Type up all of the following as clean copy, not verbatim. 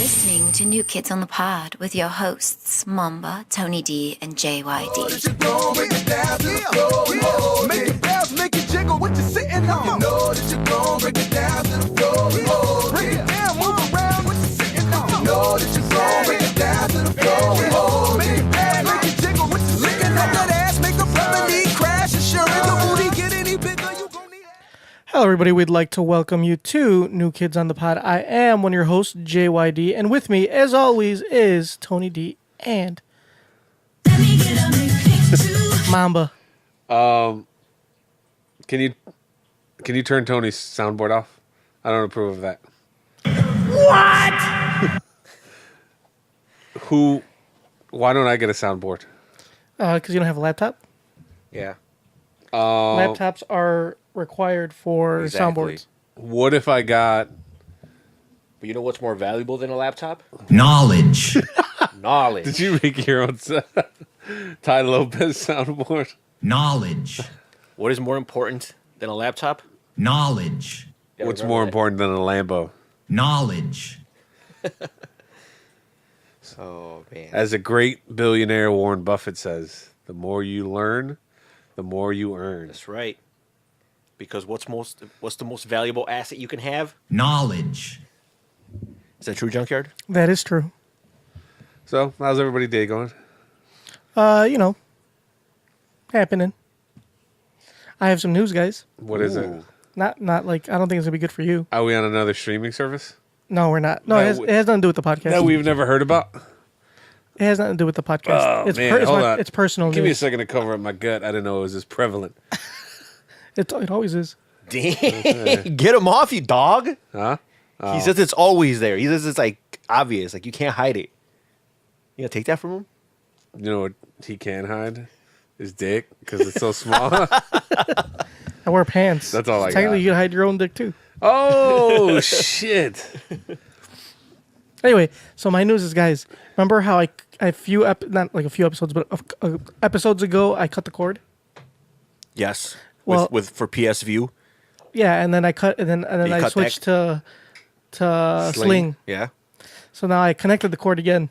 listening to New Kids on the Pod with your hosts, Momba, Tony D, and JYD. Make it bounce, make it jiggle, what you sitting on? You know that you're gon' break it down to the floor. Break it down, move around, what you sitting on? You know that you're gon' break it down to the floor. Make it bounce, make it jiggle, what you sitting on? Look at that ass, make a felony crash, assuring the booty get any bigger, you gon' need. Hello, everybody. We'd like to welcome you to New Kids on the Pod. I am one of your hosts, JYD, and with me, as always, is Tony D and Momba. Can you turn Tony's soundboard off? I don't approve of that. What? Why don't I get a soundboard? Because you don't have a laptop. Yeah. Laptops are required for Exactly. soundboards. What if I got... But you know what's more valuable than a laptop? Knowledge. Knowledge. Did you make your own Tai Lopez soundboard? Knowledge. What is more important than a laptop? Knowledge. Yeah, What's remember more that. important than a Lambo? Knowledge. Oh, man. As a great billionaire Warren Buffett says, the more you learn, the more you earn. That's right. Because what's the most valuable asset you can have? Knowledge. Is that true, Junkyard? That is true. So, how's everybody's day going? Happening. I have some news, guys. What is it? Not like, I don't think it's going to be good for you. Are we on another streaming service? No, we're not. No, No, it has nothing to do with the podcast. That we've never heard about? It has nothing to do with the podcast. Oh, man, hold on. It's personal Give me a news. second to cover up my gut. I didn't know it was this prevalent. It always is. Dang. Get him off, you dog. Huh? He says it's always there. He says it's like obvious. Like you can't hide it. You gonna take that from him? You know what he can hide? His dick, because it's so small. I wear pants. That's all I Technically, got. you can hide your own dick, too. Oh, shit. Anyway, so my news is, guys, remember how not like a few episodes, but episodes ago, I cut the cord? Yes. Well- with for PS View. Yeah, and then I cut, and then You I cut switched to Sling. Yeah. So now I connected the cord again.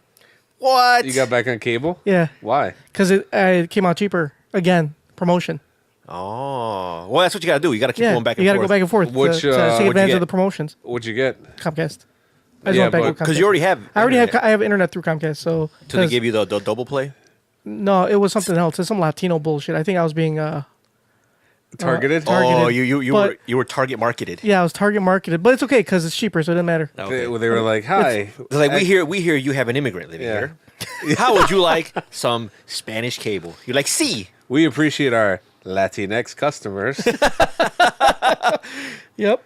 What? You got back on cable? Yeah, Why? because it came out cheaper again. Promotion. Oh. Well, that's what you gotta do. You gotta keep Yeah, going back and you got to forth. go back and forth Which, to what'd take you advantage get? of the promotions. What'd you get? Comcast. I just Yeah, went back but- with Because Comcast. you already have. I already have. internet. I have internet through Comcast. So So they 'cause- gave you the double play. no, it was something else. It's some Latino bullshit. I think I was being Targeted? targeted, Oh, you but- were target marketed. yeah, I was target marketed, but it's okay because it's cheaper, so it doesn't matter. Okay. They were like, hi. They're like, we hear you have an immigrant living Yeah. here. How would you like some Spanish cable? You're like, see. We appreciate our Latinx customers. Yep.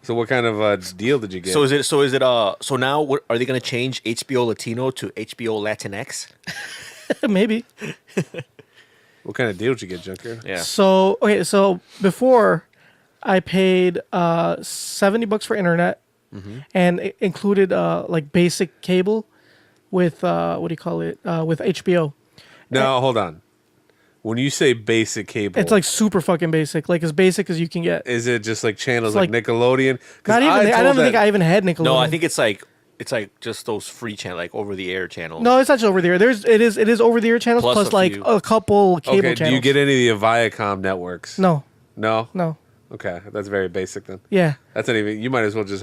So what kind of deal did you get? So so now what, are they going to change HBO Latino to HBO Latinx? Maybe. What kind of deal did you get, Junker? Yeah. So okay, so before I paid $70 for internet, and it included like basic cable with what do you call it? With HBO. No, hold on. When you say basic cable, It's like super fucking basic, like as basic as you can get. is it just like channels It's like, like- Nickelodeon? 'Cause Not even. I told don't think that- I even had Nickelodeon. No, I think it's like just those free channel, like over the air channels. No, it's not over there. It is over the air channels Plus plus a like few. a couple cable Okay, channels. do you get any of the Viacom networks? No, No? no. Okay, that's very basic then. Yeah. That's not even, you might as well just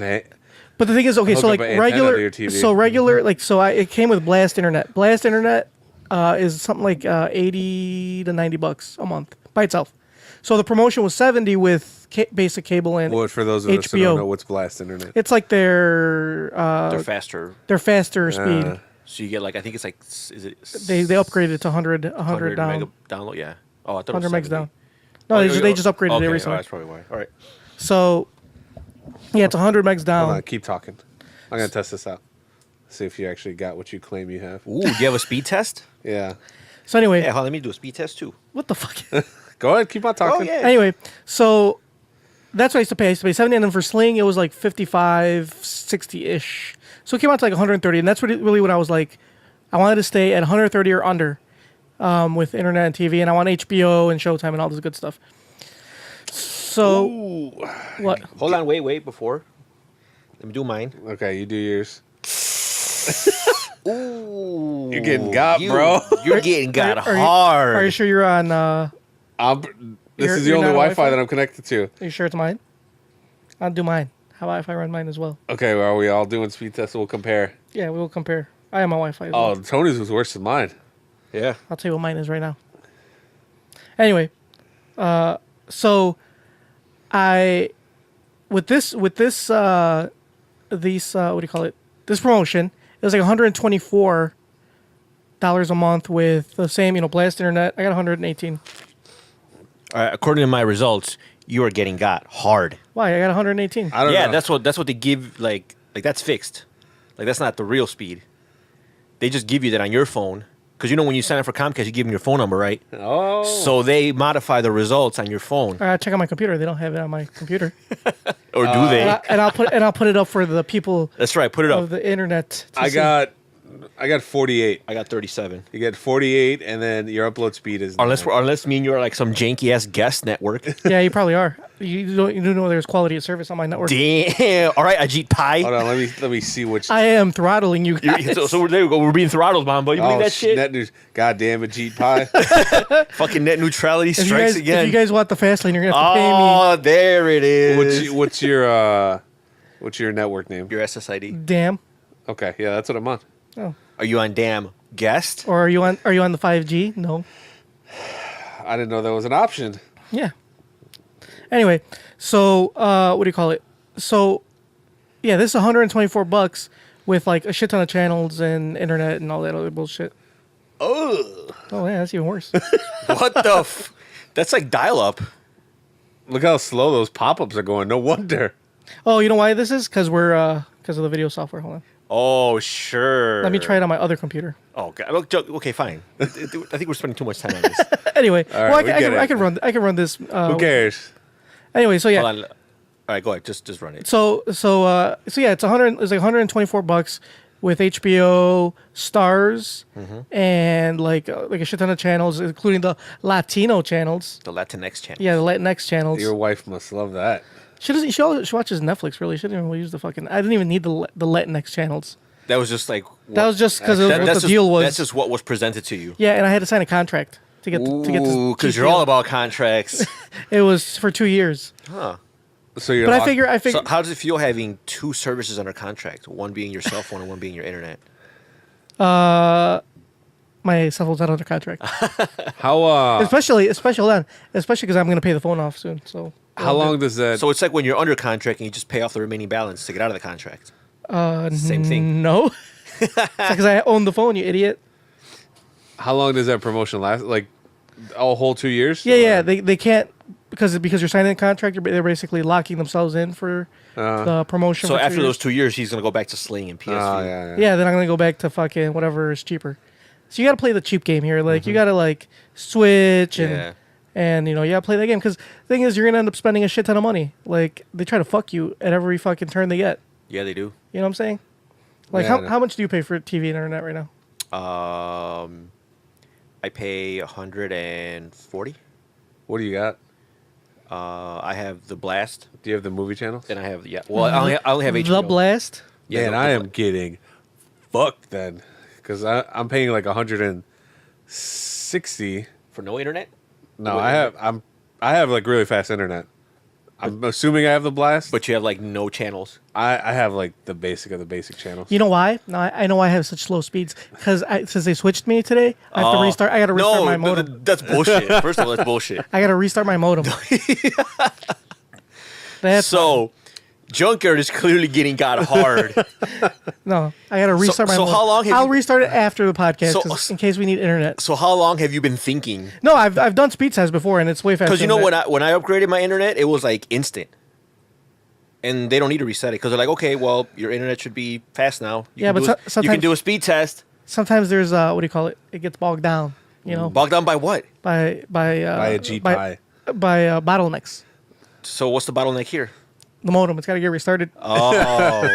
But the thing is, okay, Hook so up like an antenna to regular, your TV. so regular, like it came with Blast Internet. Blast Internet is something like $80 to $90 a month by itself. So the promotion was 70 with basic cable and what for those of us who HBO. don't know what's Blast Internet. It's like their They're faster. speed. So you get like, I think it's like, is it? They upgraded it to 100 down, mega download. Yeah. Oh, I thought 100 it was megs 70. down. No, they just upgraded okay, it oh, recently. that's probably why. All right. So yeah, it's 100 megs down. Hold on, keep talking. I'm going to test this out. See if you actually got what you claim you have. Ooh, do you have a speed test? Yeah. So anyway, Yeah, hold on, let me do a speed test too. what the fuck? Go ahead, keep on talking. Oh, yeah. Anyway, so that's what I used to pay. I used to pay 70, and then for Sling, it was like 55, 60-ish. So it came out to like 130, and that's really what I was like. I wanted to stay at 130 or under with internet and TV, and I want HBO and Showtime and all this good stuff. So, what? Hold on, wait, before. Let me do mine. Okay, you do yours. Ooh, You're getting got, bro. You're getting got Are you- hard. Are you sure you're on? This You're- is the you're only not on Wi-Fi Wi-Fi? that I'm connected to. Are you sure it's mine? I'll do mine. How about if I run mine as well? Okay, well, are we all doing speed tests? We'll compare. Yeah, we will compare. I have my Wi-Fi. As Oh, well. Tony's was worse than mine. Yeah. I'll tell you what mine is right now. Anyway, so I with this these what do you call it? This promotion, it was like $124 a month with the same, blast internet. I got 118. According to my results, you are getting got hard. Why? I got 118. I don't Yeah, know. that's what they give. Like that's fixed. Like that's not the real speed. They just give you that on your phone because when you sign up for Comcast, you give them your phone number, right? Oh. So they modify the results on your phone, Check on my computer. They don't have it on my computer. or do they? And I'll put it up for the people That's right. Put it of up. the internet. To I see. got 48. I got 37. You get 48, and then your upload speed is Unless me and you are like some janky ass guest network. Yeah, you probably are. You do know there's quality of service on my network. Damn. All right, Ajit Pai. Hold on, let me see which. I am throttling you guys. So there you go. We're being throttled, Mamba. You believe that shit? Net news. God damn it, Jeet Pie. Fucking net neutrality If you strikes guys, again. if you guys want the fast lane, you're gonna have to pay me. Oh, there it is. what's your network name? Your SSID. Damn. Okay, yeah, that's what I'm on. Oh. Are you on damn guest? Or are you on the 5G? No. I didn't know that was an option. Yeah. Anyway, so what do you call it? So yeah, this is $124 with like a shit ton of channels and internet and all that other bullshit. Oh, Oh yeah, that's even worse. what the? That's like dial-up. Look how slow those pop-ups are going. No wonder. Oh, you know why this is? Because of the video software. Hold on. Oh, sure. Let me try it on my other computer. Oh, God. Look, okay, fine. I think we're spending too much time on this. Anyway, right, well, we get it. I can run this. Who cares? Anyway, so yeah. Hold on. All right, go ahead. Just run it. So yeah, it's like $124 with HBO, Stars, and like a shit ton of channels, including the Latino channels. The Latinx channel. Yeah, the Latinx channels. Your wife must love that. She doesn't. She watches Netflix. Really, she didn't even use the fucking. I didn't even need the Latinx channels. That was just like. That was just because of what that's the deal was. That's just what was presented to you. Yeah, and I had to sign a contract to get to get this. Because cheap you're all deal. about contracts. It was for 2 years, Huh. So you're but I locked- figure. So how does it feel having two services under contract? One being your cell phone and one being your internet. my cell phone's not under contract, How especially hold on, especially because I'm gonna pay the phone off soon. So how long does that? So it's like when you're under contract and you just pay off the remaining balance to get out of the contract. Same thing. no, because I own the phone. You idiot. How long does that promotion last? Like a whole 2 years? Yeah. They can't because you're signing a contract. They're basically locking themselves in for the promotion. So for 2 after years. those 2 years, he's gonna go back to Sling and PSV. Oh, yeah. Yeah, then I'm gonna go back to fucking whatever is cheaper. So you gotta play the cheap game here. Like you gotta like switch and Yeah. and you gotta play that game because the thing is you're gonna end up spending a shit ton of money. Like they try to fuck you at every fucking turn they get. Yeah, they do. You know what I'm saying? Like Yeah, I know. how much do you pay for TV and internet right now? I pay 140. What do you got? I have the Blast, Do you have the movie channels? and I have Well, I only have HBO. The Blast. Yeah, Man, the- I the am getting fucked then, because I'm paying like 160. for no internet. No, Wait, I have like really fast internet. I'm assuming I have the blast, But you have like no channels. I have like the basic of the basic channels. You know why? No, I know why I have such slow speeds because since they switched me today, I have to restart. I got to restart my modem. That's bullshit. First of all, that's bullshit. I got to restart my modem. That's So, Junkyard is clearly getting got hard. no. I got to restart my so modem. how long have I'll you- restart it after the podcast So- 'cause in case we need internet. So how long have you been thinking? No, I've done speed tests before and it's way faster. Because you than know that. when I upgraded my internet, it was like instant, and they don't need to reset it because they're like, okay, well, your internet should be fast now. You Yeah, can but do a- you sometimes- can do a speed test. Sometimes there's what do you call it? It gets bogged down. You know, Bogged down by what? by a G pie. by bottlenecks. So what's the bottleneck here? The modem. It's got to get restarted. Oh,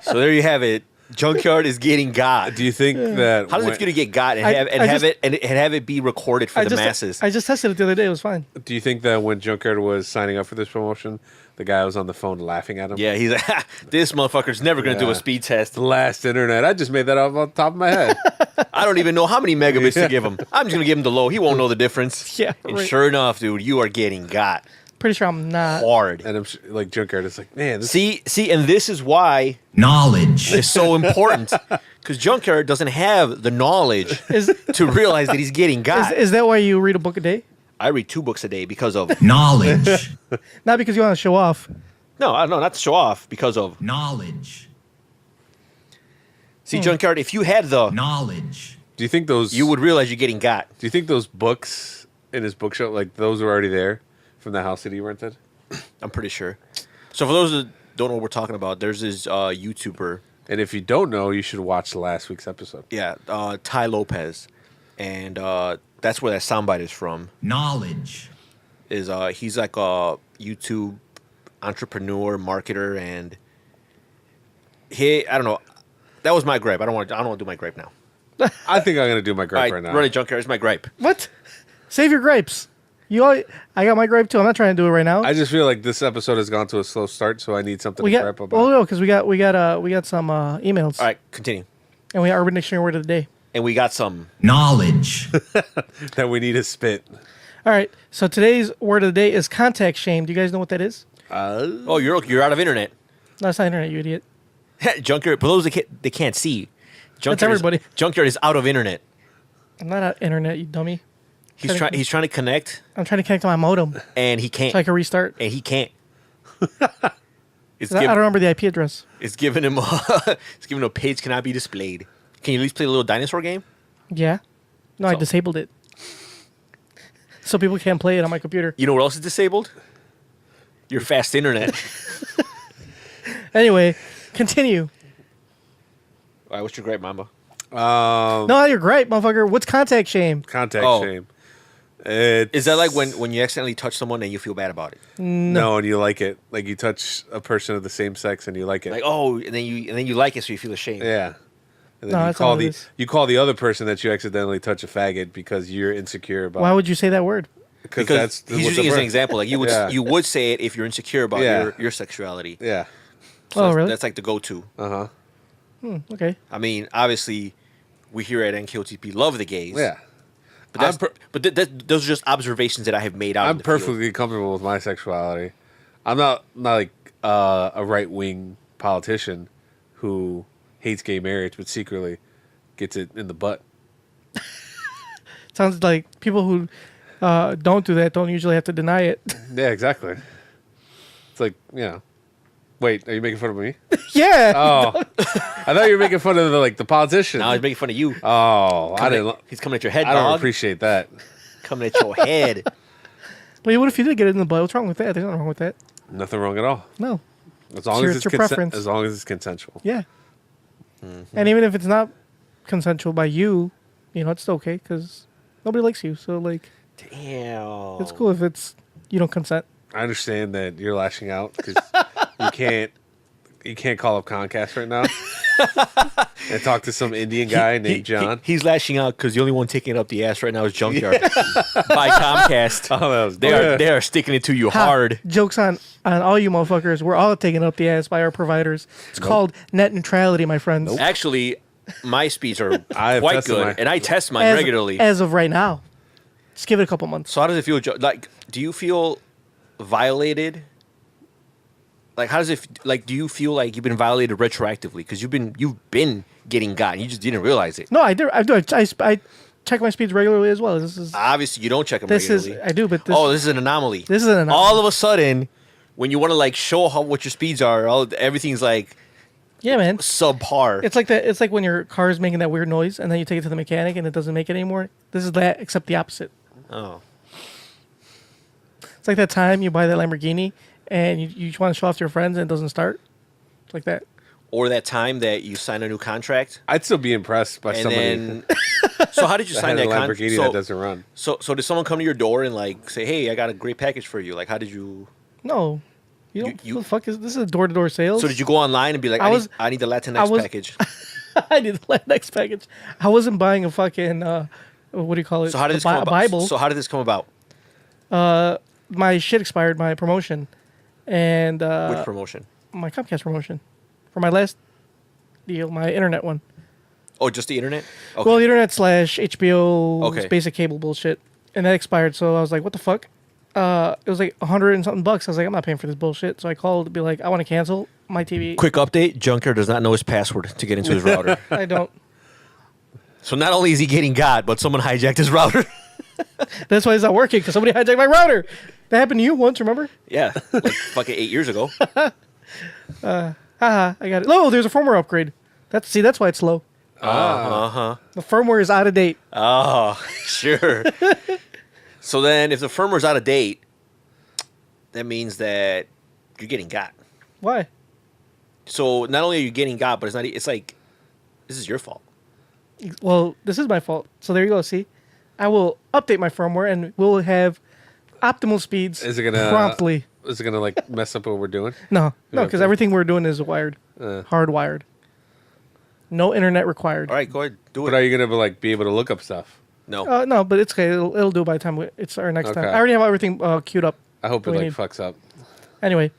so there you have it. Junkyard is getting got. Do you think that How does it when- feel to get got and have it be recorded for the masses? I just tested it the other day. It was fine. Do you think that when Junkyard was signing up for this promotion, the guy was on the phone laughing at him? Yeah, he's like, this motherfucker's never gonna do a Yeah. speed test. The last internet. I just made that up on top of my head. I don't even know how many megabits to give him. I'm just gonna give him the low. He won't know the difference. Yeah, And right. sure enough, dude, you are getting got Pretty sure I'm not. hard. And I'm like Junkyard is like, man, this See, and this is why knowledge, it's so important because Junkyard doesn't have the knowledge Is to realize that he's getting got. is that why you read a book a day? I read 2 books a day because of knowledge, Not because you want to show off. no, not to show off. Because of knowledge, see, Junkyard. If you had the, knowledge, do you think those you would realize you're getting got. Do you think those books in his bookshelf, like those were already there from the house that he rented? I'm pretty sure. So for those that don't know what we're talking about, there's this YouTuber, And if you don't know, you should watch last week's episode. yeah, Tai Lopez, and that's where that soundbite is from. knowledge, Is he's like a YouTube entrepreneur, marketer, and I don't know. That was my gripe. I don't want to do my gripe now. I think I'm gonna do my All gripe right, right now. run it, Junkyard. It's my gripe. What? Save your gripes. I got my gripe too. I'm not trying to do it right now. I just feel like this episode has gone to a slow start, so I need something we to got gripe about. well, no, because we got some emails, All right, continue. and we got Urban Dictionary word of the day. And we got some. knowledge, That we need to spit. All right, so today's word of the day is contact shame. Do you guys know what that is? Oh, you're out of internet. No, it's not internet, you idiot. Junkyard. For those that can't see, Junkyard everybody. Junkyard is out of internet. I'm not on internet, you dummy. He's trying to connect, I'm trying to connect to my modem and he can't. so I can restart. And he can't. It's I don't remember the IP address. It's giving him a page cannot be displayed. Can you at least play a little dinosaur game? Yeah. No, I So- disabled it. So people can't play it on my computer. You know what else is disabled? Your fast internet. Anyway, continue. All right, what's your gripe, Mamba? No, you're great, motherfucker. What's contact shame? Contact Oh. shame. Is that like when you accidentally touch someone and you feel bad about it? No, and you like it. Like you touch a person of the same sex and you like it. Like, oh, and then you like it, so you feel ashamed. yeah. And No, then that's all it is. you call the other person that you accidentally touch a faggot because you're insecure about. Why would you say that word? Because that's he's using it as an example. Like Yeah. you would say it if you're insecure about Yeah. your sexuality. Yeah. So Oh, that's, really? That's like the go-to. Okay. I mean, obviously, we here at NKOTP love the gays. Yeah. But those are just observations that I have made out. in I'm the field. perfectly comfortable with my sexuality. I'm not like a right wing politician who hates gay marriage but secretly gets it in the butt. Sounds like people who don't do that don't usually have to deny it. Yeah, exactly. It's like, wait, are you making fun of me? Yeah. Oh, I thought you were making fun of the politician. Now he's making fun of you. Oh, I didn't. He's coming at your head, I don't dog. appreciate that. Coming at your head. Wait, what if you did get it in the butt? What's wrong with that? There's nothing wrong with that. Nothing wrong at all. No. As long It's as it's your preference. as long as it's consensual. Yeah. And even if it's not consensual by you, it's still okay because nobody likes you. So like, Damn. it's cool if you don't consent. I understand that you're lashing out because you can't call up Comcast right now and talk to some Indian guy named John. He's lashing out because the only one taking it up the ass right now is Junkyard by Comcast. Oh, that was They are sticking it to you Ha, hard. Jokes on all you motherfuckers. We're all taken up the ass by our providers. It's called net neutrality, my friends. Actually, my speeds are I have quite tested good, mine. and I test mine As, regularly. as of right now. Just give it a couple months. So how does it feel? Like, do you feel violated? Like, how does it? Like, do you feel like you've been violated retroactively because you've been getting gotten? You just didn't realize it. No, I do. I check my speeds regularly as well. This is Obviously, you don't check them this is regularly. I do, but this, This is an anomaly. This is an anomaly. All of a sudden, when you want to like show what your speeds are, everything's like yeah, man. subpar. It's like that. It's like when your car is making that weird noise, and then you take it to the mechanic, and it doesn't make it anymore. This is that, except the opposite. Oh, It's like that time you buy that Lamborghini, and you want to show off to your friends, and it doesn't start. It's like that. or that time that you sign a new contract, I'd still be impressed by and somebody then. So how did you that sign has a that Lamborghini contract? that doesn't run. So did someone come to your door and like say, "Hey, I got a great package for you"? Like, how did you? No, You don't. You- What the fuck is this? Is door-to-door sales? So did you go online and be like, I need the Latinx package? I need the next package. I wasn't buying a fucking what do you call it? So how did A this come about? Bible. So how did this come about? My shit expired, my promotion, and Which promotion? my Comcast promotion for my last deal, my internet one. Oh, just the internet? Okay. Well, the internet slash HBO Okay. basic cable bullshit, and that expired. So I was like, what the fuck? It was like $100 and something bucks. I was like, I'm not paying for this bullshit. So I called to be like, I want to cancel my TV. Quick update: Junker does not know his password to get into his router. I don't. So not only is he getting got, but someone hijacked his router. That's why it's not working because somebody hijacked my router. That happened to you once, remember? Yeah, like fucking 8 years ago. Haha, I got it. Oh, there's a firmware upgrade. That's why it's slow. Uh-huh. The firmware is out of date. Oh, sure. So then if the firmware's out of date, that means that you're getting got. Why? So not only are you getting got, but it's like this is your fault. Well, this is my fault. So there you go. See, I will update my firmware and we'll have optimal speeds. Is it gonna promptly? Is it gonna like mess up what we're doing? No, because Okay. everything we're doing is wired, hardwired. No internet required. All right, go ahead, do it. But are you gonna be able to look up stuff? No. No, but it's okay. It'll do by the time it's our next time. Okay. I already have everything queued up. I hope it We like need- fucks up. Anyway,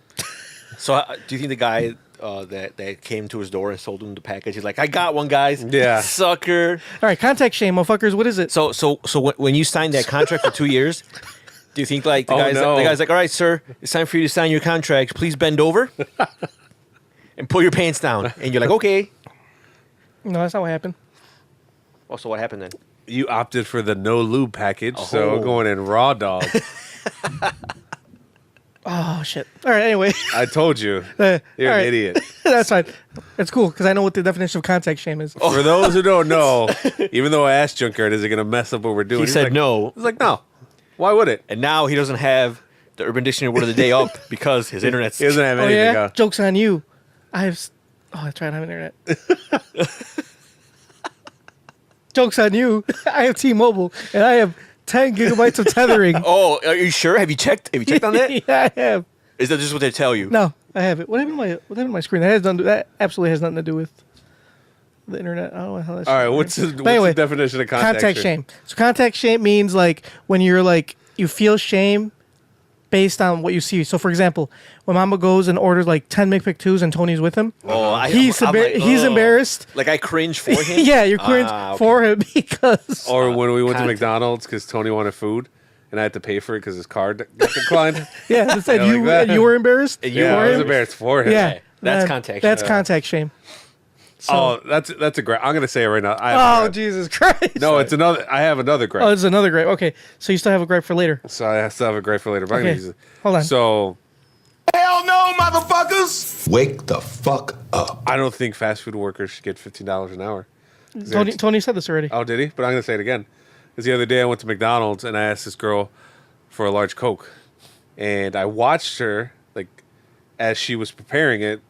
So do you think the guy that came to his door and sold him the package, he's like, I got one, guys. Yeah. Sucker. all right. Contact shame, motherfuckers. What is it? So when you signed that contract for 2 years, do you think like the guy's like, all right, sir, it's time for you to sign your contract. Please bend over and pull your pants down. And you're like, okay. No, that's not what happened. Oh, so what happened then? You opted for the no lube package, so Oh. we're going in raw dog. Oh shit. All right. Anyway, I told you, all you're right. an idiot. That's fine. It's cool because I know what the definition of contact shame is. For those who don't know, even though I asked Junkyard, is it going to mess up what we're doing? He He's said like, no. He's like, no. Why would it? And now he doesn't have the Urban Dictionary word of the day up because his internet's He doesn't have Oh anything yeah. up. Jokes on you. I have. That's right. I have internet. Jokes on you. I have T-Mobile and I have 10 gigabytes of tethering. Oh, are you sure? Have you checked on that? Yeah, I have. Is that just what they tell you? No, I have it. What happened to my screen? That absolutely has nothing to do with the internet. I don't know how that's. All right, what's the definition of contact shame? So contact shame means like when you're like you feel shame based on what you see. So for example, when Mama goes and orders like 10 McPick2s and Tony's with him, he's embarrassed. Like I cringe for him. Yeah, you cringe okay. for him because Or when we went to Contact. McDonald's because Tony wanted food and I had to pay for it because his card got declined. yeah, that's it. Yeah, like that. And you were embarrassed. And you Yeah, for I was him? embarrassed for him. Yeah, That's contact That's shame. contact shame. So, Oh, that's a great. I'm gonna say it right now. I have a gripe. Jesus Christ! No, it's another. I have another gripe. Oh, it's another gripe. Okay, so you still have a gripe for later. So I still have a gripe for later. But I'm Okay, gonna use it. hold on. So Hell no, motherfuckers! Wake the fuck up. I don't think fast food workers should get $15 an hour. Tony said this already. Oh, did he? But I'm gonna say it again. Because the other day I went to McDonald's and I asked this girl for a large Coke, and I watched her like as she was preparing it,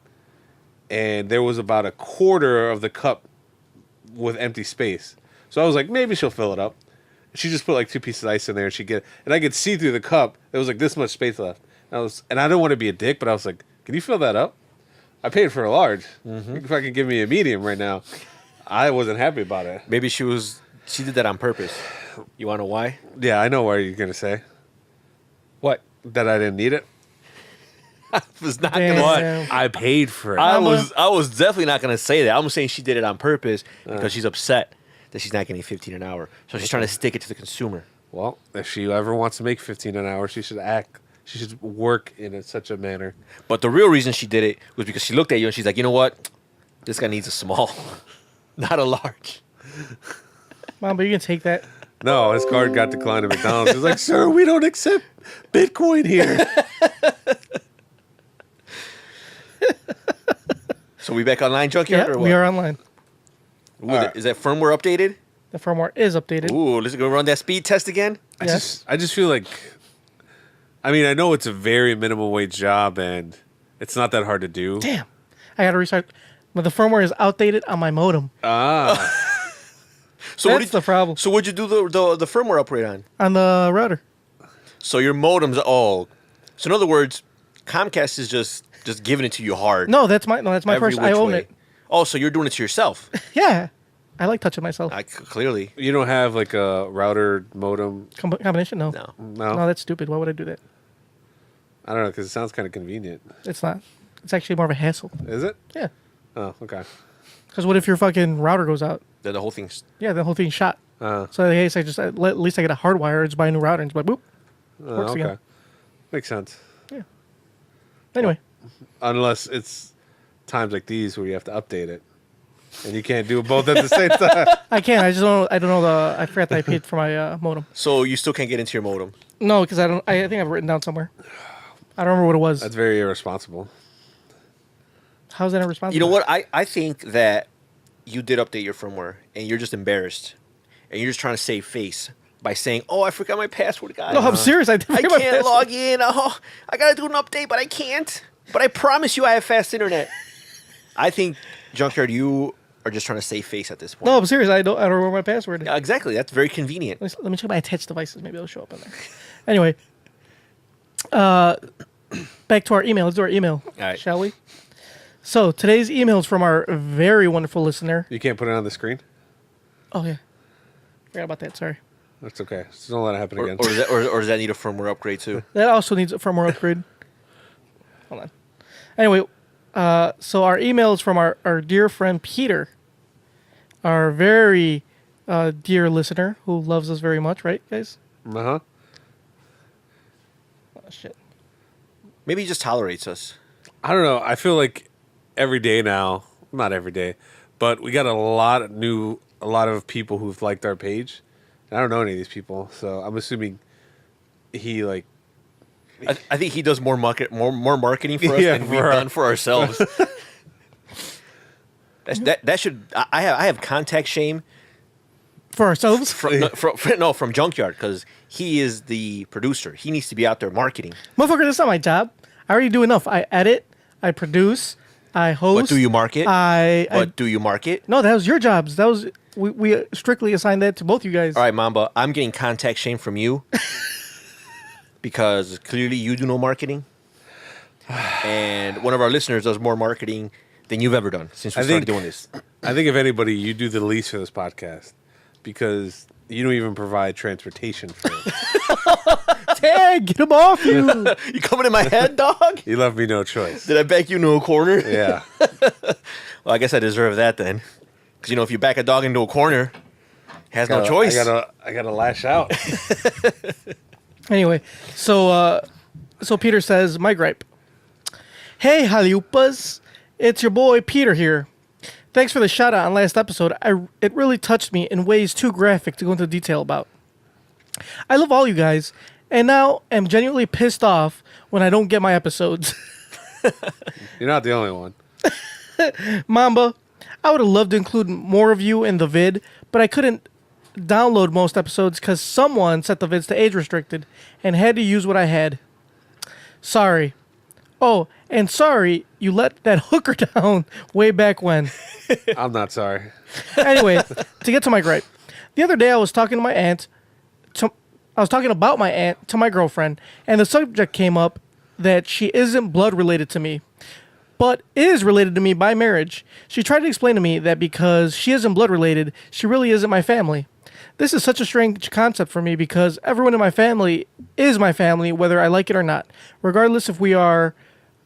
and there was about a quarter of the cup with empty space. So I was like, maybe she'll fill it up. She just put like 2 pieces of ice in there, and I could see through the cup. There was like this much space left. And I didn't want to be a dick, but I was like, can you fill that up? I paid for a large. If I could give me a medium right now, I wasn't happy about it. Maybe she did that on purpose. You want to know why? Yeah, I know what you're gonna say. What? That I didn't need it. I was not Damn. gonna. I paid for it. I was definitely not gonna say that. I'm saying she did it on purpose because she's upset that she's not getting 15 an hour. So she's trying to stick it to the consumer. Well, if she ever wants to make 15 an hour, she should work in such a manner. But the real reason she did it was because she looked at you and she's like, you know what? This guy needs a small, not a large. Mom, but you can take that. No, his card got declined at McDonald's. He's like, sir, we don't accept Bitcoin here. So we back online, Junkyard, Yeah, or what? we are online. Ooh, is that firmware updated? The firmware is updated. Ooh, let's go run that speed test again. Yes. I just feel like, I mean, I know it's a very minimum wage job and it's not that hard to do. Damn, I gotta restart. But the firmware is outdated on my modem. So That's the problem. So what'd you do the firmware upgrade on? On the router. So your modem's so in other words, Comcast is just giving it to you hard. No, that's my every first. I which own way. it. Oh, so you're doing it to yourself? Yeah, I like touching myself. Clearly, You don't have like a router modem. Combination? No. no. No, that's stupid. Why would I do that? I don't know because it sounds kind of convenient. It's not. It's actually more of a hassle. Is it? Yeah. Oh, okay. Because what if your fucking router goes out? Then the whole thing's Yeah, the whole thing's shot. Uh, So in case I just at least I get a hardwire, just buy a new router and just like boop. Works okay. again. Makes sense. Yeah. Anyway, Unless it's times like these where you have to update it, and you can't do both at the same time. I can't. I just don't. I don't know the. I forgot that I paid for my modem. so you still can't get into your modem. No, because I don't. I think I've written down somewhere. I don't remember what it was. That's very irresponsible. How's that irresponsible? You know what? I think that you did update your firmware, and you're just embarrassed, and you're just trying to save face by saying, "Oh, I forgot my password, guys. No, I'm serious. I, did I forget my can't password. log in. Oh, I gotta do an update, but I can't. But I promise you, I have fast internet." I think, Junkyard, you are just trying to save face at this point. No, I'm serious. I don't remember my password. Yeah, exactly. That's very convenient. Let me check my attached devices. Maybe it'll show up in there. Anyway, back to our email. Let's do our email, All right. shall we? So today's email is from our very wonderful listener. You can't put it on the screen. Oh yeah, forgot about that. Sorry. That's okay. Just don't let it happen Or, again. or does that need a firmware upgrade too? That also needs a firmware upgrade. Hold on. Anyway, so our email is from our dear friend Peter, our very dear listener who loves us very much, right, guys? Uh-huh. Oh, shit. Maybe he just tolerates us. I don't know. I feel like every day now, not every day, but we got a lot of people who've liked our page. I don't know any of these people, so I'm assuming he like. I think he does more marketing for us Yeah, than for we've our- done for ourselves. that should I have contact shame For ourselves? from Junkyard because he is the producer. He needs to be out there marketing. Motherfucker, that's not my job. I already do enough. I edit, I produce, I host. What do you market? What do you market? No, that was your jobs. That was we strictly assigned that to both you guys. All right, Mamba, I'm getting contact shame from you because clearly you do no marketing, and one of our listeners does more marketing than you've ever done since we started doing this. I think if anybody, you do the least for this podcast because you don't even provide transportation for it. Tag, get him off you. You coming in my head, dog? You left me no choice. Did I back you into a corner? Yeah. Well, I guess I deserve that then. Because, if you back a dog into a corner, it has no choice. I gotta lash out. Anyway, so Peter says, my gripe. Hey, Halupas. It's your boy Peter here. Thanks for the shout out on last episode. It really touched me in ways too graphic to go into detail about. I love all you guys, and now am genuinely pissed off when I don't get my episodes. You're not the only one. Mamba, I would have loved to include more of you in the vid, but I couldn't download most episodes because someone set the vids to age restricted and had to use what I had. Sorry. Oh, and sorry you let that hooker down way back when. I'm not sorry. Anyway, to get to my gripe. The other day I was talking to my aunt. I was talking about my aunt to my girlfriend, and the subject came up that she isn't blood related to me, but is related to me by marriage. She tried to explain to me that because she isn't blood related, she really isn't my family. This is such a strange concept for me because everyone in my family is my family, whether I like it or not, regardless if we share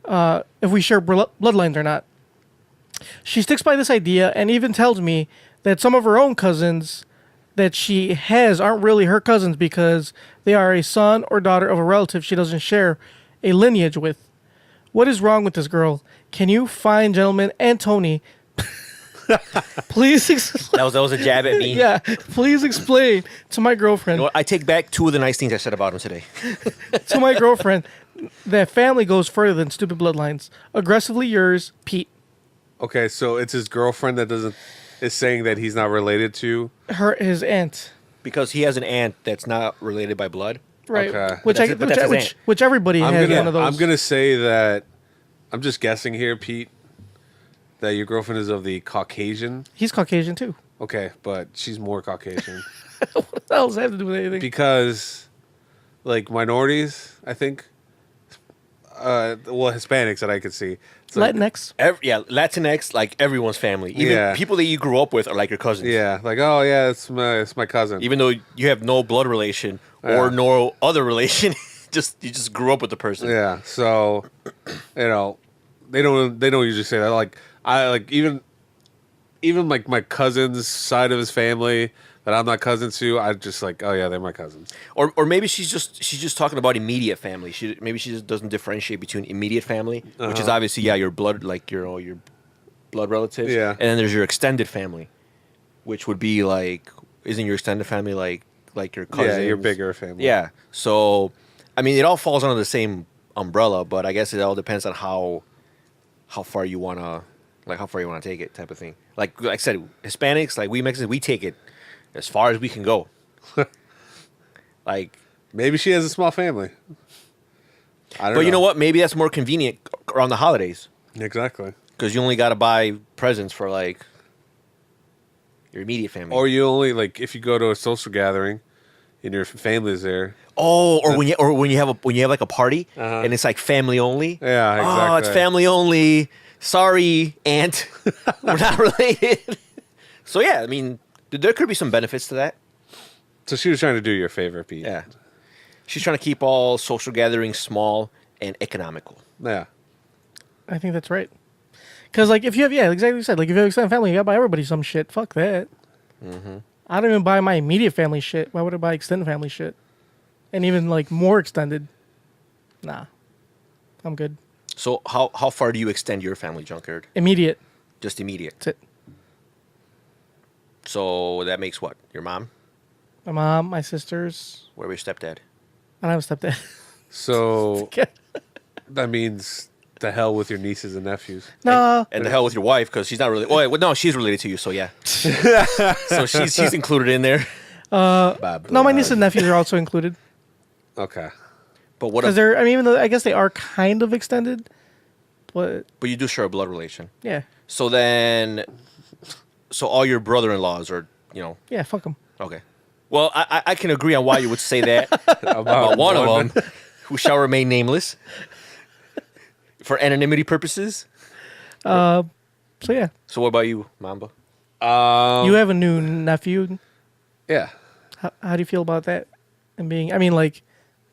bloodlines or not. She sticks by this idea and even tells me that some of her own cousins that she has aren't really her cousins because they are a son or daughter of a relative she doesn't share a lineage with. What is wrong with this girl? Can you fine gentlemen and Tony please explain? That was a jab at me. Yeah, please explain to my girlfriend. You know what? I take back 2 of the nice things I said about him today. To my girlfriend that family goes further than stupid bloodlines. Aggressively yours, Pete. Okay, so it's his girlfriend that is saying that he's not related to. His aunt. Because he has an aunt that's not related by blood. Right. Okay. Which But that's his aunt. which everybody has one of those. I'm gonna say that I'm just guessing here, Pete, that your girlfriend is of the Caucasian. He's Caucasian too. Okay, but she's more Caucasian What the hell does that have to do with anything? because, like minorities, I think, well, Hispanics that I could see. It's like, Latinx. Latinx, like everyone's family. Even Yeah. people that you grew up with are like your cousins. yeah, like oh yeah, it's my cousin. Even though you have no blood relation or Yeah. no other relation, you just grew up with the person. Yeah, so they don't usually say that. Like I like even like my cousin's side of his family that I'm not cousin to, I just like, oh yeah, they're my cousins. Or maybe she's just talking about immediate family. Maybe she just doesn't differentiate between immediate family, which is obviously your blood, like your blood relatives. Yeah. And then there's your extended family, which would be like, isn't your extended family like your cousins? Yeah, your bigger family. Yeah. So, I mean, it all falls under the same umbrella, but I guess it all depends on how far you wanna take it, type of thing. Like I said, Hispanics, like we Mexicans, we take it as far as we can go. Like, Maybe she has a small family. I don't know. but you know what? Maybe that's more convenient around the holidays Exactly. because you only got to buy presents for like your immediate family. Or you only like if you go to a social gathering and your family's there. or when you have like a party Uh-huh. and it's like family only. Yeah, exactly. Oh, it's family only. Sorry, aunt, we're not related. So yeah, I mean, there could be some benefits to that. So she was trying to do your favor, Pete. Yeah, she's trying to keep all social gatherings small and economical. Yeah. I think that's right. Because like if you have exactly what you said. Like if you have extended family, you gotta buy everybody some shit. Fuck that. I don't even buy my immediate family shit. Why would I buy extended family shit? And even like more extended. Nah, I'm good. So how far do you extend your family, Junkyard? Immediate. Just immediate. That's it. So that makes what? Your mom? My mom, my sisters. Where was your stepdad? I don't have a stepdad. So that means the hell with your nieces and nephews. No, And the hell with your wife, because she's not really. Oh, wait, no, she's related to you, so yeah. So she's included in there. no, my nieces and nephews are also included Okay. But what? because they're. I mean, even though I guess they are kind of extended, but But you do share a blood relation. yeah, So then, all your brother-in-laws are, yeah, fuck them. okay. Well, I can agree on why you would say that about one of them, who shall remain nameless, for anonymity purposes. So yeah, So what about you, Mamba? you have a new nephew. Yeah. How do you feel about that? And being, I mean, like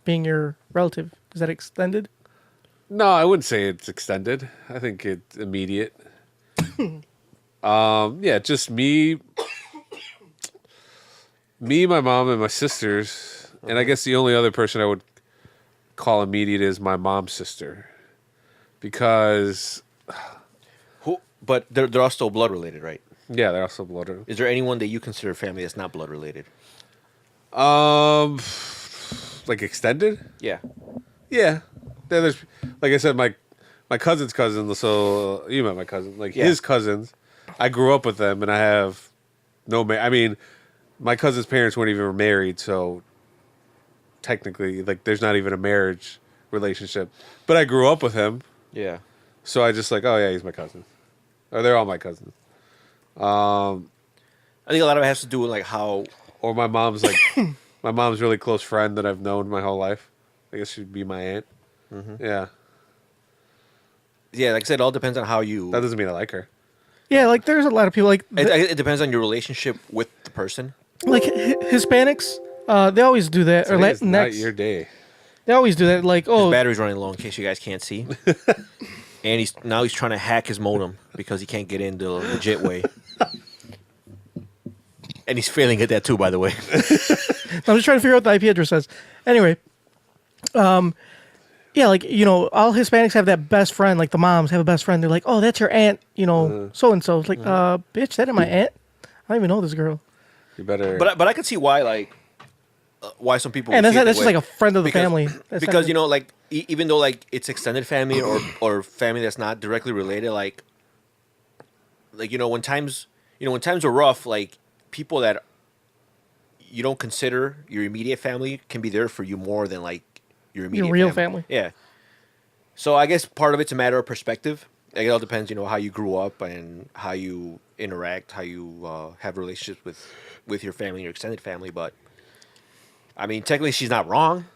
being your relative. Is that extended? No, I wouldn't say it's extended. I think it's immediate. Yeah, just me, my mom, and my sisters, and I guess the only other person I would call immediate is my mom's sister, because Who? But they're all still blood related, right? yeah, they're also blood. Is there anyone that you consider family that's not blood related? Like extended. Yeah. Yeah, there's like I said, my cousin's cousin. So you met my cousin, like Yeah. his cousins. I grew up with them, and I have no. I mean, my cousin's parents weren't even married, so technically, like, there's not even a marriage relationship. But I grew up with him, Yeah. so I just like, oh yeah, he's my cousin, or they're all my cousins. I think a lot of it has to do with like how. Or my mom's like, my mom's really close friend that I've known my whole life. I guess she'd be my aunt. Yeah, Yeah, like I said, it all depends on how you. that doesn't mean I like her. Yeah, like there's a lot of people like It depends on your relationship with the person. like Hispanics. They always do that, or Today is not Latinx. your day. They always do that. Like, His oh, battery's running low in case you guys can't see. And he's trying to hack his modem because he can't get in the legit way. And he's failing at that too, by the way. I'm just trying to figure out what the IP address says. Anyway, yeah, like all Hispanics have that best friend. Like the moms have a best friend. They're like, oh, that's your aunt. So and so. It's like, bitch, that ain't my aunt. I don't even know this girl. You better. But I could see why why some people. And would that's see it that's that just like way. a friend of the Because- family. That's Because not- like even though like it's extended family or family that's not directly related, like when times are rough, like people that you don't consider your immediate family can be there for you more than like your immediate real family. Yeah. So I guess part of it's a matter of perspective. Like, it all depends, how you grew up and how you interact, how you have relationships with your family, your extended family. But I mean, technically, she's not wrong.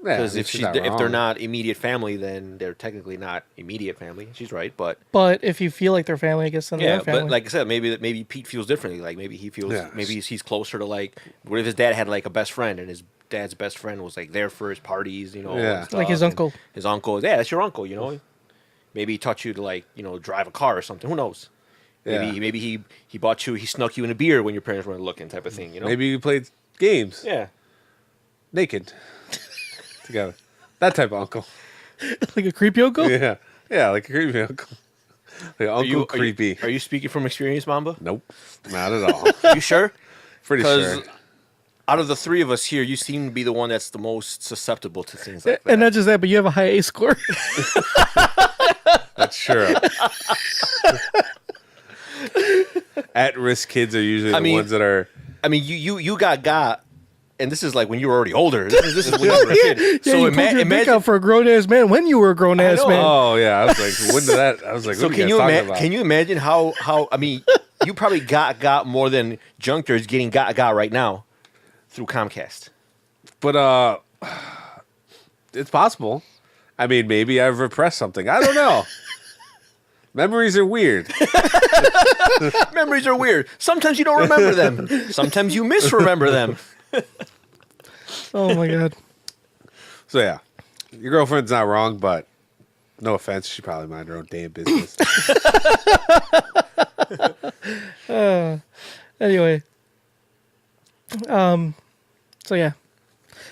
Yeah, Because if she's not if they're wrong. not immediate family, then they're technically not immediate family. She's right, but But if you feel like they're family, I guess then yeah, they're family. but like I said, maybe Pete feels differently. Like maybe he feels Yeah. maybe he's closer to like what if his dad had like a best friend and his dad's best friend was like there for his parties, you know, Yeah. and Like his stuff, and uncle. His uncle, yeah, that's your uncle, you know. Maybe he taught you to like drive a car or something. Who knows? Yeah. Maybe he bought you, he snuck you in a beer when your parents weren't looking, type of thing. You know. Maybe you played games Yeah. naked together. That type of uncle. Like a creepy uncle? Yeah. Yeah, like a creepy uncle. Like uncle creepy. Are you speaking from experience, Mamba? Nope. Not at all. You sure? Pretty Because sure. out of the three of us here, you seem to be the one that's the most susceptible to things like that. And not just that, but you have a high A score. That's true. At-risk kids are usually the mean, ones that are. I mean, you got, and this is like when you were already older. This is when you were a kid. Yeah, So you pulled your dick imagine. out for a grown ass man when you were a grown ass know. man. Oh yeah, I was like, when did that? I was like, So what are you guys talking about? can you imagine how I mean, you probably got more than Junkers getting got right now through Comcast. But it's possible. I mean, maybe I've repressed something. I don't know. Memories are weird. Memories are weird. Sometimes you don't remember them. Sometimes you misremember them. Oh my god. So yeah, your girlfriend's not wrong, but no offense, she probably mind her own damn business. Anyway. So yeah.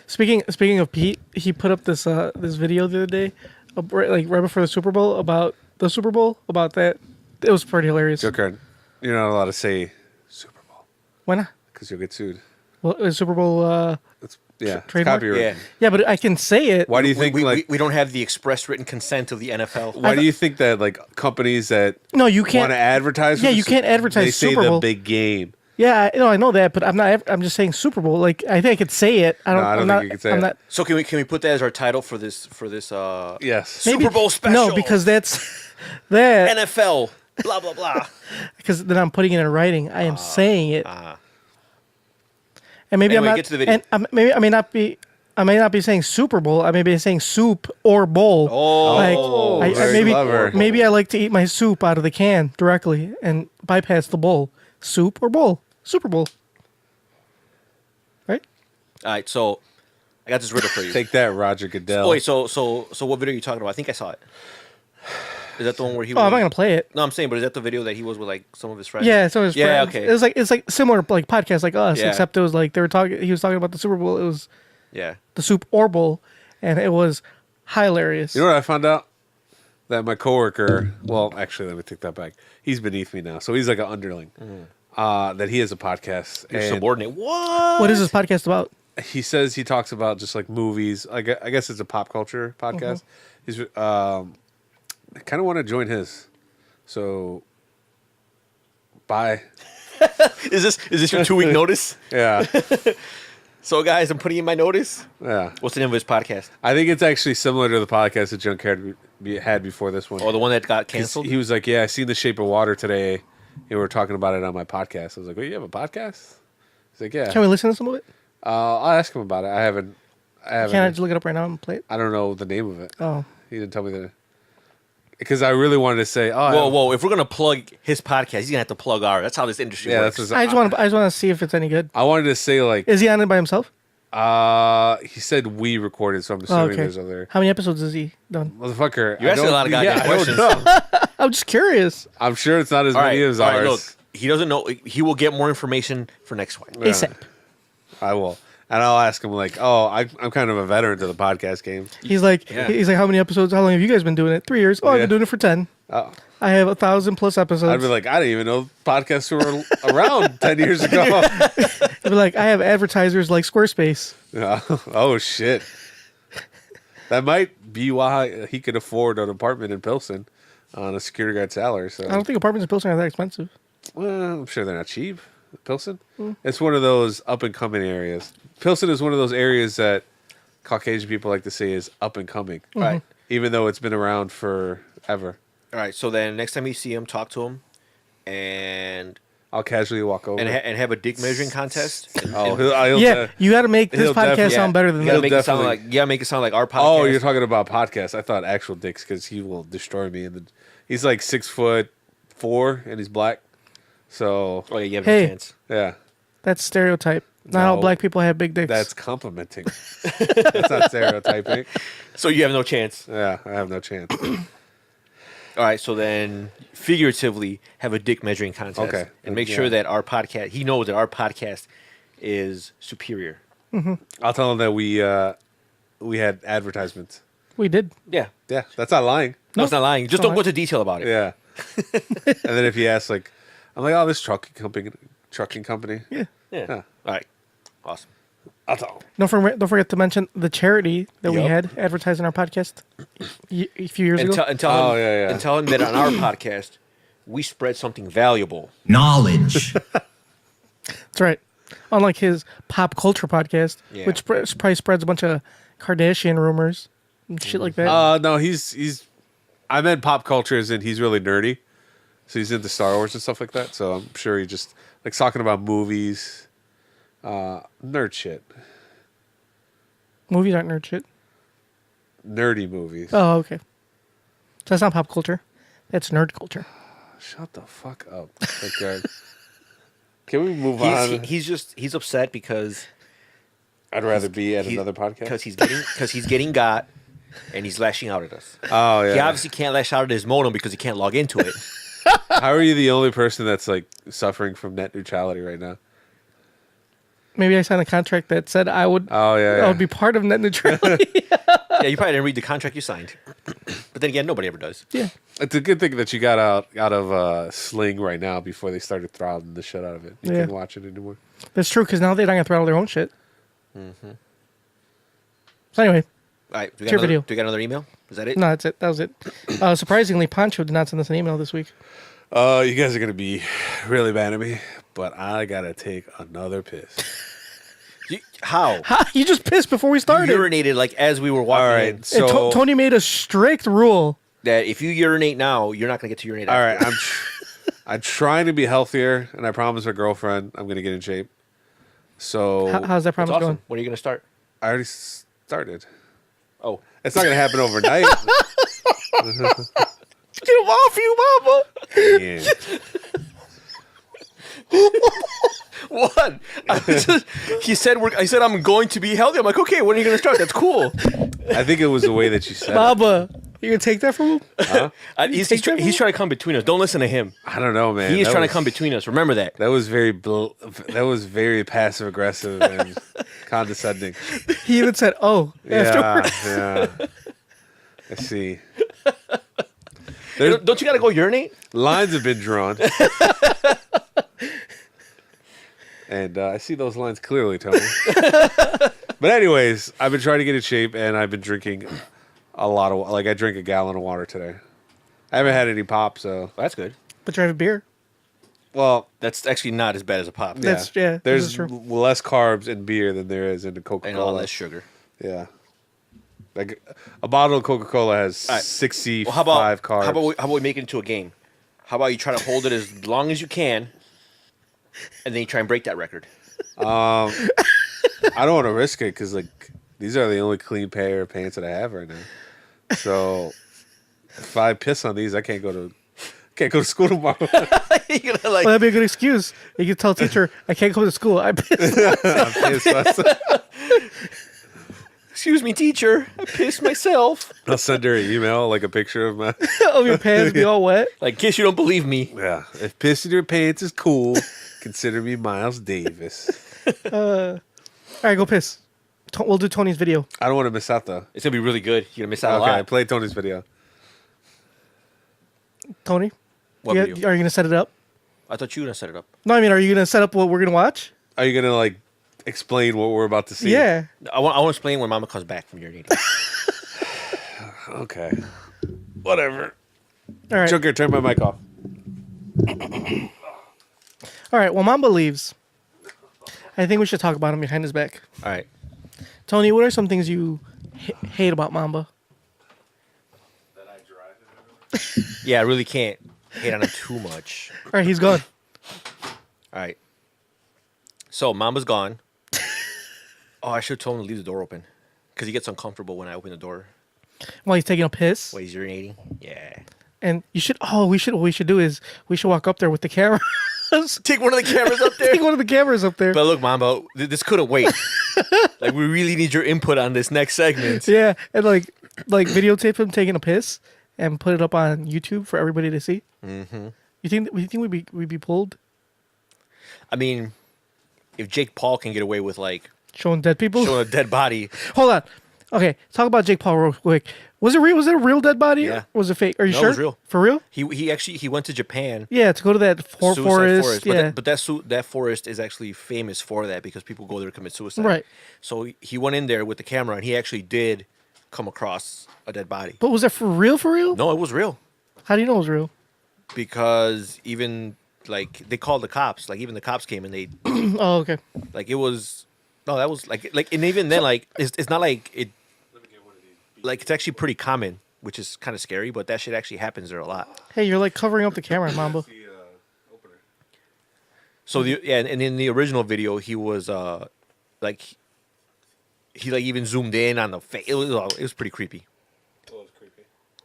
Speaking of Pete, he put up this this video the other day, right before the Super Bowl about that. It was pretty hilarious. Joker, you're not allowed to say Super Bowl Why not? because you'll get sued. Well, Super Bowl. It's, yeah, it's Trademark? copyright. Yeah. Yeah, but I can say it. Why do you think we don't have the express written consent of the NFL? Why do you think that like companies that No, you want can't. to advertise? Yeah, for you the can't advertise They say Super the Bowl. big game. Yeah, I know that, but I'm not. I'm just saying Super Bowl. Like I think I could say it. I don't. I don't I'm think not, you could say I'm it. not. So can we put that as our title for this Yes. Super Bowl special? No, because that's that. NFL blah blah blah. Because then I'm putting it in writing. I am saying it. And maybe Anyway, I'm not. get to the video. And maybe I may not be. I may not be saying Super Bowl. I may be saying soup or bowl. Oh, like, very clever. maybe I like to eat my soup out of the can directly and bypass the bowl. Soup or bowl. Super Bowl. Right? All right, so I got this riddle for you. Take that, Roger Goodell. Oh, wait, so what video are you talking about? I think I saw it. Is that the one where he? Oh, I'm not gonna play it. No, I'm saying, but is that the video that he was with like some of his friends? Yeah, so his Yeah, friends. okay. It's like similar like podcasts like us, Yeah. except it was like they were talking. He was talking about the Super Bowl. It was Yeah. the soup or bowl, and it was hilarious. You know what I found out? That my coworker, well, actually, let me take that back. He's beneath me now, so he's like an underling. That he has a podcast. Your and subordinate. What? What is this podcast about? he says he talks about just like movies. I guess it's a pop culture podcast. He's I kind of want to join his. So, bye. Is this your 2-week notice? Yeah, So, guys, I'm putting in my notice. yeah. What's the name of his podcast? I think it's actually similar to the podcast that Junk had before this one. Oh, the one that got 'Cause canceled. He was like, "Yeah, I seen The Shape of Water today, and we were talking about it on my podcast." I was like, "Wait, you have a podcast?" He's like, "Yeah." Can we listen to some of it? I'll ask him about it. I haven't. Can I just look it up right now and play it? I don't know the name of it. Oh, He didn't tell me the. Because I really wanted to say, "Oh, Whoa! If we're gonna plug his podcast, he's gonna have to plug ours. That's how this industry yeah, works. that's." I just want to see if it's any good. I wanted to say like, Is he on it by himself? he said we recorded, so I'm assuming Oh, okay. there's other How many episodes has he done? motherfucker. You're I asking a don't- lot of goddamn I don't questions. know. I'm just curious. I'm sure it's not as All many right, as all right, ours. look, he doesn't know. He will get more information for next week. Yeah. ASAP. I will, and I'll ask him like, "Oh, I'm kind of a veteran to the podcast game." He's like, Yeah. how many episodes? How long have you guys been doing it? 3 years. Oh, I've Yeah. been doing it for 10. Oh. I have 1,000+ episodes. I'd be like, I didn't even know podcasts were around 10 years ago. I'd be like, I have advertisers like Squarespace. Oh, shit. That might be why he could afford an apartment in Pilsen on a security guard salary. So, I don't think apartments in Pilsen are that expensive. well, I'm sure they're not cheap. Pilsen? Hmm. It's one of those up and coming areas. Pilsen is one of those areas that Caucasian people like to say is up and coming. Right. Even though it's been around forever. All right. So then, next time you see him, talk to him, and I'll casually walk over. and have a dick measuring contest. oh, he'll Yeah, you got to make this he'll podcast definitely- sound better than You gotta that. make it sound definitely- like our podcast. Oh, you're talking about podcasts. I thought actual dicks because he will destroy me. He's like 6'4" and he's black. So Oh yeah, you have Hey. no chance. yeah, That's stereotype. Not all No. black people have big dicks. that's complimenting. That's not stereotyping. So you have no chance. Yeah, I have no chance. All right, so then figuratively have a dick measuring contest. Okay. And make Yeah. sure that our podcast, he knows that our podcast is superior. I'll tell him that we had advertisements. we did. Yeah. Yeah, that's not lying. No, it's not lying. Just not don't go lying. into detail about it. Yeah. And then if he asks, like, I'm like, oh, this trucking company. Yeah. Yeah. Yeah. All right. Awesome. I'll tell him. Don't forget to mention the charity that we Yup. had advertising our podcast a few years And, ago. tell him, Oh, yeah. and tell him that on our podcast, we spread something valuable. Knowledge. That's right. Unlike his pop culture podcast, Yeah. which probably spreads a bunch of Kardashian rumors and shit like that. No, he's. I meant pop culture as in he's really nerdy. So he's into Star Wars and stuff like that. So I'm sure he just like talking about movies, nerd shit, Movies aren't nerd shit. nerdy movies. Oh, okay. So that's not pop culture. That's nerd culture. Shut the fuck up. Okay. Can we move on? He's upset because I'd rather be at he- another podcast. he's getting got and he's lashing out at us. Oh yeah. He obviously can't lash out at his modem because he can't log into it. How are you the only person that's like suffering from net neutrality right now? Maybe I signed a contract that said I would. Oh yeah. I would be part of net neutrality. Yeah, you probably didn't read the contract you signed. But then again, nobody ever does. yeah. It's a good thing that you got out of Sling right now before they started throttling the shit out of it. You Yeah. can't watch it anymore. That's true because now they're not gonna throttle their own shit. So anyway, All right, do It's your video. we got another email? Is that it? no, that's it. That was it. Surprisingly, Pancho did not send us an email this week. You guys are gonna be really mad at me, but I gotta take another piss. How? You just pissed before we You started. urinated like as we were walking All in. right, And so Tony made a strict rule. That if you urinate now, you're not going to get to urinate all after. right, I'm trying to be healthier, and I promised my girlfriend I'm gonna get in shape. So How's that That's promise awesome. going? When are you going to start? I already started. Oh. It's not gonna happen overnight. Get him off you, mama. Yeah. What? He said I said I'm going to be healthy. I'm like, okay, when are you going to start? That's cool. I think it was the way that you said it. Mama, you gonna take that from him? He's take that trying to come between us. Don't listen to him. I don't know, man. He is That trying was- to come between us. Remember that. That was very passive aggressive and condescending. He even said, "Oh." afterwards. Yeah. I see. Don't you got to go urinate? Lines have been drawn. And I see those lines clearly, Tony. But anyways, I've been trying to get in shape, and I've been drinking a lot of, like, I drank a gallon of water today. I haven't had any pop, so, Well, that's good. But you have a beer. well, That's actually not as bad as a pop. That's- yeah, this There's is true. less carbs in beer than there is in the Coca-Cola. And all less sugar. Yeah. Like, a bottle of Coca-Cola has All right. 65 Well, how about carbs. how about we make it into a game? How about you try to hold it as long as you can, and then you try and break that record? I don't want to risk it because, like, these are the only clean pair of pants that I have right now. So if I piss on these, I can't go to school tomorrow. You're gonna like, Well, that'd be a good excuse. You could tell teacher, "I can't come to school. I pissed." I'm pissed myself. excuse me, teacher, I pissed myself. I'll send her an email, like a picture of my. of your pants be all wet. Like, in case you don't believe me. Yeah, if pissing your pants is cool, consider me Miles Davis. All right, go piss. We'll do Tony's video. I don't want to miss out though. It's gonna be really good. You're gonna miss out a Okay, lot. play Tony's video. Tony, What you- video? are you gonna set it up? I thought you were gonna set it up. No, I mean, are you gonna set up what we're gonna watch? Are you gonna like explain what we're about to see? Yeah. I want to explain when Mama comes back from urinating. Okay. Whatever. All right. Joker, turn my mic off. All right. Well, Mamba leaves. I think we should talk about him behind his back. All right. Tony, what are some things you hate about Mamba? Yeah, I really can't hate on him too much. All right, he's gone. All right. So Mamba's gone. Oh, I should have told him to leave the door open because he gets uncomfortable when I open the door. While he's taking a piss. While he's urinating. Yeah. And you should. Oh, what we should do is we should walk up there with the camera. Take one of the cameras up there. Take one of the cameras up there. But look, Mamba, this couldn't wait. Like, we really need your input on this next segment. Yeah, and like videotape him taking a piss and put it up on YouTube for everybody to see. Mm-hmm. You think we'd be pulled? I mean, if Jake Paul can get away with like Showing dead people? showing a dead body, Hold on. Okay, talk about Jake Paul real quick. Was it real? Was it a real dead body? Yeah. Or was it fake? Are you No, it sure? was real. For real? he actually went to Japan. Yeah, to go to that Suicide forest. Yeah. But that forest is actually famous for that because people go there to commit suicide. Right. So he went in there with the camera and he actually did come across a dead body. But was that for real? For real? No, it was real How do you know it was real? because even like they called the cops. Like even the cops came and they Oh, okay. like it was no that was like and even then like it's not like it like it's actually pretty common, which is kind of scary. But that shit actually happens there a lot. Hey, you're like covering up the camera, Mambo. So and in the original video, he was like he like even zoomed in on the face. It was pretty creepy. It was creepy.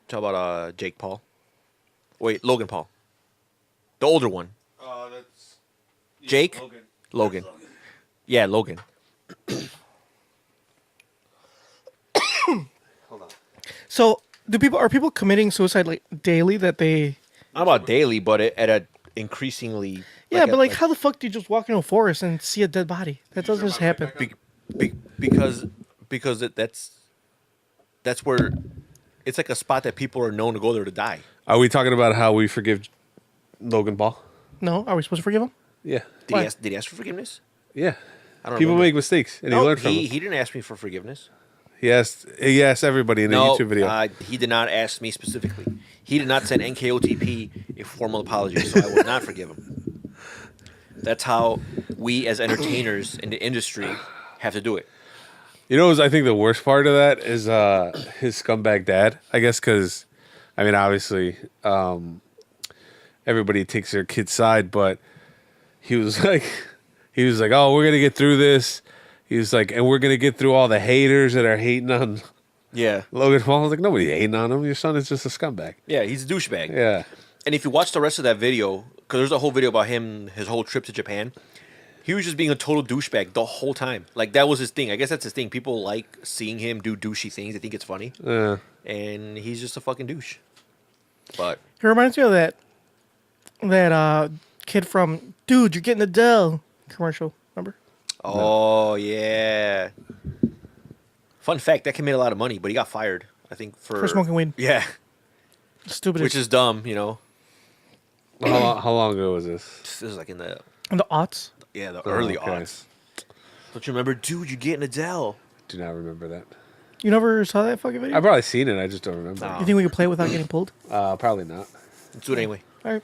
Talk about Jake Paul. Wait, Logan Paul, the older one. That's Jake? Logan. Yeah, Logan. Hold on. So, are people committing suicide like daily? That they? Not about daily, but at a increasingly. Yeah, but like, how the fuck do you just walk into a forest and see a dead body? That doesn't just happen. Because that's where it's like a spot that people are known to go there to die. Are we talking about how we forgive Logan Paul? No, are we supposed to forgive him? Yeah. Why? Did he ask for forgiveness? Yeah. I don't People remember. make mistakes, and he No, learned from he them. didn't ask me for forgiveness. He asked everybody in the No, YouTube video. he did not ask me specifically. He did not send NKOTP a formal apology, so I will not forgive him. That's how we as entertainers in the industry have to do it. You know, I think the worst part of that is his scumbag dad. I guess because, I mean, obviously, everybody takes their kid's side, but he was like, "Oh, we're gonna get through this." He was like, "And we're gonna get through all the haters that are hating on Yeah. Logan Paul." I was like, "Nobody hating on him. Your son is just a scumbag." Yeah, he's a douchebag. Yeah. And if you watch the rest of that video, because there's a whole video about him, his whole trip to Japan, he was just being a total douchebag the whole time. Like, that was his thing. I guess that's his thing. People like seeing him do douchey things. They think it's funny. Yeah. And he's just a fucking douche. But, It reminds me of that kid from "Dude, You're Getting Adele" commercial. Remember? oh, yeah. Fun fact, that kid made a lot of money, but he got fired, I think, For smoking weed. Yeah, Stupid. which is dumb, you know. How long ago was this? This is like in the, in the aughts. yeah, the early okay. aughts. Don't you remember, dude, you're getting Adele? Do not remember that. You never saw that fucking video? I've probably seen it. I just don't remember. No. You think we could play it without getting pulled? Probably not. Let's do it anyway. All right.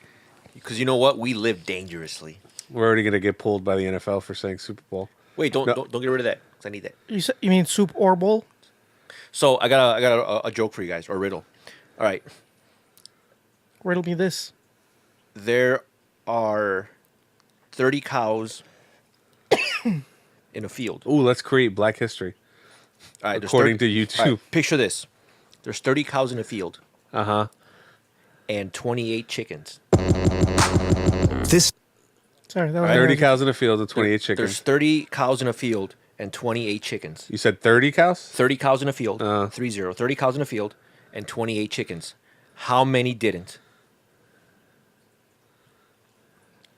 Because you know what? We live dangerously. We're already gonna get pulled by the NFL for saying Super Bowl. Wait, don't No. get rid of that, because I need that. You mean soup or bowl? So I got a joke for you guys, or a riddle. All right. Riddle me this. There are 30 cows in a field. Ooh, let's create Black History. All right, there's According 30 to YouTube. all right, picture this. There's 30 cows in a field Uh huh. and 28 chickens. Sorry, that was 30 cows in a field and 28 There's chickens. 30 cows in a field and 28 chickens. You said 30 cows? 30 cows in a field, Uh. 30 cows in a field and 28 chickens. How many didn't?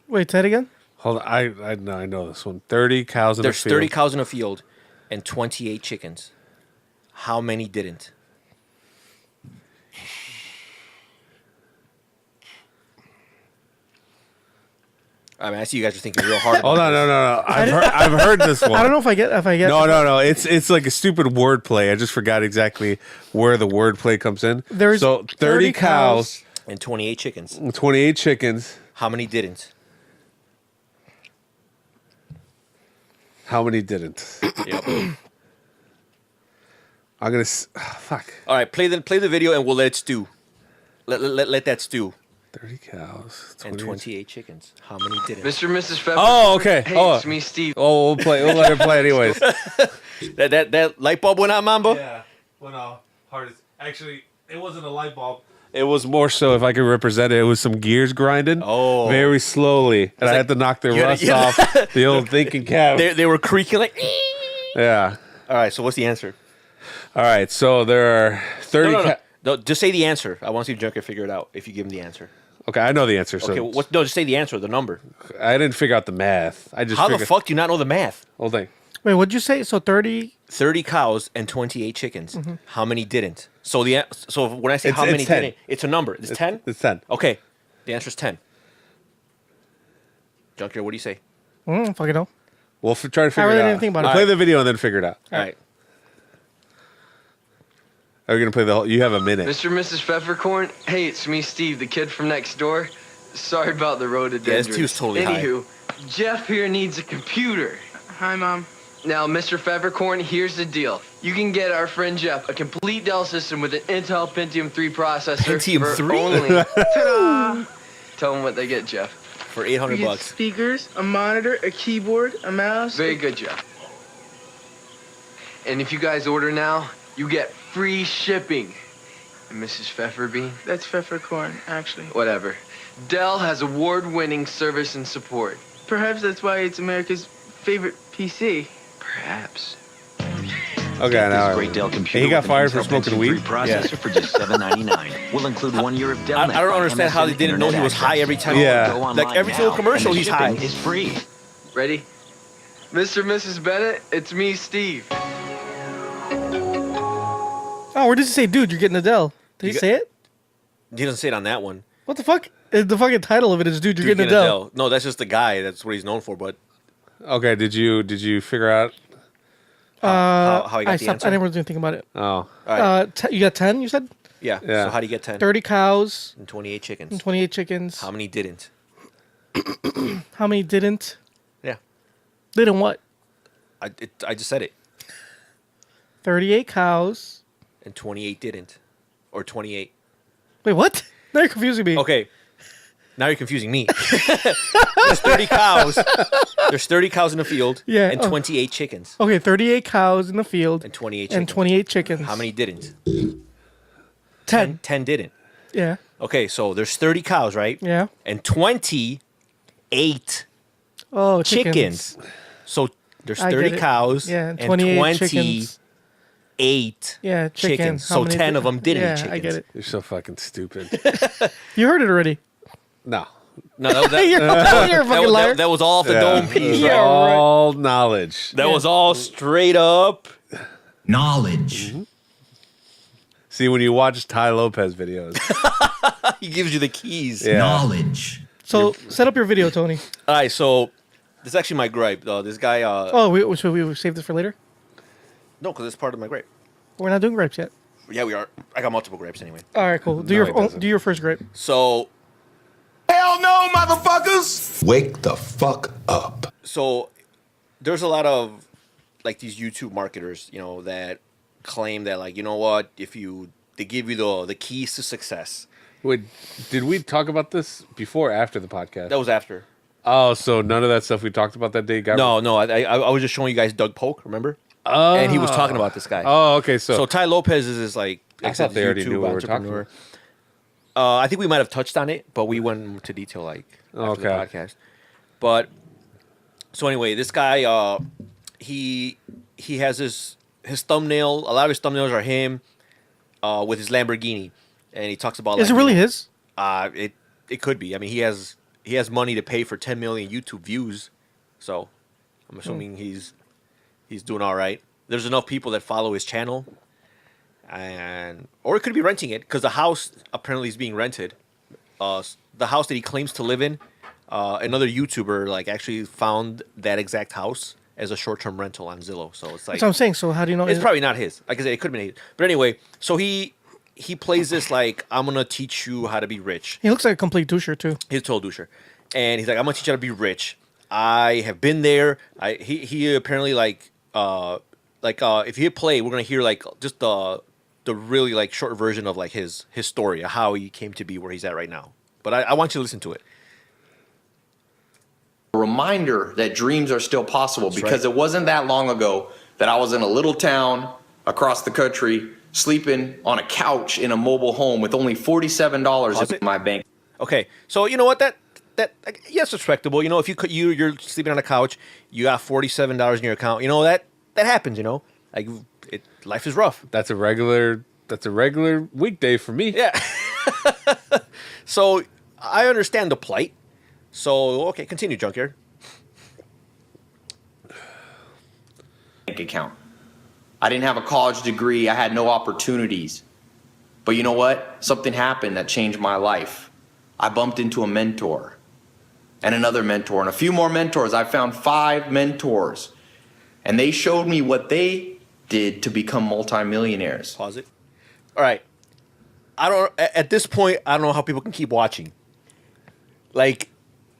Wait, say it again? Hold on. I know this one. 30 cows in a There's field. 30 cows in a field and 28 chickens. How many didn't? I mean, I see you guys are thinking real hard. Hold about on, this. no. I've heard this one. I don't know if I get. No. It's like a stupid wordplay. I just forgot exactly where the wordplay comes in. There's so 30 cows, And 28 chickens. 28 chickens. How many didn't? How many didn't? Yep. I'm gonna fuck. All right, play the video and we'll let it stew. Let that stew. 30 cows. and 28 chickens. How many didn't? Mr. and Mrs. Pepper. Oh, okay. Hey, Oh. it's me, Steve. Oh, we'll play. We'll let her play anyways. That light bulb went out, Mambo? Yeah. Well, no. Hardest. Actually, it wasn't a light bulb. It was more so, if I could represent it, it was some gears grinding. Oh. Very slowly. And I had to knock the rust off the old thinking cap. They were creaking like. Yeah. All right, so what's the answer? All right. So there are 30. No, just say the answer. I want to see if John can figure it out if you give him the answer. Okay, I know the answer. So Okay, no, just say the answer, the number. I didn't figure out the math. I just How figured, the fuck do you not know the math? Whole thing. Wait, what'd you say? So 30. 30 cows and 28 chickens. How many didn't? So when I say how It's many 10. didn't, it's a number. It's 10? It's 10. Okay. The answer is 10. Junkyard, what do you say? Fucking know. We'll try to figure really it out. didn't think about it. Play the video and then figure it out. All right. Are we going to play the whole... You have a minute. Mr. and Mrs. Peppercorn. Hey, it's me, Steve, the kid from next door. Sorry about the rhododendrons. this dude's totally high. Anywho, Jeff here needs a computer. Hi, Mom. Now, Mr. Peppercorn, here's the deal. You can get our friend Jeff a complete Dell system with an Intel Pentium 3 processor Pentium for 3? only... Ta-da! Tell them what they get, Jeff. For You $800 get bucks. speakers, a monitor, a keyboard, a mouse. Very good, Jeff. And if you guys order now, you get free shipping. And Mrs. Pfefferbean? That's peppercorn, actually. Whatever. Dell has award-winning service and support. Perhaps that's why it's America's favorite PC. Perhaps. Okay, now... Great Dell computer He got with an fired for Intel smoking Pentium weed? 3 processor for just $7.99. We'll include 1 year of Dell. I don't understand how they didn't know he was high every time. Yeah. Go online Like every now, single commercial, and the he's high. shipping is free. Ready? Mr. and Mrs. Bennett, it's me, Steve. Oh, where does he say, dude, you're getting Adele? Did he You say it? He doesn't say it on that one. What the fuck? The fucking title of it is, dude, you're getting Adele. No, that's just the guy. That's what he's known for. But Okay, did you figure out... how he got I the stopped. answer? I never was even thinking about it. Oh. All right. You got 10, you said? Yeah. Yeah. So how do you get 10? 30 cows And 28 chickens. and 28 chickens. How many didn't? How many didn't? Yeah. Didn't what? I just said it. 38 cows. And 28 didn't. Or 28. Wait, what? Now you're confusing me. Okay. Now you're confusing me. There's 30 cows. There's 30 cows in the field. Yeah, And 28 chickens. Okay, 38 cows in the field. And 28 chickens. And 28 chickens. How many didn't? 10. 10 didn't. Yeah. Okay, so there's 30 cows, right? Yeah. And 28 Oh, chickens. So there's I get 30 it. cows Yeah, and 28 chickens. 28 Yeah, chicken. chickens. How So many 10 did- of them didn't yeah, eat chickens. I get it. You're so fucking stupid. You heard it already. No. No, that, You're a fucking that, liar. that, that was all off the Yeah. dome piece. Yeah, right? All knowledge. That was all straight up. Knowledge. See, when you watch Tai Lopez videos. He gives you the keys. Yeah. Knowledge. So set up your video, Tony. All right, so this is actually my gripe. This guy, Oh, should we save this for later? no, because it's part of my gripe. We're not doing grapes yet. Yeah, we are. I got multiple grapes anyway. All right, cool. No, he doesn't. Do your first grape. So Hell no, motherfuckers! Wake the fuck up. there's a lot of like these YouTube marketers, that claim that like, you know what, they give you the keys to success. Wait, did we talk about this before or after the podcast? That was after. Oh, so none of that stuff we talked about that day got... No, I was just showing you guys Doug Polk, remember? Oh. And he was talking about this guy. Oh, okay, So Tai Lopez is this like I thought they already knew what we were talking entrepreneur. I think we might have touched on it, but we went into detail like after the Okay. podcast. But so anyway, this guy he has his thumbnail. A lot of his thumbnails are him with his Lamborghini, and he talks about. Is it really his? It could be. I mean, he has money to pay for 10 million YouTube views, so I'm assuming he's doing all right. There's enough people that follow his channel, or it could be renting it because the house apparently is being rented. The house that he claims to live in, another YouTuber like actually found that exact house as a short-term rental on Zillow. So it's like That's what I'm saying. So how do you know? it's probably not his. Like I said, it could have been his. But anyway, so he plays this like, I'm gonna teach you how to be rich. He looks like a complete doucher too. He's a total doucher. And he's like, I'm gonna teach you how to be rich. I have been there. He apparently if you hit play, we're gonna hear like just the really like short version of like his story of how he came to be where he's at right now. but I want you to listen to it. A reminder that dreams are still possible, because right. it wasn't that long ago that I was in a little town across the country sleeping on a couch in a mobile home with only $47 in my bank. Okay, so you know what, that yes, respectable. You know, if you're sleeping on a couch, you got $47 in your account. You know, that happens. You know, like life is rough. That's a regular weekday for me. Yeah. So I understand the plight. So okay, continue, Junkyard. Bank account. I didn't have a college degree. I had no opportunities. But you know what? Something happened that changed my life. I bumped into a mentor and another mentor and a few more mentors. I found 5 mentors, and they showed me what they did to become multimillionaires. Pause it. All right. At this point, I don't know how people can keep watching. Like,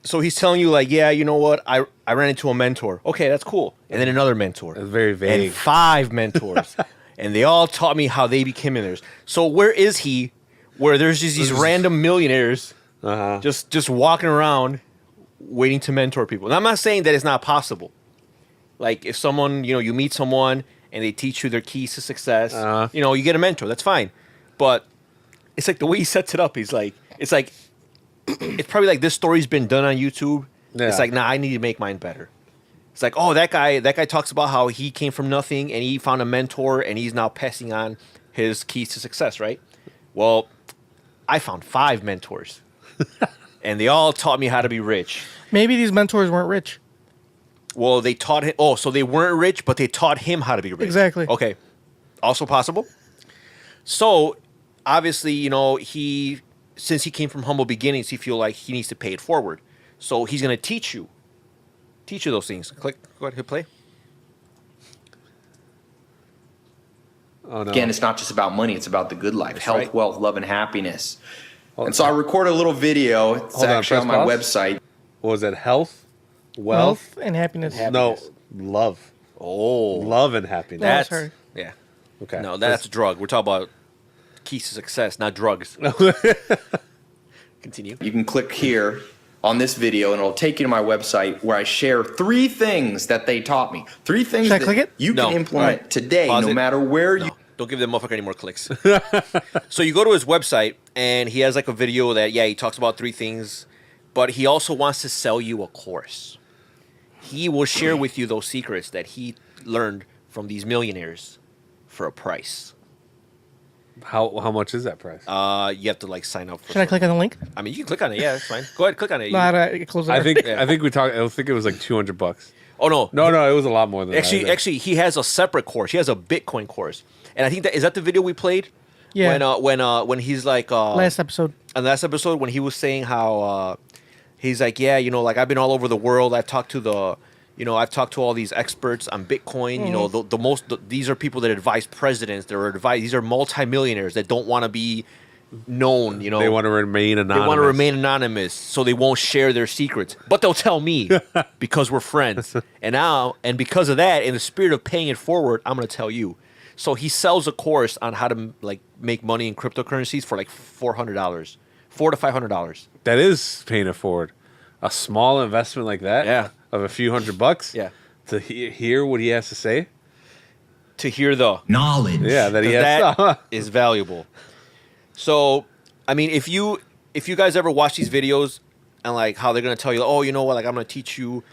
so he's telling you, like, yeah, you know what? I ran into a mentor. Okay, that's cool. And then another mentor. That's very vague. And 5 mentors. And they all taught me how they became millionaires. So where is he where there's just these random millionaires just walking around waiting to mentor people? And I'm not saying that it's not possible. Like, if someone, you know, you meet someone and they teach you their keys to success, you know, you get a mentor. That's fine. But it's like the way he sets it up. He's like, it's probably like this story's been done on YouTube. Yeah. It's like, nah, I need to make mine better. It's like, oh, that guy talks about how he came from nothing and he found a mentor and he's now passing on his keys to success, right? Well, I found 5 mentors and they all taught me how to be rich. Maybe these mentors weren't rich. Well, they taught him. Oh, so they weren't rich, but they taught him how to be rich. Exactly. Okay. Also possible. So obviously, you know, since he came from humble beginnings, he feel like he needs to pay it forward. So he's going to teach you those things. Click. Go ahead, hit play. Oh, no. Again, it's not just about money. It's about the good life, That's health, right. wealth, love, and happiness. And so I recorded a little video. It's actually on my website. What was that? Health, wealth, and happiness. No, love. Oh, love and happiness. That's sorry. Yeah. Okay. No, that's a drug. We're talking about keys to success, not drugs. Continue. You can click here on this video and it'll take you to my website where I share 3 things that they taught me. 3 things Should I that click it? you No. can implement Right. today, Pause no it. matter where No, you... don't give that motherfucker any more clicks. So you go to his website and he has like a video that, yeah, he talks about 3 things, but he also wants to sell you a course. He will share with you those secrets that he learned from these millionaires for a price. How much is that price? You have to like sign up. Should I click on the link? I mean, you can click on it. Yeah, that's fine. Go ahead, click on it. No, I close it. I think we talked. I think it was like $200. Oh no, no, it was a lot more than that. Actually, he has a separate course. He has a Bitcoin course, and I think is that the video we played. Yeah. When he's like Last episode. on the last episode when he was saying how he's like, yeah, you know, like I've been all over the world. I've talked to all these experts on Bitcoin. You know, these are people that advise presidents. These are multimillionaires that don't want to be known. You know, they want to remain anonymous. They want to remain anonymous, so they won't share their secrets. But they'll tell me because we're friends. And because of that, in the spirit of paying it forward, I'm going to tell you. So he sells a course on how to like make money in cryptocurrencies for like $400, $400 to $500. That is paying it forward. A small investment like that, Yeah. of a few $100, Yeah. to hear what he has to say, To hear the Knowledge. yeah, that he has. that is valuable. So, I mean, if you guys ever watch these videos and like how they're gonna tell you, oh, you know what, like I'm gonna teach you,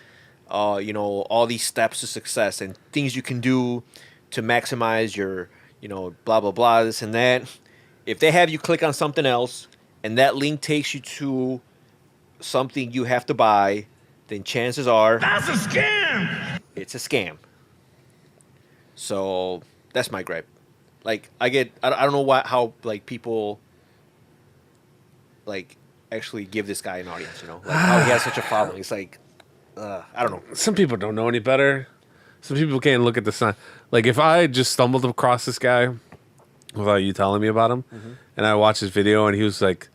you know, all these steps to success and things you can do to maximize your, you know, blah blah blah, this and that. If they have you click on something else and that link takes you to something you have to buy, then chances are That's a scam. it's a scam. So that's my gripe. Like I don't know how like people like actually give this guy an audience, you know, like how he has such a following. It's like I don't know. Some people don't know any better. Some people can't look at the sign. Like if I just stumbled across this guy without you telling me about him, and I watched his video, and he was like,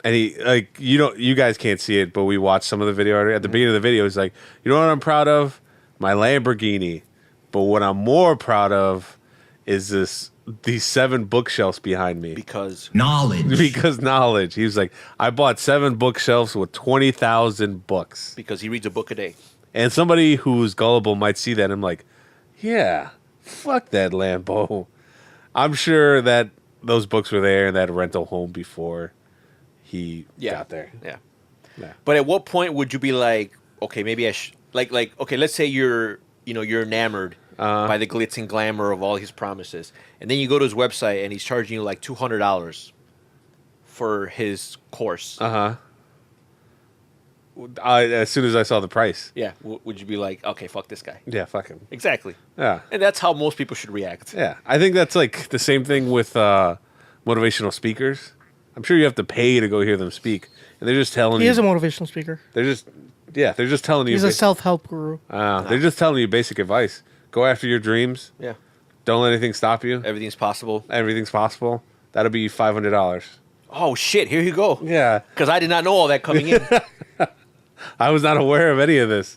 and he like you guys can't see it, but we watched some of the video already. At the beginning of the video, he's like, you know what I'm proud of? My Lamborghini. But what I'm more proud of is this these 7 bookshelves behind me Because because knowledge. He was like, I bought 7 bookshelves with 20,000 books. because he reads a book a day. And somebody who's gullible might see that and I'm like, yeah, fuck that Lambo. I'm sure that those books were there in that rental home before he got there. Yeah. Yeah. But at what point would you be like, okay, maybe I should like okay, let's say you're enamored by the glitz and glamour of all his promises, and then you go to his website and he's charging you like $200 for his course. As soon as I saw the price. Yeah, would you be like, okay, fuck this guy? Yeah, fuck him. Exactly. Yeah. And that's how most people should react. Yeah. I think that's like the same thing with motivational speakers. I'm sure you have to pay to go hear them speak. And they're just telling you. He is a motivational speaker. They're just telling you. He's a self-help guru. They're just telling you basic advice. Go after your dreams. Yeah. Don't let anything stop you. Everything's possible. Everything's possible. That'll be $500. Oh shit! Here you go. Yeah. Because I did not know all that coming in. I was not aware of any of this.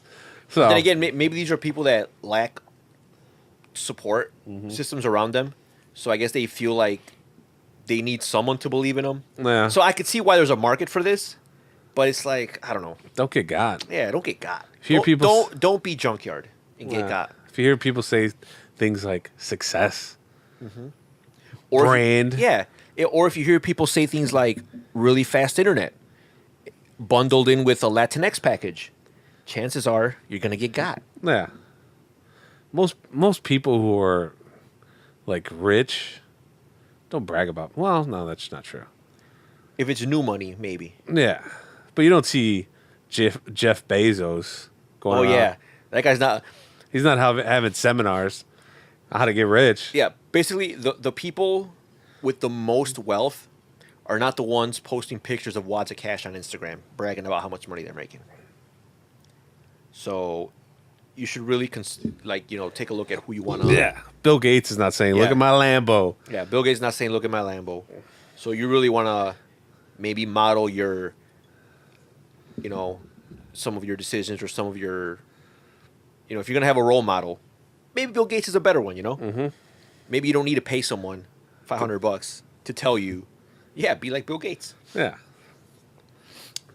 So Then again, maybe these are people that lack support systems around them. So I guess they feel like they need someone to believe in them. Yeah. So I could see why there's a market for this, but it's like, I don't know. Don't get got. Yeah, don't get got. If you hear people Don't be junkyard and get got. If you hear people say things like success, Or brand. Or if you hear people say things like really fast internet bundled in with a Latinx package, chances are you're going to get got. yeah. Most people who are like rich don't brag about. Well, no, that's not true. If it's new money, maybe. Yeah, but you don't see Jeff Bezos going. Oh, around. yeah. That guy's not... He's not having seminars on how to get rich. Yeah, basically, the people with the most wealth are not the ones posting pictures of wads of cash on Instagram, bragging about how much money they're making. So you should really, take a look at who you want to... Yeah. Bill Gates is not saying, look Yeah. at my Lambo. Yeah, Bill Gates is not saying, look at my Lambo. So you really want to maybe model your, some of your decisions or some of your... if you're going to have a role model, maybe Bill Gates is a better one, Mm-hmm. Maybe you don't need to pay someone $500 to tell you, yeah, be like Bill Gates. Yeah.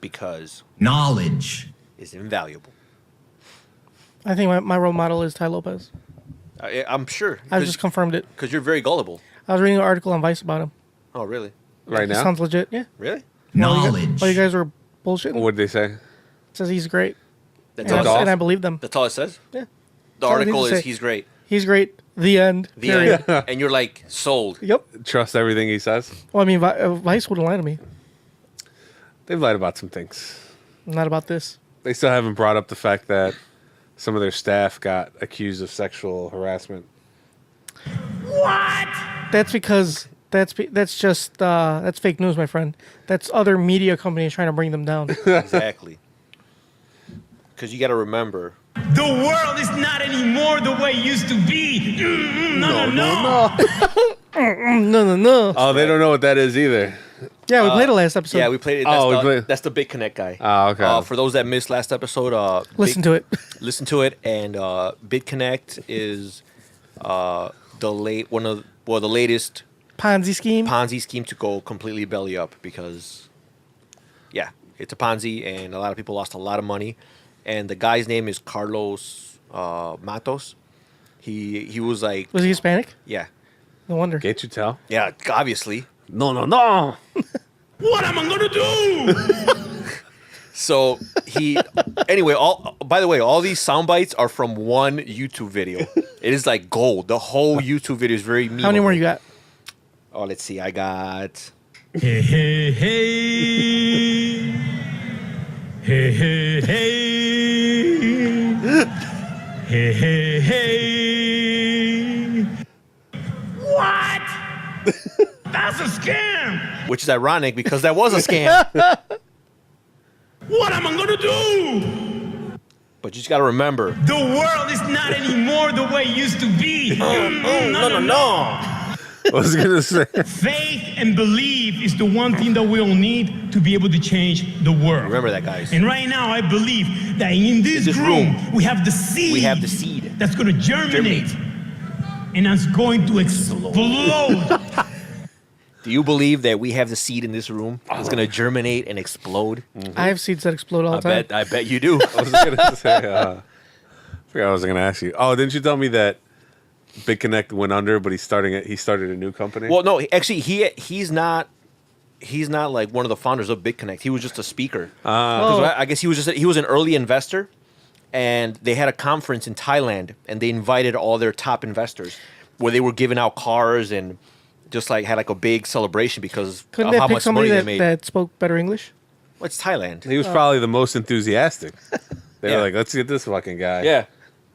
Because Knowledge. is invaluable. I think my role model is Tai Lopez. I'm sure. I just confirmed it. Because you're very gullible. I was reading an article on Vice about him. Oh, really? Right It now? sounds legit. Yeah. Really? Knowledge. Well, you guys were bullshitting. What did they say? It says he's great. That's And, all, and I believe them. that's all it says? Yeah. The all I need article to is say. he's great. He's great. The end. The Period. end. And you're like, sold. Yep. Trust everything he says? Well, I mean, Vice wouldn't lie to me. They've lied about some things. Not about this. They still haven't brought up the fact that some of their staff got accused of sexual harassment. That's because that's fake news, my friend. That's other media companies trying to bring them down. Exactly. Because you got to remember. The world is not anymore the way it used to be. No. No. Oh, they don't know what that is either. Yeah, we played it last episode. Yeah, we played it. That's the Big Connect guy. Oh, okay. For those that missed last episode, Listen to it. Listen to it, and BitConnect is the latest Ponzi scheme to go completely belly up because, yeah, it's a Ponzi, and a lot of people lost a lot of money. And the guy's name is Carlos Matos. He was like, Was he Hispanic? yeah, No wonder. Can't you tell? yeah, obviously. No. What am I gonna do? So anyway, by the way, all these sound bites are from one YouTube video. It is like gold. The whole YouTube video is very memeable. How many more you got? Oh, let's see. I got... Hey, hey, hey. Hey, hey, hey. Hey, hey, hey. What? That's a scam. Which is ironic because that was a scam. What am I gonna do? But you just got to remember. The world is not anymore the way it used to be. No. I was going to say. Faith and belief is the one thing that we all need to be able to change the world. Remember that, guys. And right now, I believe that in this room, we have the seed. We have the seed. That's going to germinate and it's going to explode. Do you believe that we have the seed in this room? It's going to germinate and explode. I have seeds that explode all the time. I bet you do. I was gonna say, I forgot what I was gonna ask you. Oh, didn't you tell me that Big Connect went under, but he started a new company? Well, no, actually, he's not like one of the founders of BitConnect. He was just a speaker. 'Cause I guess he was an early investor, and they had a conference in Thailand, and they invited all their top investors, where they were giving out cars and just like had like a big celebration because Couldn't of they how pick much somebody money they made. that spoke better English? Well, it's Thailand. He was probably the most enthusiastic. They Yeah. were like, let's get this fucking guy. Yeah,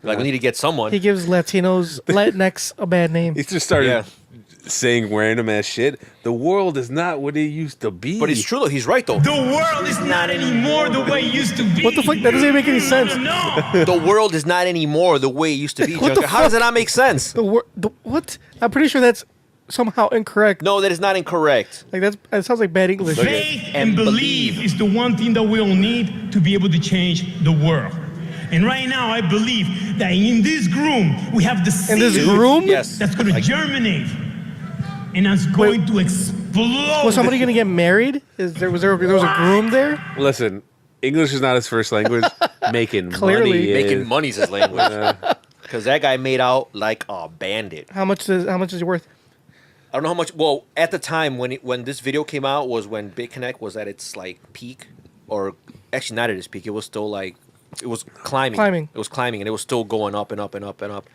like we need to get someone. He gives Latinx a bad name. He just started Yeah. saying random ass shit. The world is not what it used to be. But it's true though. He's right though. The world is not anymore the way it used to be. What the fuck? That doesn't even make any sense. No. The world is not anymore the way it used to be. What the Junker. How does fuck? that not make sense? What? I'm pretty sure that's somehow incorrect. No, that is not incorrect. Like that sounds like bad English. Faith and belief is the one thing that we all need to be able to change the world. And right now, I believe that in this room, we have the seed In this room? Yes. that's going to germinate. And that's going to explode. Was somebody gonna get married? There was a groom there? Listen, English is not his first language. Making Clearly. money is. Making money's his language. Because that guy made out like a bandit. How much is he worth? I don't know how much. Well, at the time when this video came out was when BitConnect was at its like peak, or actually not at its peak. It was still like it was climbing. It was climbing, and it was still going up and up and up and up.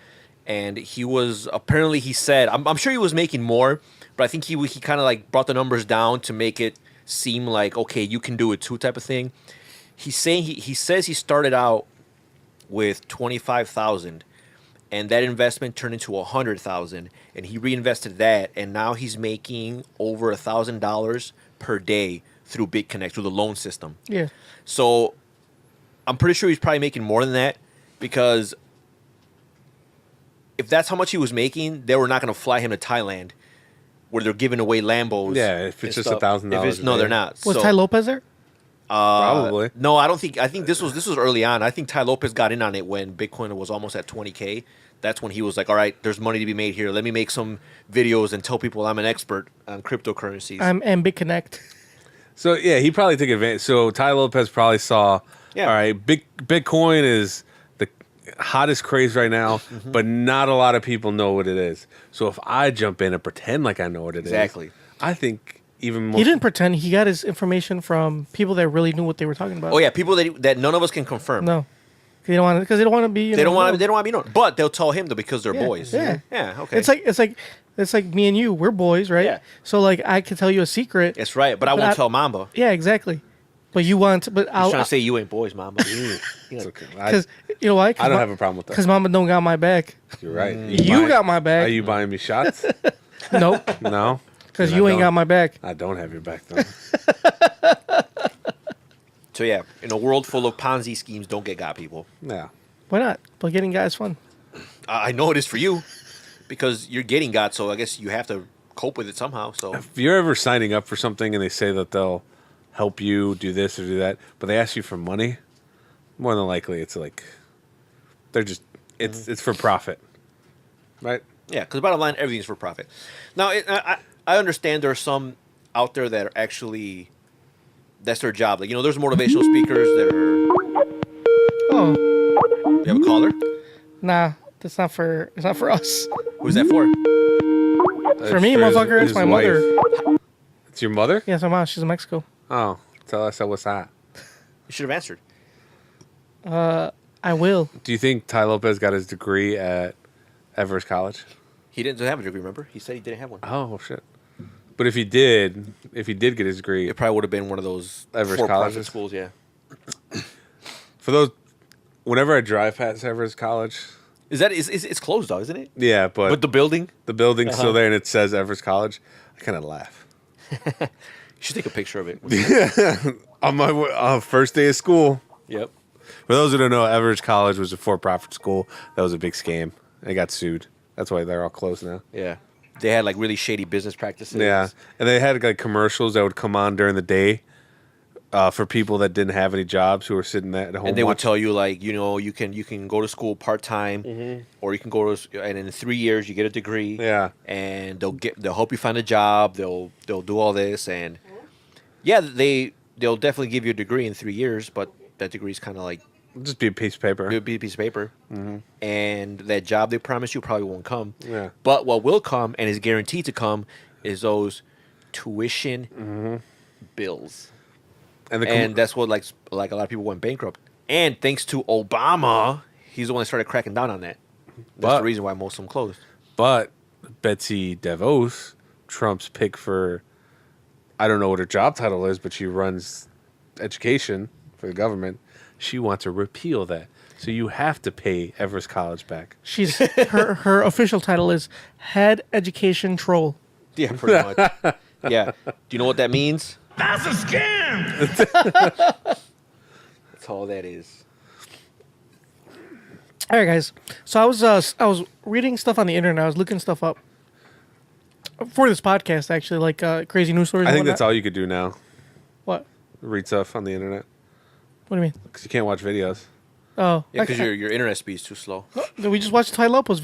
And he was apparently he said I'm sure he was making more, but I think he kind of like brought the numbers down to make it seem like okay you can do it too type of thing. He's saying he says he started out with 25,000. And that investment turned into 100,000, and he reinvested that, and now he's making over $1,000 per day through BitConnect through the loan system. Yeah. So I'm pretty sure he's probably making more than that because if that's how much he was making, they were not going to fly him to Thailand where they're giving away Lambos. Yeah, if it's and just stuff. $1,000 No, a they're day. not. Was So- Tai Lopez there? Probably. No, I don't think. I think this was early on. I think Tai Lopez got in on it when Bitcoin was almost at 20K. That's when he was like, "All right, there's money to be made here. Let me make some videos and tell people I'm an expert on cryptocurrencies." And BitConnect. So yeah, he probably took advantage. So Tai Lopez probably saw, Yeah. all right, Bitcoin is the hottest craze right now, but not a lot of people know what it is. So if I jump in and pretend like I know what it is, Exactly. I think even more. He didn't pretend. He got his information from people that really knew what they were talking about. Oh yeah, people that none of us can confirm. No. They don't want because they don't want to be. They don't want to be known. But they'll tell him though because they're boys. Yeah. Yeah. Okay. It's like me and you. We're boys, right? Yeah. So like I could tell you a secret. That's right. But I won't tell Mamba. Yeah, exactly. But you want, but He's I'll trying to say you ain't boys, Mamba. It's okay. because you know why? I don't have a problem with that. Because Mama don't got my back. You're right. You got my back. Are you buying me shots? Nope. No. Because Then you I ain't got don't. my back. I don't have your back though. So yeah, in a world full of Ponzi schemes, don't get got people. Yeah. Why not? But getting guys fun. I know it is for you because you're getting got. So I guess you have to cope with it somehow. So If you're ever signing up for something and they say that they'll help you do this or do that, but they ask you for money, more than likely it's like they're just it's for profit, right? yeah, because bottom line, everything's for profit. Now I understand there are some out there that are actually that's their job. Like there's motivational speakers that are. Oh, You have a caller? nah. It's not for us. Who's that for? For me, motherfucker, it's my mother. It's your mother? Yeah, it's my mom. She's in Mexico. Oh, tell us what's that. You should have answered. I will. Do you think Tai Lopez got his degree at Everest College? He didn't have a degree. Remember, he said he didn't have one. Oh shit! But if he did get his degree, It probably would have been one of those Everest for-profit colleges? schools. Yeah. for those, whenever I drive past Everest College, It's closed though, isn't it? yeah, But the building. the building's Uh-huh. still there and it says Everest College, I kind of laugh. You should take a picture of it. On my first day of school. Yep. For those who don't know, Everest College was a for-profit school. That was a big scam. They got sued. That's why they're all closed now. Yeah. They had like really shady business practices. Yeah, and they had like commercials that would come on during the day for people that didn't have any jobs who were sitting at home. And they would watching. tell you like, you can go to school part time, or you can go to, and in 3 years you get a degree. Yeah. And they'll help you find a job. They'll do all this, and yeah, they'll definitely give you a degree in 3 years, but that degree is kind of like Just be a piece of paper. it'll be a piece of paper, and that job they promise you probably won't come. Yeah. But what will come and is guaranteed to come is those tuition bills. And That's what like a lot of people went bankrupt. And thanks to Obama, he's the one that started cracking down on that. That's the reason why most of them closed. But Betsy DeVos, Trump's pick for, I don't know what her job title is, but she runs education for the government. She wants to repeal that. So you have to pay Everest College back. She's her official title is head education troll. Yeah, pretty much. Yeah. Do you know what that means? That's a scam! That's all that is. All right, guys. So I was reading stuff on the internet. I was looking stuff up for this podcast, actually, like crazy news stories. I and think that's whatnot. all you could do now. What? Read stuff on the internet. What do you mean? Because you can't watch videos. Oh, Yeah, because your internet speed is too slow. we just watched Tai Lopez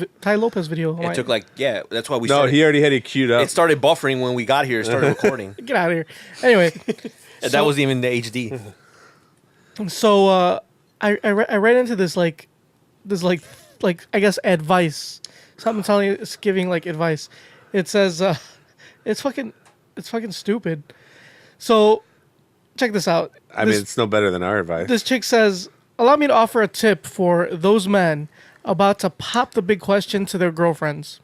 video. It took that's why we No, started. he already had it queued up. It started buffering when we got here. It started recording. Get out of here. Anyway, And that wasn't even the HD. so I ran into this like I guess advice. Something telling it's giving like advice. It says it's fucking stupid. So check this out. I mean, it's no better than our advice. This chick says, allow me to offer a tip for those men about to pop the big question to their girlfriends.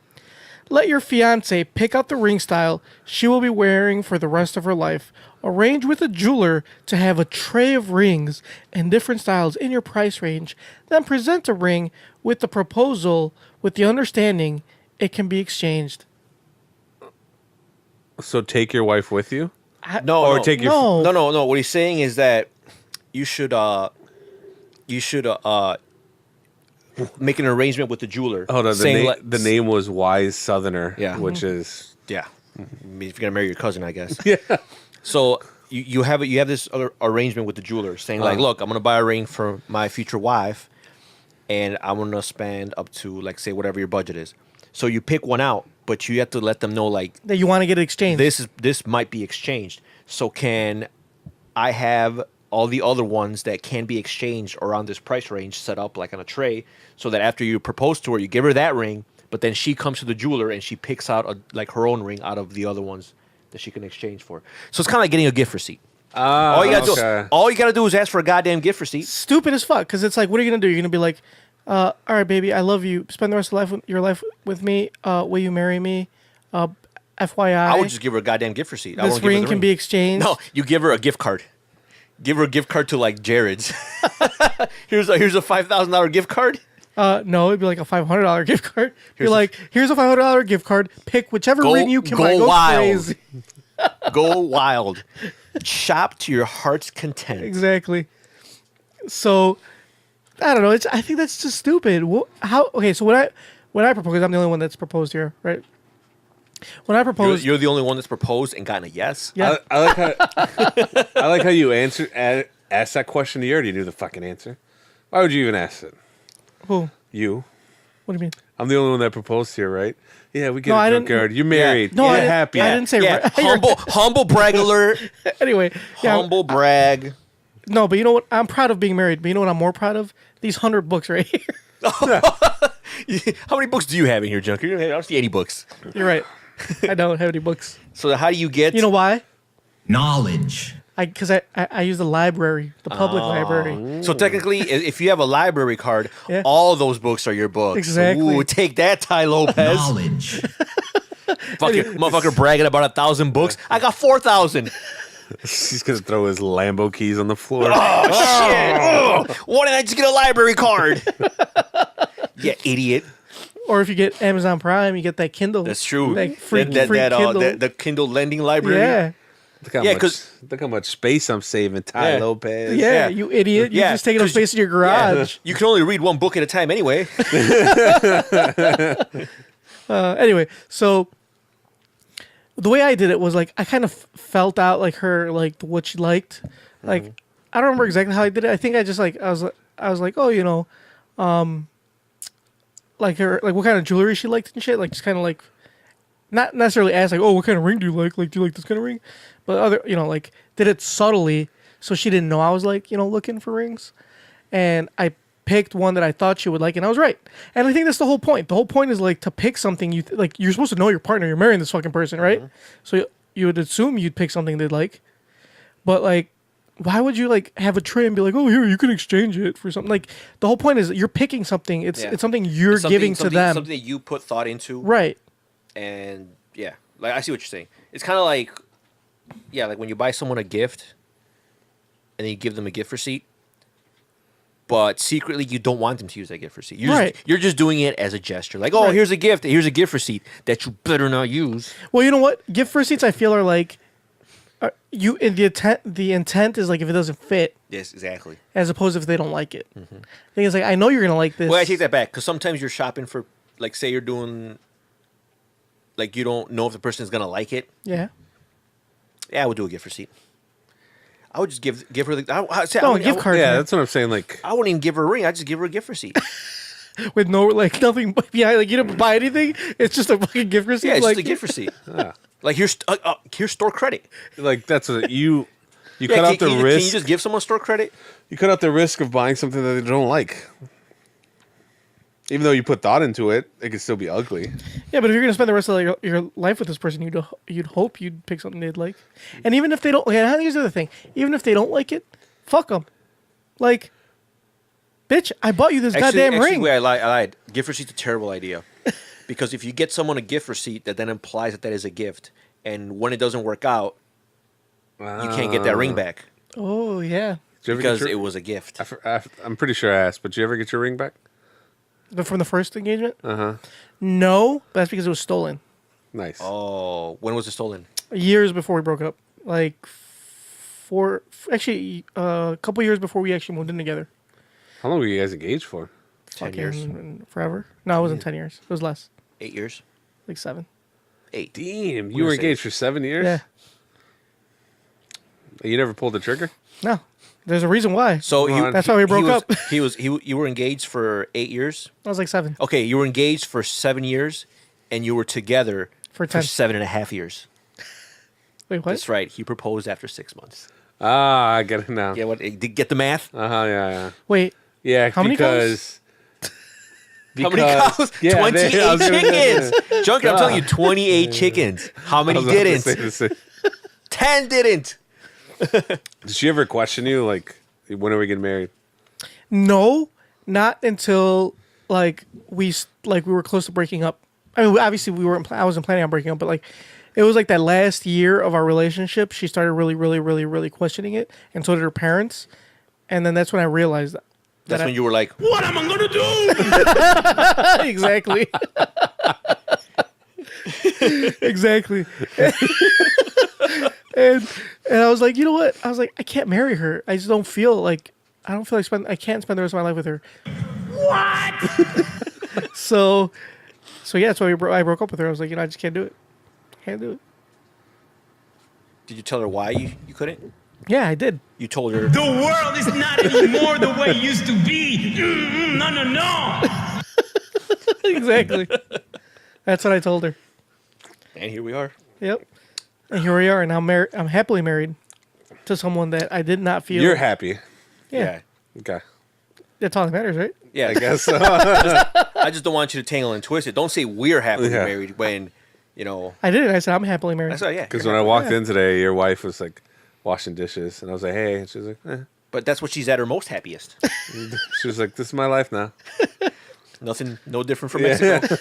Let your fiance pick out the ring style she will be wearing for the rest of her life. Arrange with a jeweler to have a tray of rings in different styles in your price range. Then present a ring with the proposal with the understanding it can be exchanged. So take your wife with you? No. Take your No. What he's saying is that you should make an arrangement with the jeweler. Hold on. saying The name was Wise Southerner. Yeah. Which is Yeah. I mean, if you're gonna marry your cousin, I guess. Yeah. So you have this other arrangement with the jeweler, saying like, look, I'm gonna buy a ring for my future wife, and I'm gonna spend up to like say whatever your budget is. So you pick one out, but you have to let them know like that you want to get it exchanged. This might be exchanged. So can I have all the other ones that can be exchanged around this price range set up like on a tray, so that after you propose to her, you give her that ring, but then she comes to the jeweler and she picks out like her own ring out of the other ones that she can exchange for. So it's kind of like getting a gift receipt. All you gotta do is ask for a goddamn gift receipt. Stupid as fuck, because it's like, what are you gonna do? You're gonna be like, all right, baby, I love you. Spend the rest of your life with me. Will you marry me? FYI. I would just give her a goddamn gift receipt. This ring can be exchanged. No, you give her a gift card. Give her a gift card to like Jared's. here's a $5,000 gift card. No, it'd be like a $500 gift card. You're like, here's a $500 gift card. Pick whichever ring you can buy. Go wild. crazy. Go wild. Shop to your heart's content. Exactly. So, I don't know. I think that's just stupid. Okay, so when I propose, I'm the only one that's proposed here, right? When I proposed, You're the only one that's proposed and gotten a yes. Yeah. I like how you asked that question. You already knew the fucking answer. Why would you even ask it? Who? You. What do you mean? I'm the only one that proposed here, right? Yeah, we get No, I a didn't- junkyard. You're married. No, You're I didn't- happy. I didn't say Yeah, right. humble brag alert. Anyway, yeah, Humble brag. no, but you know what? I'm proud of being married. But you know what I'm more proud of? These 100 books right here. How many books do you have in here, Junker? I don't see any books. You're right. I don't have any books. So how do you get? You know why? Knowledge. Because I use the library, the public library. So technically, if you have a library card, Yeah. all those books are your books. Exactly. Ooh, take that, Tai Lopez. Knowledge. Fucking motherfucker bragging about 1,000 books. I got 4,000. He's gonna throw his Lambo keys on the floor. Oh shit! Why didn't I just get a library card? You idiot. Or if you get Amazon Prime, you get that Kindle. That's true. Like free that Kindle. the Kindle lending library. Yeah. Look how much space I'm saving, Tai Yeah. Lopez. Yeah, you idiot. You're Yeah, just taking up 'cause space in your garage. You can only read one book at a time anyway. Anyway, so the way I did it was like I kind of felt out like her like what she liked. Like, I don't remember exactly how I did it. I think I just like I was like, oh, you know, like her, like what kind of jewelry she liked and shit. Like, just kind of like, not necessarily ask like, oh, what kind of ring do you like? Like, do you like this kind of ring? But other, you know, like did it subtly, so she didn't know I was like, you know, looking for rings, and I picked one that I thought she would like, and I was right. And I think that's the whole point. The whole point is like to pick something like you're supposed to know your partner. You're marrying this fucking person, right? So you would assume you'd pick something they'd like, but like, why would you like have a tray and be like, oh, here, you can exchange it for something? Like the whole point is you're picking something. It's something you're giving to them. Something that you put thought into. Right. And yeah, like I see what you're saying. It's kind of like, yeah, like when you buy someone a gift, and then you give them a gift receipt, but secretly you don't want them to use that gift receipt. You're just doing it as a gesture. Like, oh, here's a gift. Here's a gift receipt that you better not use. Well, you know what? Gift receipts I feel are like, the intent is like if it doesn't fit. Yes, exactly. As opposed to if they don't like it. The thing is like, I know you're gonna like this. Well, I take that back because sometimes you're shopping for, like, say you're doing, like, you don't know if the person is gonna like it. Yeah. Yeah, I would do a gift receipt. I would just give her the gift card. Yeah, that's what I'm saying. Like, I wouldn't even give her a ring. I'd just give her a gift receipt. With no, like, nothing behind, like, you didn't buy anything. It's just a fucking gift receipt. Yeah, it's like, just a gift receipt. Like, here's store credit. Like, that's what you cut out the risk. Can you just give someone store credit? You cut out the risk of buying something that they don't like. Even though you put thought into it, it could still be ugly. Yeah, but if you're gonna spend the rest of your life with this person, you'd hope you'd pick something they'd like. And even if they don't, yeah, here's the other thing. Even if they don't like it, fuck them. Like, bitch, I bought you this goddamn ring. Wait, I lied. Gift receipt's a terrible idea. Because if you get someone a gift receipt, that then implies that is a gift. And when it doesn't work out, you can't get that ring back. Oh, yeah. Because it was a gift. I'm pretty sure I asked, but did you ever get your ring back? From the first engagement? Uh-huh. No, but that's because it was stolen. Nice. Oh, when was it stolen? Years before we broke up. Like, a couple years before we actually moved in together. How long were you guys engaged for? 10 years. Forever? No, it wasn't 10 years. It was less. 8 years? Like 7. 8. Damn, you were engaged for 7 years? Yeah. You never pulled the trigger? No. There's a reason why. So that's why we broke up. You were engaged for 8 years? I was like 7. Okay, you were engaged for 7 years, and you were together for 10. 7.5 years. Wait, what? That's right. He proposed after 6 months. Ah, I get it now. Yeah, get the math? Yeah. Wait. Yeah, how many cows? How many cows? Yeah, 28 chickens. Junkie, I'm telling you, 28 chickens. How many didn't? 10 didn't. Did she ever question you, like, when are we getting married? No, not until like we were close to breaking up. I mean, obviously I wasn't planning on breaking up, but like it was like that last year of our relationship, she started really questioning it, and so did her parents. And then that's when I realized that. That's when you were like, what am I gonna do? Exactly. Exactly. And I was like, you know what? I was like, I can't marry her. I just don't feel like I can't spend the rest of my life with her. What? So yeah, that's why I broke up with her. I was like, you know, I just can't do it. Can't do it. Did you tell her why you couldn't? Yeah, I did. You told her the world is not anymore the way it used to be. No. Exactly. That's what I told her. And here we are. Yep. And here we are, and I'm happily married to someone that I did not feel. You're happy. Yeah. Okay. That's all that matters, right? Yeah, I guess so. I just don't want you to tangle and twist it. Don't say we're happily married when, you know. I did. I said I'm happily married. I said, yeah. Because when I walked in today, your wife was like washing dishes, and I was like, hey, and she was like, eh. But that's what she's at her most happiest. She was like, this is my life now. Nothing, no different from Mexico.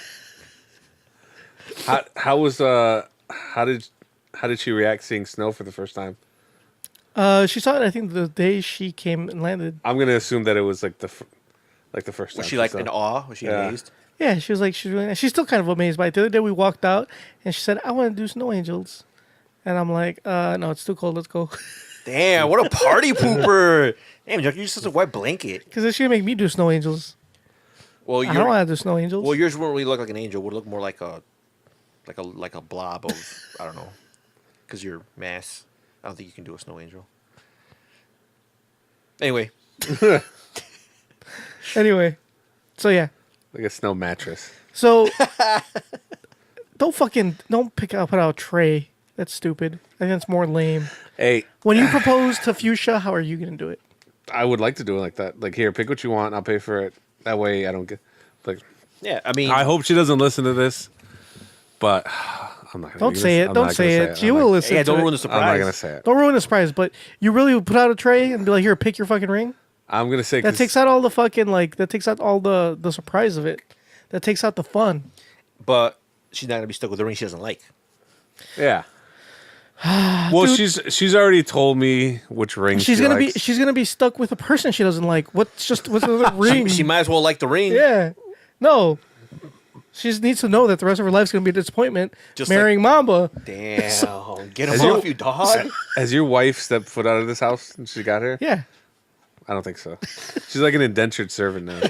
How did she react seeing snow for the first time? She saw it, I think, the day she came and landed. I'm gonna assume that it was like the first time. Was she like in awe? Was she amazed? Yeah, she was like, she's really nice. She's still kind of amazed by it. The other day we walked out, and she said, I want to do snow angels. And I'm like, no, it's too cold. Let's go. Damn, what a party pooper. Damn, you're just such a wet blanket. Because then she's going to make me do snow angels. Well, I don't want to do snow angels. Well, yours wouldn't really look like an angel. It would look more like a blob of, I don't know, because you're mass. I don't think you can do a snow angel. Anyway, Anyway, so yeah. Like a snow mattress. So don't put out a tray. That's stupid. I think that's more lame. Hey, When you propose to Fuchsia, how are you gonna do it? I would like to do it like that. Like, here, pick what you want. I'll pay for it. That way, I don't get like. yeah, I mean, I hope she doesn't listen to this, but I'm not. Don't say it. Don't say it. She will listen. yeah, to don't it. ruin the surprise. I'm not gonna say it. Don't ruin the surprise. But you really would put out a tray and be like, "Here, pick your fucking ring." I'm gonna say That takes out all the fucking that takes out all the surprise of it. That takes out the fun. But she's not gonna be stuck with a ring she doesn't like. Yeah. Well, she's already told me which ring She's she gonna likes. be she's gonna be stuck with a person she doesn't like. What's the ring? She might as well like the ring. Yeah. No. She just needs to know that the rest of her life's gonna be a disappointment. Just marrying Mamba. Damn, get him Has off, your- you dog. Has your wife stepped foot out of this house since she got here? Yeah. I don't think so. She's like an indentured servant now.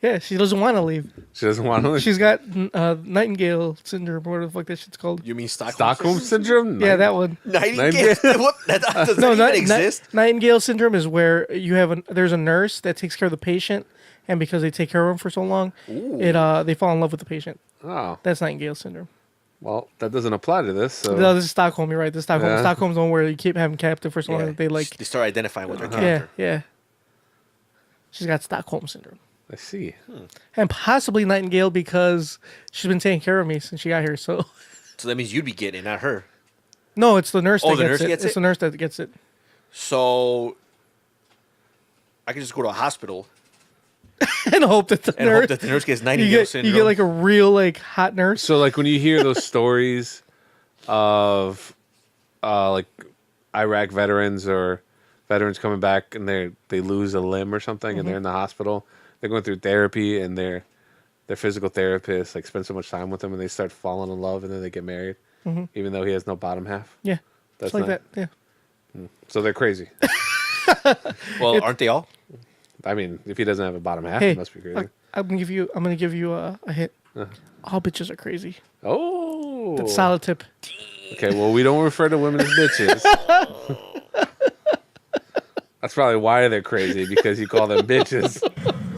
Yeah. She doesn't want to leave. She doesn't want to. She's got Nightingale syndrome, or whatever the fuck that shit's called. You mean Stockholm? Stockholm syndrome? Yeah, that one. Nightingale? What? That does No, that even exist? Nightingale syndrome is where you have there's a nurse that takes care of the patient, and because they take care of him for so long, they fall in love with the patient. Oh, That's Nightingale syndrome. well, that doesn't apply to this. So No, this is Stockholm. You're right. This is Stockholm. Yeah. Stockholm's the one where you keep having captive for so long Yeah. that they like. They start identifying with their Yeah, character. yeah. She's got Stockholm syndrome, I see. and possibly Nightingale because she's been taking care of me since she got here. So So that means you'd be getting it, not her. no, it's the nurse. Oh, that the gets nurse it. gets It's it? the nurse that gets it. So I could just go to a hospital And hope that the and nurse. hope that the nurse gets you Nightingale get syndrome. you get like a real hot nurse. So, like, when you hear those stories of, like, Iraq veterans or veterans coming back and they lose a limb or something and they're in the hospital, they're going through therapy and their physical therapist like spend so much time with them and they start falling in love and then they get married, even though he has no bottom half. Yeah, That's it's like not- that. Yeah. So they're crazy. Well, aren't they all? I mean, if he doesn't have a bottom half, Hey, he must be crazy. I'm gonna give you a hit. All bitches are crazy. Oh, That's solid tip. Okay, well, we don't refer to women as bitches. That's probably why they're crazy, because you call them bitches.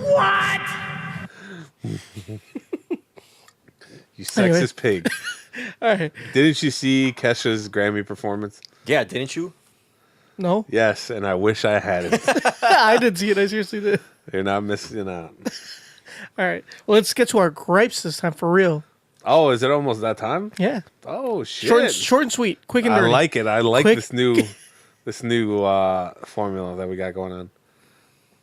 What? You sexist pig. All right. Didn't you see Kesha's Grammy performance? Yeah, didn't you? No, Yes, and I wish I had it. I didn't see it. I seriously did. You're not missing out. All right. Well, let's get to our gripes this time for real. Oh, is it almost that time? Yeah. Oh, shit. Short and sweet, quick and I dirty. like it. I like Quick. this new formula that we got going on.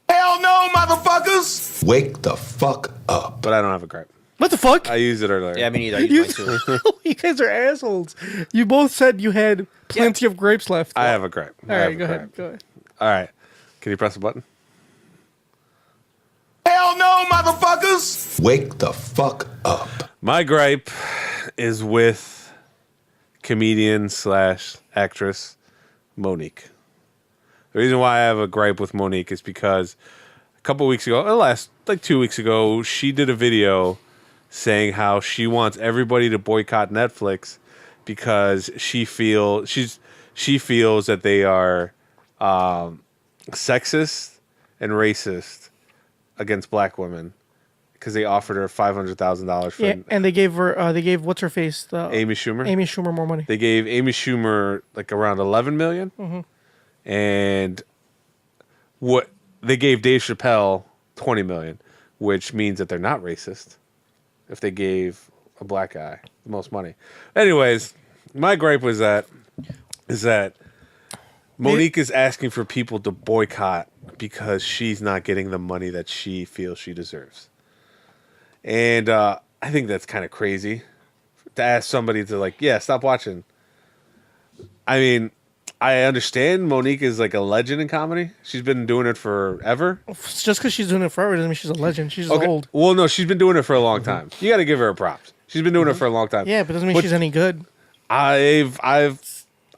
Hell no, motherfuckers! Wake the fuck up. But I don't have a gripe. What the fuck? I used it earlier. Yeah, me neither. I used mine too. You guys are assholes. You both said you had plenty of grapes left. I have a gripe. All right, go ahead. Go ahead. All right. Can you press the button? Hell no, motherfuckers! Wake the fuck up. My gripe is with comedian / actress Monique. The reason why I have a gripe with Monique is because a couple weeks ago, like 2 weeks ago, she did a video saying how she wants everybody to boycott Netflix because she feels that they are sexist and racist against black women because they offered her $500,000 for Yeah, and they gave her. They gave what's her face? The Amy Schumer. Amy Schumer more money. They gave Amy Schumer like around 11 million, and what they gave Dave Chappelle 20 million, which means that they're not racist if they gave a black guy the most money. Anyways, my gripe is that Monique is asking for people to boycott because she's not getting the money that she feels she deserves. And I think that's kind of crazy to ask somebody to like, yeah, stop watching. I mean, I understand Monique is like a legend in comedy. She's been doing it forever. Just because she's doing it forever doesn't mean she's a legend. She's just old. Well, no, she's been doing it for a long time. You got to give her a props. She's been doing it for a long time. Yeah, but doesn't mean she's any good. I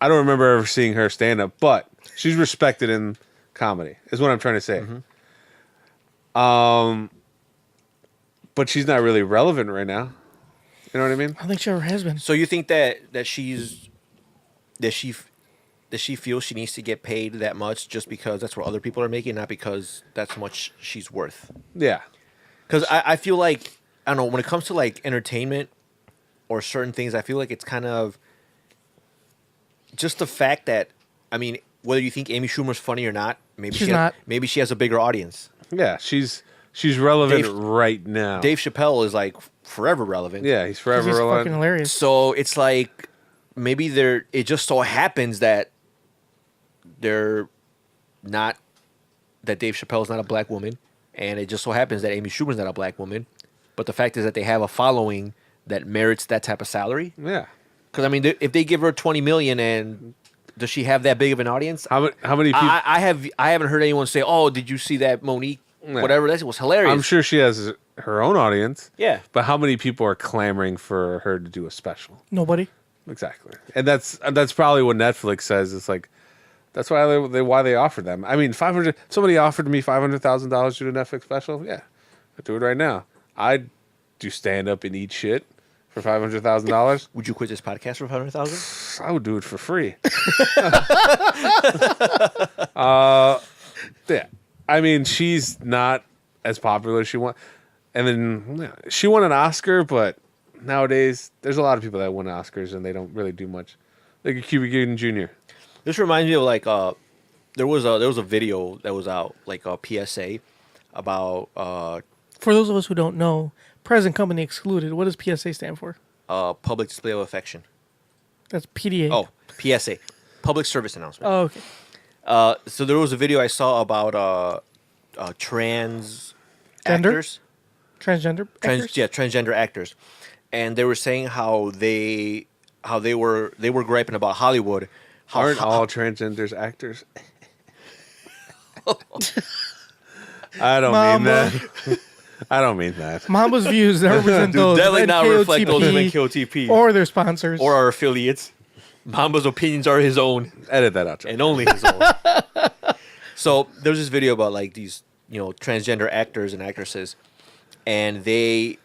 don't remember ever seeing her stand up, but she's respected in comedy. Is what I'm trying to say. But she's not really relevant right now. You know what I mean? I don't think she ever has been. So you think that she she feel she needs to get paid that much just because that's what other people are making, not because that's how much she's worth? Yeah. Because I feel like, I don't know, when it comes to like entertainment or certain things, I feel like it's kind of just the fact that, I mean, whether you think Amy Schumer's funny or not, maybe She's not. Maybe she has a bigger audience. Yeah, she's relevant right now. Dave Chappelle is like forever relevant. Yeah, he's forever He's relevant. fucking hilarious. So it's like maybe it just so happens that they're not, that Dave Chappelle's not a black woman, and it just so happens that Amy Schumer's not a black woman. But the fact is that they have a following that merits that type of salary. Yeah. Because I mean, if they give her $20 million, and does she have that big of an audience? How many people? I haven't heard anyone say, "Oh, did you see that Monique? Whatever that was hilarious." I'm sure she has her own audience. Yeah. But how many people are clamoring for her to do a special? Nobody. Exactly. And that's probably what Netflix says. It's like that's why they offered them. I mean, somebody offered me $500,000 to do a Netflix special. Yeah, I'd do it right now. I'd do stand up and eat shit for $500,000. Would you quit this podcast for $500,000? I would do it for free. Yeah. I mean, she's not as popular as she won. And then she won an Oscar, but nowadays there's a lot of people that win Oscars and they don't really do much. Like a Cuba Gooding Jr. This reminds me of like there was a video that was out, like a PSA about For those of us who don't know, present company excluded. What does PSA stand for? public display of affection. That's PDA. Oh, PSA, public service announcement. Oh, okay. So there was a video I saw about trans actors. Transgender actors? Transgender actors, and they were saying how they were griping about Hollywood. Aren't all transgenders actors? I don't mean that. I don't mean that. Mamba's views that represent Do those. definitely not reflect those of NKOTP NKOTP or their sponsors. or our affiliates. Mamba's opinions are his own. Edit that out, Joe. And only his own. So there's this video about like these, transgender actors and actresses, and they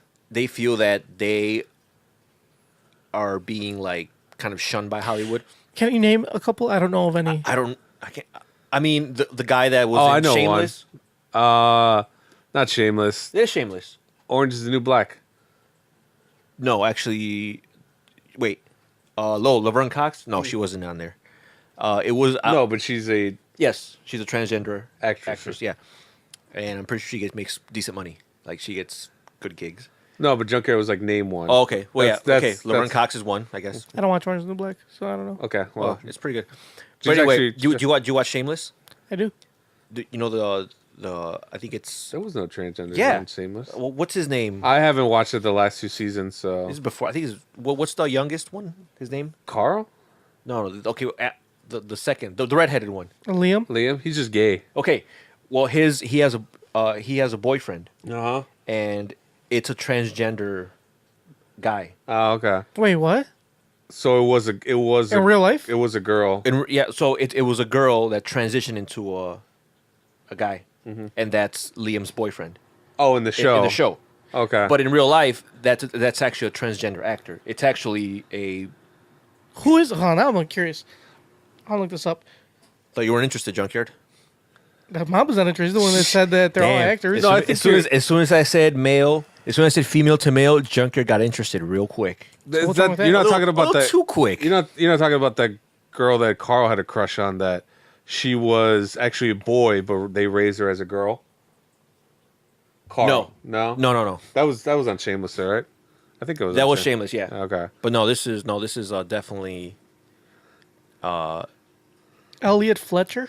feel that they are being like kind of shunned by Hollywood. Can you name a couple? I don't know of any. I can't. I mean, the guy that was in Shameless. Not Shameless. They're Shameless. Orange is the New Black. No, actually, wait. Laverne Cox? No, she wasn't on there. It was no, but she's a she's a transgender actress. Yeah, and I'm pretty sure she makes decent money. Like she gets good gigs. No, but Junkyard was like name one. Oh, okay. Well, That's- Laverne Cox is one, I guess. I don't watch Orange is the New Black, so I don't know. Okay, well, It's pretty good. She's But anyway, actually- do you watch Shameless? I do. You know the I think it's there was no transgender in Shameless. Well, what's his name? I haven't watched it the last 2 seasons, so This is before. I think it's what's the youngest one? His name? Carl? No. Okay. The second, the redheaded one. Liam, he's just gay. Okay. Well, he has a boyfriend. Uh-huh. And it's a transgender guy. Oh, okay. Wait, what? So it was in real life? It was a girl. So it was a girl that transitioned into a guy, and that's Liam's boyfriend. Oh, in the show. In the show. Okay. But in real life, that's actually a transgender actor. It's actually a. Who is? Hold on, now I'm curious. I'll look this up. Thought you weren't interested, Junkyard. Mamba's not interested. The one that said that they're all Damn. actors. As soon as I said male, as soon as I said female to male, Junkyard got interested real quick. You're not talking about that too quick. You're not talking about that girl that Carl had a crush on. That she was actually a boy, but they raised her as a girl. Carl. No. No. That was on Shameless, right? I think it was. That was Shameless, yeah. Okay. But no, this is definitely. Elliot Fletcher.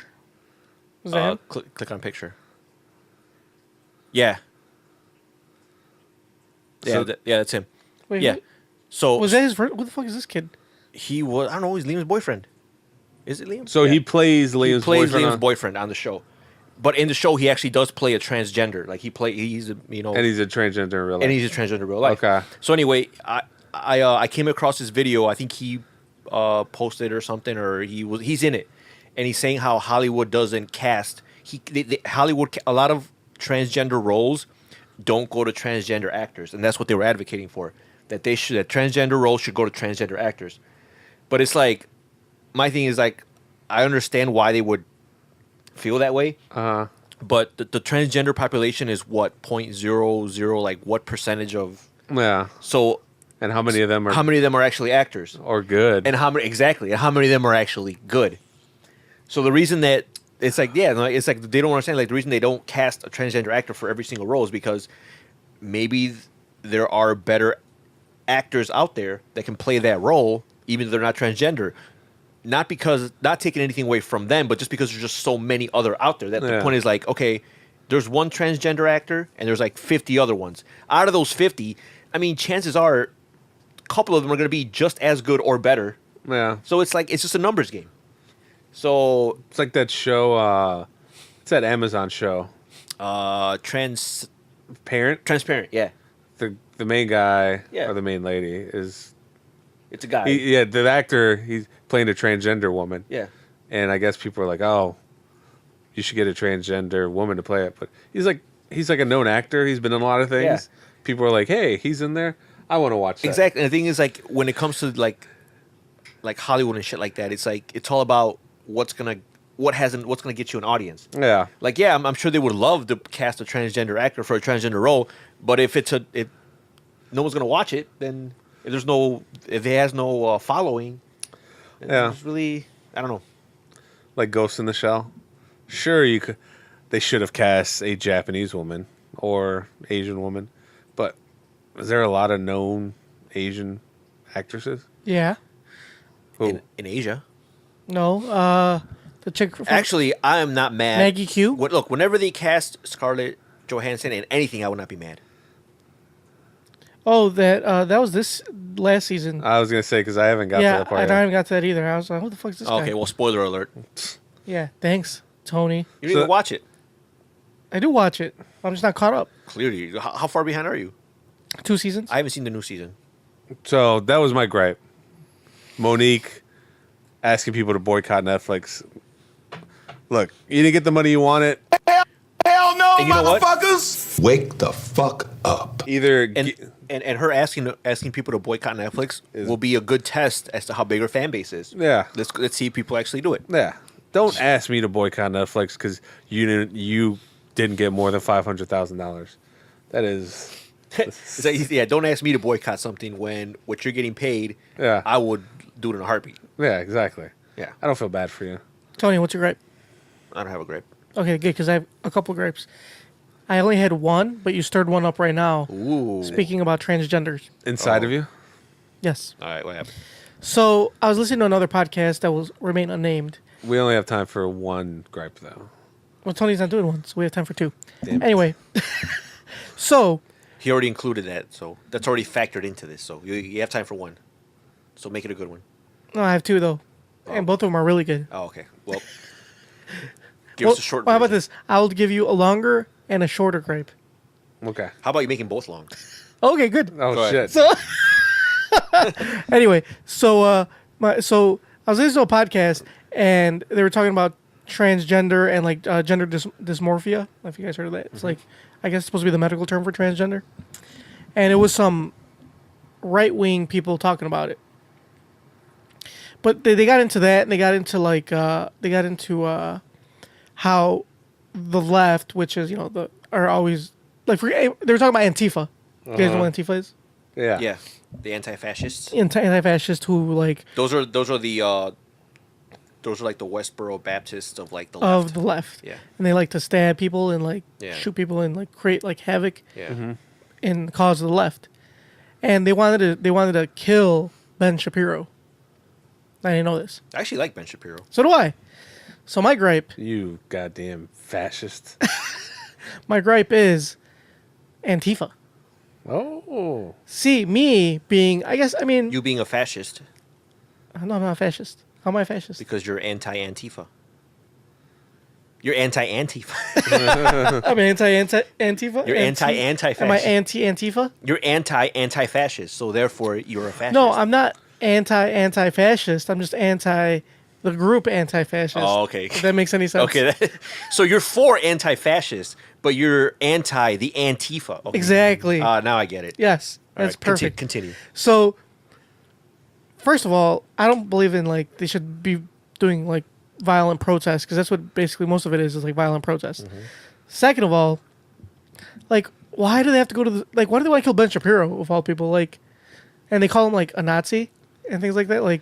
Was that him? Click on picture. Yeah. That's him. Wait, yeah. who- So Was that his first? What the fuck is this kid? he was? I don't know. He's Liam's boyfriend. Is it Liam? So he plays Liam's boyfriend on the show, but in the show he actually does play a transgender. Like he's a and he's a transgender in real life. and he's a transgender in real life. Okay. So anyway, I came across this video. I think he posted or something, or he's in it, and he's saying how Hollywood doesn't cast. Hollywood, a lot of transgender roles don't go to transgender actors, and that's what they were advocating for. That transgender roles should go to transgender actors. But it's like, my thing is like, I understand why they would feel that way. But the transgender population is what 0.00, like what percentage of? Yeah. So, and how many of them are actually actors or good? And how many and how many of them are actually good? So the reason that it's like it's like they don't understand, like the reason they don't cast a transgender actor for every single role is because maybe there are better actors out there that can play that role even though they're not transgender. Not taking anything away from them, but just because there's just so many other out there. That the point is like, okay, there's one transgender actor and there's like 50 other ones. Out of those 50, I mean, chances are a couple of them are going to be just as good or better. Yeah. So it's like, it's just a numbers game. So it's like that show, it's that Amazon show. Transparent, yeah. The main guy or the main lady is... It's a guy. The actor, he's playing a transgender woman. Yeah. And I guess people are like, oh, you should get a transgender woman to play it. But he's like a known actor. He's been in a lot of things. Yeah. People are like, hey, he's in there. I want to watch that. Exactly. And the thing is, like, when it comes to like Hollywood and shit like that, it's like it's all about what's gonna get you an audience. Yeah. Like, yeah, I'm sure they would love to cast a transgender actor for a transgender role, but if no one's gonna watch it, then if it has no following, it's really, I don't know. Like Ghost in the Shell. Sure, they should have cast a Japanese woman or Asian woman, but is there a lot of known Asian actresses? Yeah. Who? In Asia? No. The chick. Actually, I am not mad. Maggie Q. Look, whenever they cast Scarlett Johansson in anything, I would not be mad. Oh, that was this last season. I was gonna say because I haven't got to that part. I yet. haven't got to that either. I was like, "Who the fuck is this guy?" Okay, well, spoiler alert. Yeah, thanks, Tony. You didn't even watch it. I do watch it. I'm just not caught up. Clearly, how far behind are you? 2 seasons. I haven't seen the new season. So that was my gripe. Monique asking people to boycott Netflix. Look, you didn't get the money you wanted. Hell no, And you know what? motherfuckers! Wake the fuck up. Either And her asking people to boycott Netflix will be a good test as to how big her fan base is. Yeah. Let's see if people actually do it. Yeah. Don't ask me to boycott Netflix because you didn't get more than $500,000. That is. It's like, yeah, don't ask me to boycott something when what you're getting paid. Yeah. I would do it in a heartbeat. Yeah, exactly. Yeah. I don't feel bad for you. Tony, what's your gripe? I don't have a gripe. Okay, good, because I have a couple gripes. I only had one, but you stirred one up right now. Ooh. Speaking about transgenders. Inside of you? Yes. All right, what happened? So I was listening to another podcast that will remain unnamed. We only have time for one gripe, though. Well, Tony's not doing one, so we have time for 2. Damn it. Anyway, so He already included that, so that's already factored into this. So you have time for one. So make it a good one. no, I have 2 though, and both of them are really good. Oh, okay. Well, give us a short. How about version. this? I'll give you a longer and a shorter gripe. Okay. How about you making both long? Okay, good. Oh, Go shit. So anyway, so I was listening to a podcast and they were talking about transgender and like gender dysmorphia. I don't know if you guys heard of that. It's like, I guess it's supposed to be the medical term for transgender. And it was some right-wing people talking about it. But they got into that, and they got into like how the left, which is are always like they were talking about Antifa. You guys know what Antifa is? Yeah. Yeah, the anti-fascists. Anti-fascist who like Those are like the Westboro Baptists of like the left. of the left. Yeah. And they like to stab people and like Yeah. shoot people and like create like havoc Yeah. in the cause of the left. And they wanted to kill Ben Shapiro. I didn't know this. I actually like Ben Shapiro. So do I. So my gripe You goddamn fascist. is Antifa. Oh. See, me being, You being a fascist no, I'm not a fascist. How am I a fascist? because you're anti-Antifa. You're anti-Antifa. I'm anti-Antifa? You're anti-anti-fascist. Am I anti-Antifa? You're anti-anti-fascist, so therefore you're a fascist. No, I'm not anti-anti-fascist. I'm just anti the group anti-fascist. Oh, okay. If that makes any sense. Okay, so you're for anti-fascist, but you're anti the Antifa. Okay. Exactly. Now I get it. Yes, All that's right, perfect. Continue. So, first of all, I don't believe in like they should be doing like violent protests, because that's what basically most of it is like violent protests. Second of all, like, why do they have to go to the, like, why do they want to kill Ben Shapiro of all people? Like, and they call him like a Nazi and things like that. Like,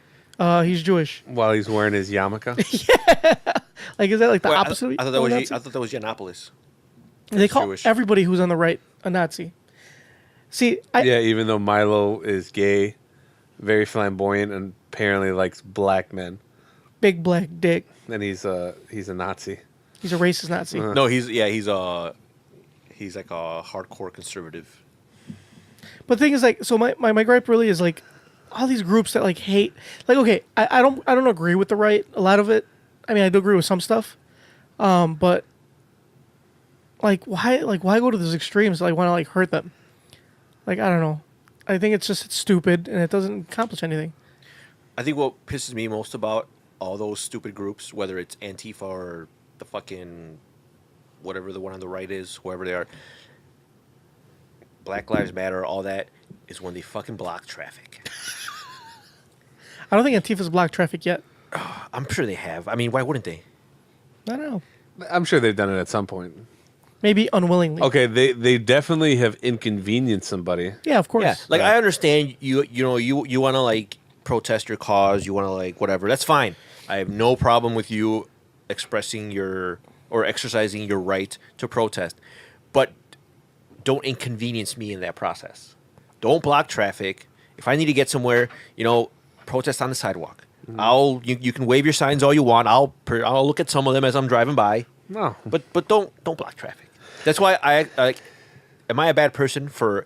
he's Jewish. While he's wearing his yarmulke. Like, is that like the Wait, opposite? I thought that was I thought that was Yiannopoulos. They call Jewish. everybody who's on the right a Nazi. See, Yeah, even though Milo is gay, very flamboyant, and apparently likes black men, big black dick. and he's a Nazi. He's a racist Nazi. No, he's like a hardcore conservative. But the thing is, like, so my gripe really is like all these groups that like hate. Like, okay, I don't agree with the right. A lot of it. I mean, I do agree with some stuff, but like why go to those extremes? Like, want to like hurt them? Like, I don't know. I think it's stupid and it doesn't accomplish anything. I think what pisses me most about all those stupid groups, whether it's Antifa or the fucking whatever the one on the right is, whoever they are, Black Lives Matter, all that, is when they fucking block traffic. I don't think Antifa's blocked traffic yet. I'm sure they have. I mean, why wouldn't they? I don't know. I'm sure they've done it at some point. Maybe unwillingly. Okay, they definitely have inconvenienced somebody. Yeah, of course. Yeah, like I understand you want to like protest your cause, you want to like whatever. That's fine. I have no problem with you expressing your or exercising your right to protest, but don't inconvenience me in that process. Don't block traffic. If I need to get somewhere, protest on the sidewalk. You can wave your signs all you want. I'll look at some of them as I'm driving by. No, but don't block traffic. That's why am I a bad person for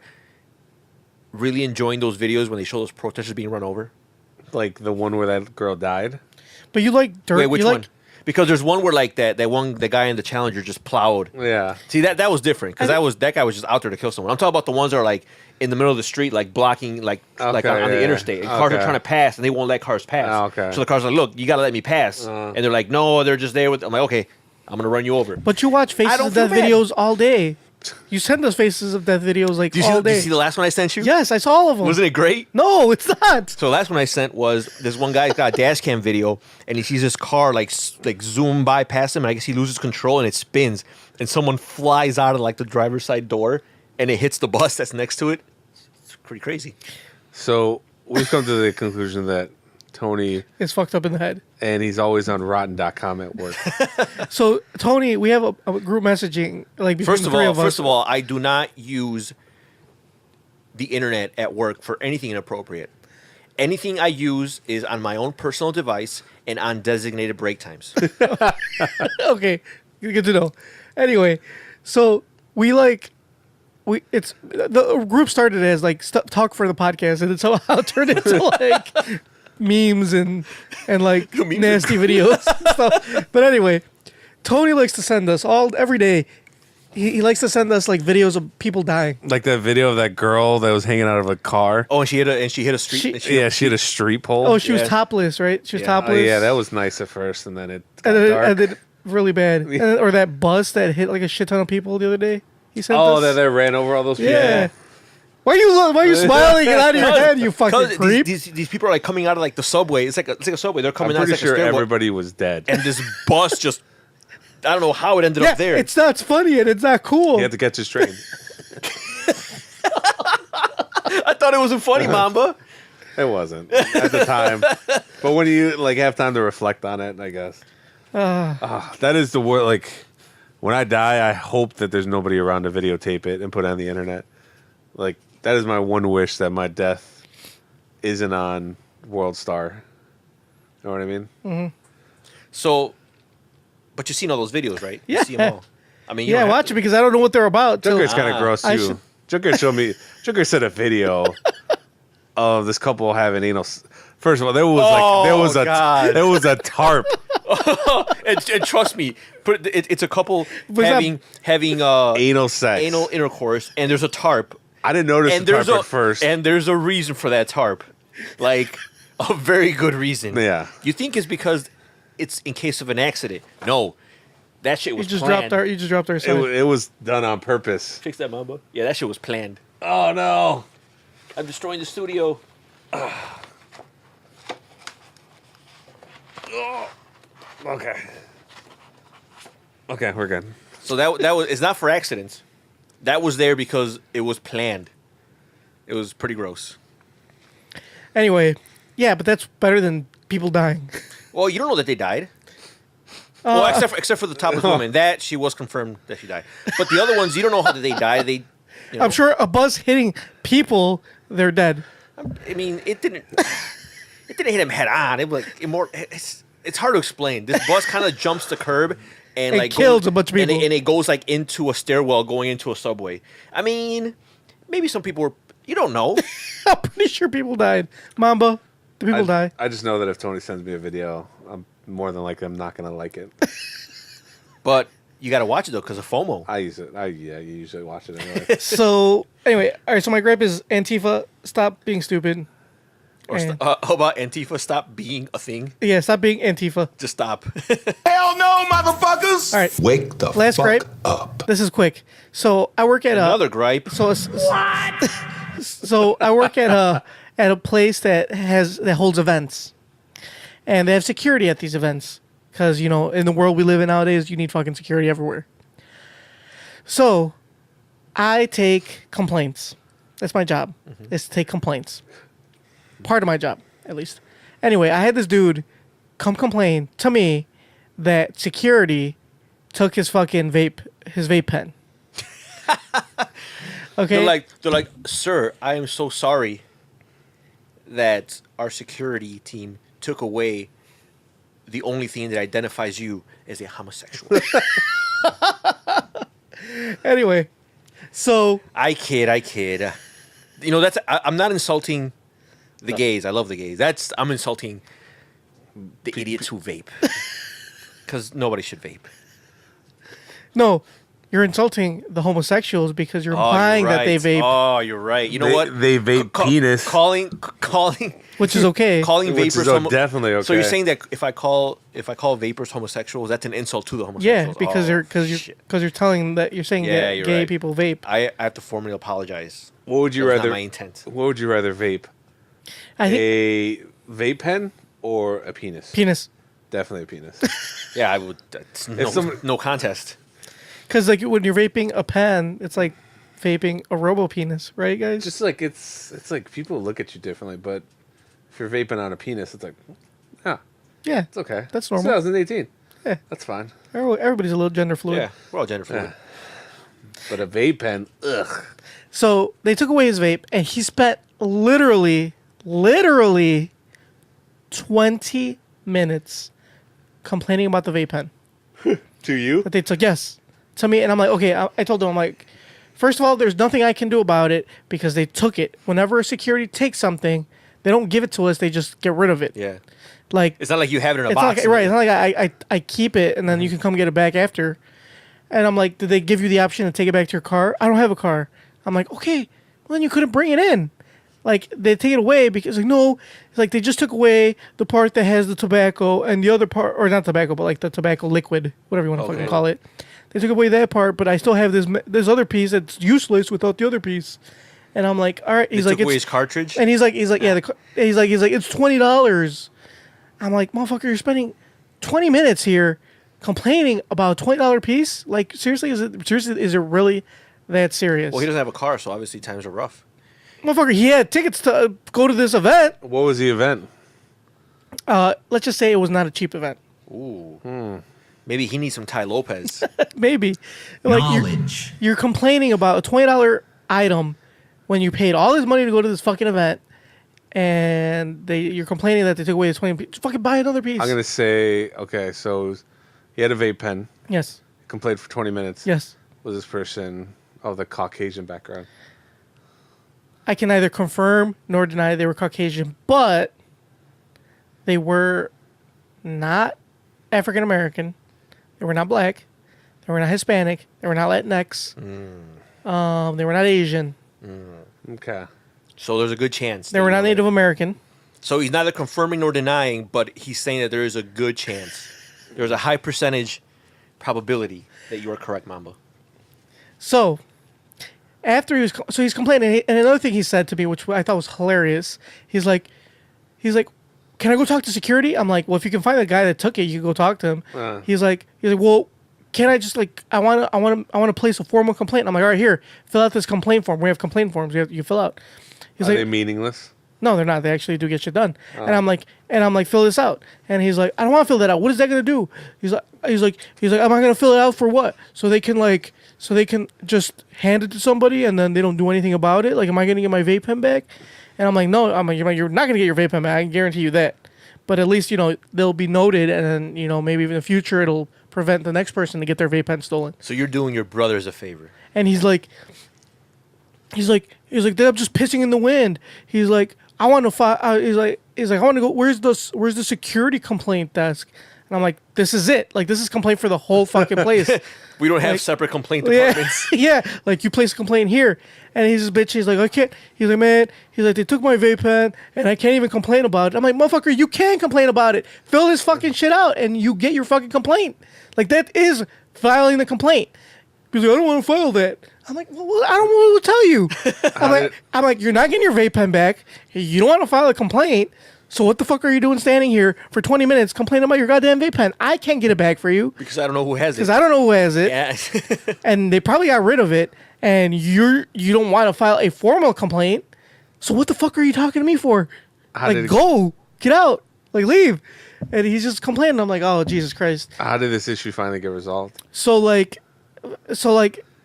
really enjoying those videos when they show those protesters being run over? like the one where that girl died. But you like dirt. Wait, which you one? like, Because there's one where like the guy in the Challenger just plowed. Yeah. See that was different because that guy was just out there to kill someone. I'm talking about the ones that are like in the middle of the street, like blocking, like on the interstate. And cars are trying to pass, and they won't let cars pass. Oh, okay. So the cars are like, look, you gotta let me pass, and they're like, no, they're just there with. I'm like, okay, I'm gonna run you over. But you watch Faces don't of Death feel bad. videos all day. You send us Faces of Death videos like all Did day. you see the last one I sent you? Yes, I saw all of them. Wasn't it great? No, it's not. So the last one I sent was this one guy's got a dash cam video, and he sees his car like zoom by past him, and I guess he loses control and it spins, and someone flies out of like the driver's side door, and it hits the bus that's next to it. It's pretty crazy. So we've come to the conclusion that Tony It's fucked up in the head. and he's always on Rotten.com at work. So Tony, we have a group messaging like between the three of us. First of all, I do not use the internet at work for anything inappropriate. Anything I use is on my own personal device and on designated break times. Okay, good to know. Anyway, so it's the group started as like talk for the podcast, and it somehow turned into like memes and like nasty videos and stuff. But anyway, Tony likes to send us every day. He likes to send us like videos of people dying. Like that video of that girl that was hanging out of a car. Oh, and she hit a street. She hit a street pole. Oh, she was topless, right? She was Oh, topless. yeah, that was nice at first, and then it got and dark. then really bad. Or that bus that hit like a shit ton of people the other day. He sent Oh, us. that ran over all those people. Yeah. Why are you smiling? Get out of your head, you fucking creep. These people are like coming out of like the subway. It's like a subway. They're I'm coming out. pretty It's like sure a stairwell. everybody was dead. And this bus just, I don't know how it ended up there. It's not funny and it's not cool. He had to catch his train. I thought it wasn't funny, Mamba. It wasn't at the time, but when you like have time to reflect on it, I guess that is the word. Like when I die, I hope that there's nobody around to videotape it and put it on the internet. Like that is my one wish, that my death isn't on World Star. You know what I mean? Mm-hmm. So, but you've seen all those videos, right? Yeah. You see them all. I mean, you Yeah, don't have watch to. it because I don't know what they're about. Junker's kind of gross I too. should- Junker showed me. Junker sent a video of this couple having anal. First of all, there was a tarp. and trust me, it's a couple Was having Anal sex. anal intercourse, and there's a tarp. I didn't notice And the tarp there's at first. and there's a reason for that tarp, like a very good reason. Yeah. You think it's because it's in case of an accident? No, that shit You was just planned. dropped our son. it was done on purpose. Fix that, Mamba. Yeah, that shit was planned. Oh no! I'm destroying the studio. Okay. Okay, we're good. So that was it's not for accidents. That was there because it was planned. It was pretty gross. Anyway, yeah, but that's better than people dying. Well, you don't know that they died. Well, except for the topless woman, that she was confirmed that she died. But the other ones, you don't know how they died. They, you know, I'm sure a bus hitting people, they're dead. I mean, it didn't hit him head on. It was like more. It's hard to explain. This bus kind of jumps the curb and It like kills goes, a bunch of people. and it goes like into a stairwell going into a subway. I mean, maybe some people were. You don't know. I'm pretty sure people died. Mamba, do people die? I just know that if Tony sends me a video, I'm more than likely I'm not gonna like it. But you got to watch it though because of FOMO. I use it. You usually watch it anyway. So anyway, all right. So my gripe is Antifa, stop being stupid. Or And- how about Antifa stop being a thing? Yeah, stop being Antifa. Just stop. Hell no, motherfuckers! All right, Wake the last fuck gripe. up. This is quick. So I work at Another gripe. So so I work at a place that holds events, and they have security at these events because you know in the world we live in nowadays you need fucking security everywhere. So I take complaints. That's my job. Is to take complaints. Part of my job, at least. Anyway, I had this dude come complain to me that security took his fucking vape pen. Okay. They're like, sir, I am so sorry that our security team took away the only thing that identifies you as a homosexual. Anyway, so I kid. You know, I'm not insulting the gays. I love the gays. I'm insulting the idiots who vape. Because nobody should vape. no, you're insulting the homosexuals because you're implying you're that they right. vape, Oh, you're right. You know what? They vape penis. Calling, which is okay. calling Which vapors is definitely okay. So you're saying that if I call vapors homosexuals, that's an insult to the homosexuals? Yeah, because you're telling that you're saying Yeah, that you're gay right. people vape. I have to formally apologize. What would you That was rather? not my intent. What would you rather vape? I think A vape pen or a penis? penis, Definitely a penis. Yeah, I would. That's no contest. because like when you're vaping a pen, it's like vaping a robo penis, right, guys? Just like it's like people look at you differently, but if you're vaping on a penis, it's like, yeah, yeah, it's okay. That's It's normal. 2018. Yeah. That's fine. Everybody's a little gender fluid. Yeah, we're all gender fluid. But a vape pen, ugh. So they took away his vape, and he spent literally 20 minutes complaining about the vape pen To you? that they took. Yes, to me, and I'm like, okay. I told them, I'm like, first of all, there's nothing I can do about it because they took it. Whenever security takes something, they don't give it to us; they just get rid of it. Yeah. Like It's not like you have it in a it's box. not like, right. It's not like I keep it and then you can come get it back after. And I'm like, did they give you the option to take it back to your car? I don't have a car. I'm like, okay, well then you couldn't bring it in. Like they take it away because like no, it's like they just took away the part that has the tobacco and the other part, or not tobacco, but like the tobacco liquid, whatever you want to fucking call it. They took away that part, but I still have this other piece that's useless without the other piece. And I'm like, all right. He's They like, took away it's his cartridge. and he's like, yeah, he's like, it's $20. I'm like, motherfucker, you're spending 20 minutes here complaining about a $20 piece. Like, seriously, is it really that serious? Well, he doesn't have a car, so obviously times are rough. Motherfucker, he had tickets to go to this event. What was the event? Let's just say it was not a cheap event. Ooh. Maybe he needs some Tai Lopez. Maybe. Like you're complaining about a $20 item when you paid all this money to go to this fucking event, and you're complaining that they took away the 20 piece. Fucking buy another piece. I'm gonna say, okay, so he had a vape pen. Yes. Complained for 20 minutes. Yes. Was this person of the Caucasian background? I can neither confirm nor deny they were Caucasian, but they were not African American. They were not black. They were not Hispanic. They were not Latinx. They were not Asian. Okay. So there's a good chance. They were not Native American. So he's neither confirming nor denying, but he's saying that there is a good chance. There's a high percentage probability that you are correct, Mamba. So after he's complaining, and another thing he said to me, which I thought was hilarious, he's like, can I go talk to security? I'm like, well, if you can find the guy that took it, you can go talk to him. He's like, well, can I just like, I want to place a formal complaint. I'm like, all right, here, fill out this complaint form. We have complaint forms you fill out. He's Are like, they meaningless? no, they're not. They actually do get shit done. And I'm like, fill this out. And he's like, I don't want to fill that out. What is that gonna do? He's like, am I gonna fill it out for what? So they can just hand it to somebody and then they don't do anything about it. Like, am I gonna get my vape pen back? And I'm like, no. I'm like, you're not gonna get your vape pen back. I can guarantee you that. But at least they'll be noted, and then maybe in the future it'll prevent the next person to get their vape pen stolen. So you're doing your brothers a favor. And he's like, they're just pissing in the wind. He's like, I want to file. He's like, I want to go. Where's the security complaint desk? And I'm like, this is it. Like, this is complaint for the whole fucking place. We don't have separate complaint departments. Yeah, like you place a complaint here, and he's a bitch. He's like, I can't. He's like, man. He's like, they took my vape pen, and I can't even complain about it. I'm like, motherfucker, you can complain about it. Fill this fucking shit out, and you get your fucking complaint. Like, that is filing the complaint. He's like, I don't want to file that. I'm like, well, I don't want to tell you. I'm like, you're not getting your vape pen back. You don't want to file a complaint. So what the fuck are you doing standing here for 20 minutes complaining about your goddamn vape pen? I can't get it back for you. Because I don't know who has it. Because I don't know who has it. Yeah. And they probably got rid of it. And you don't want to file a formal complaint. So what the fuck are you talking to me for? Go. Get out. Like, leave. And he's just complaining. I'm like, oh, Jesus Christ. How did this issue finally get resolved? So, it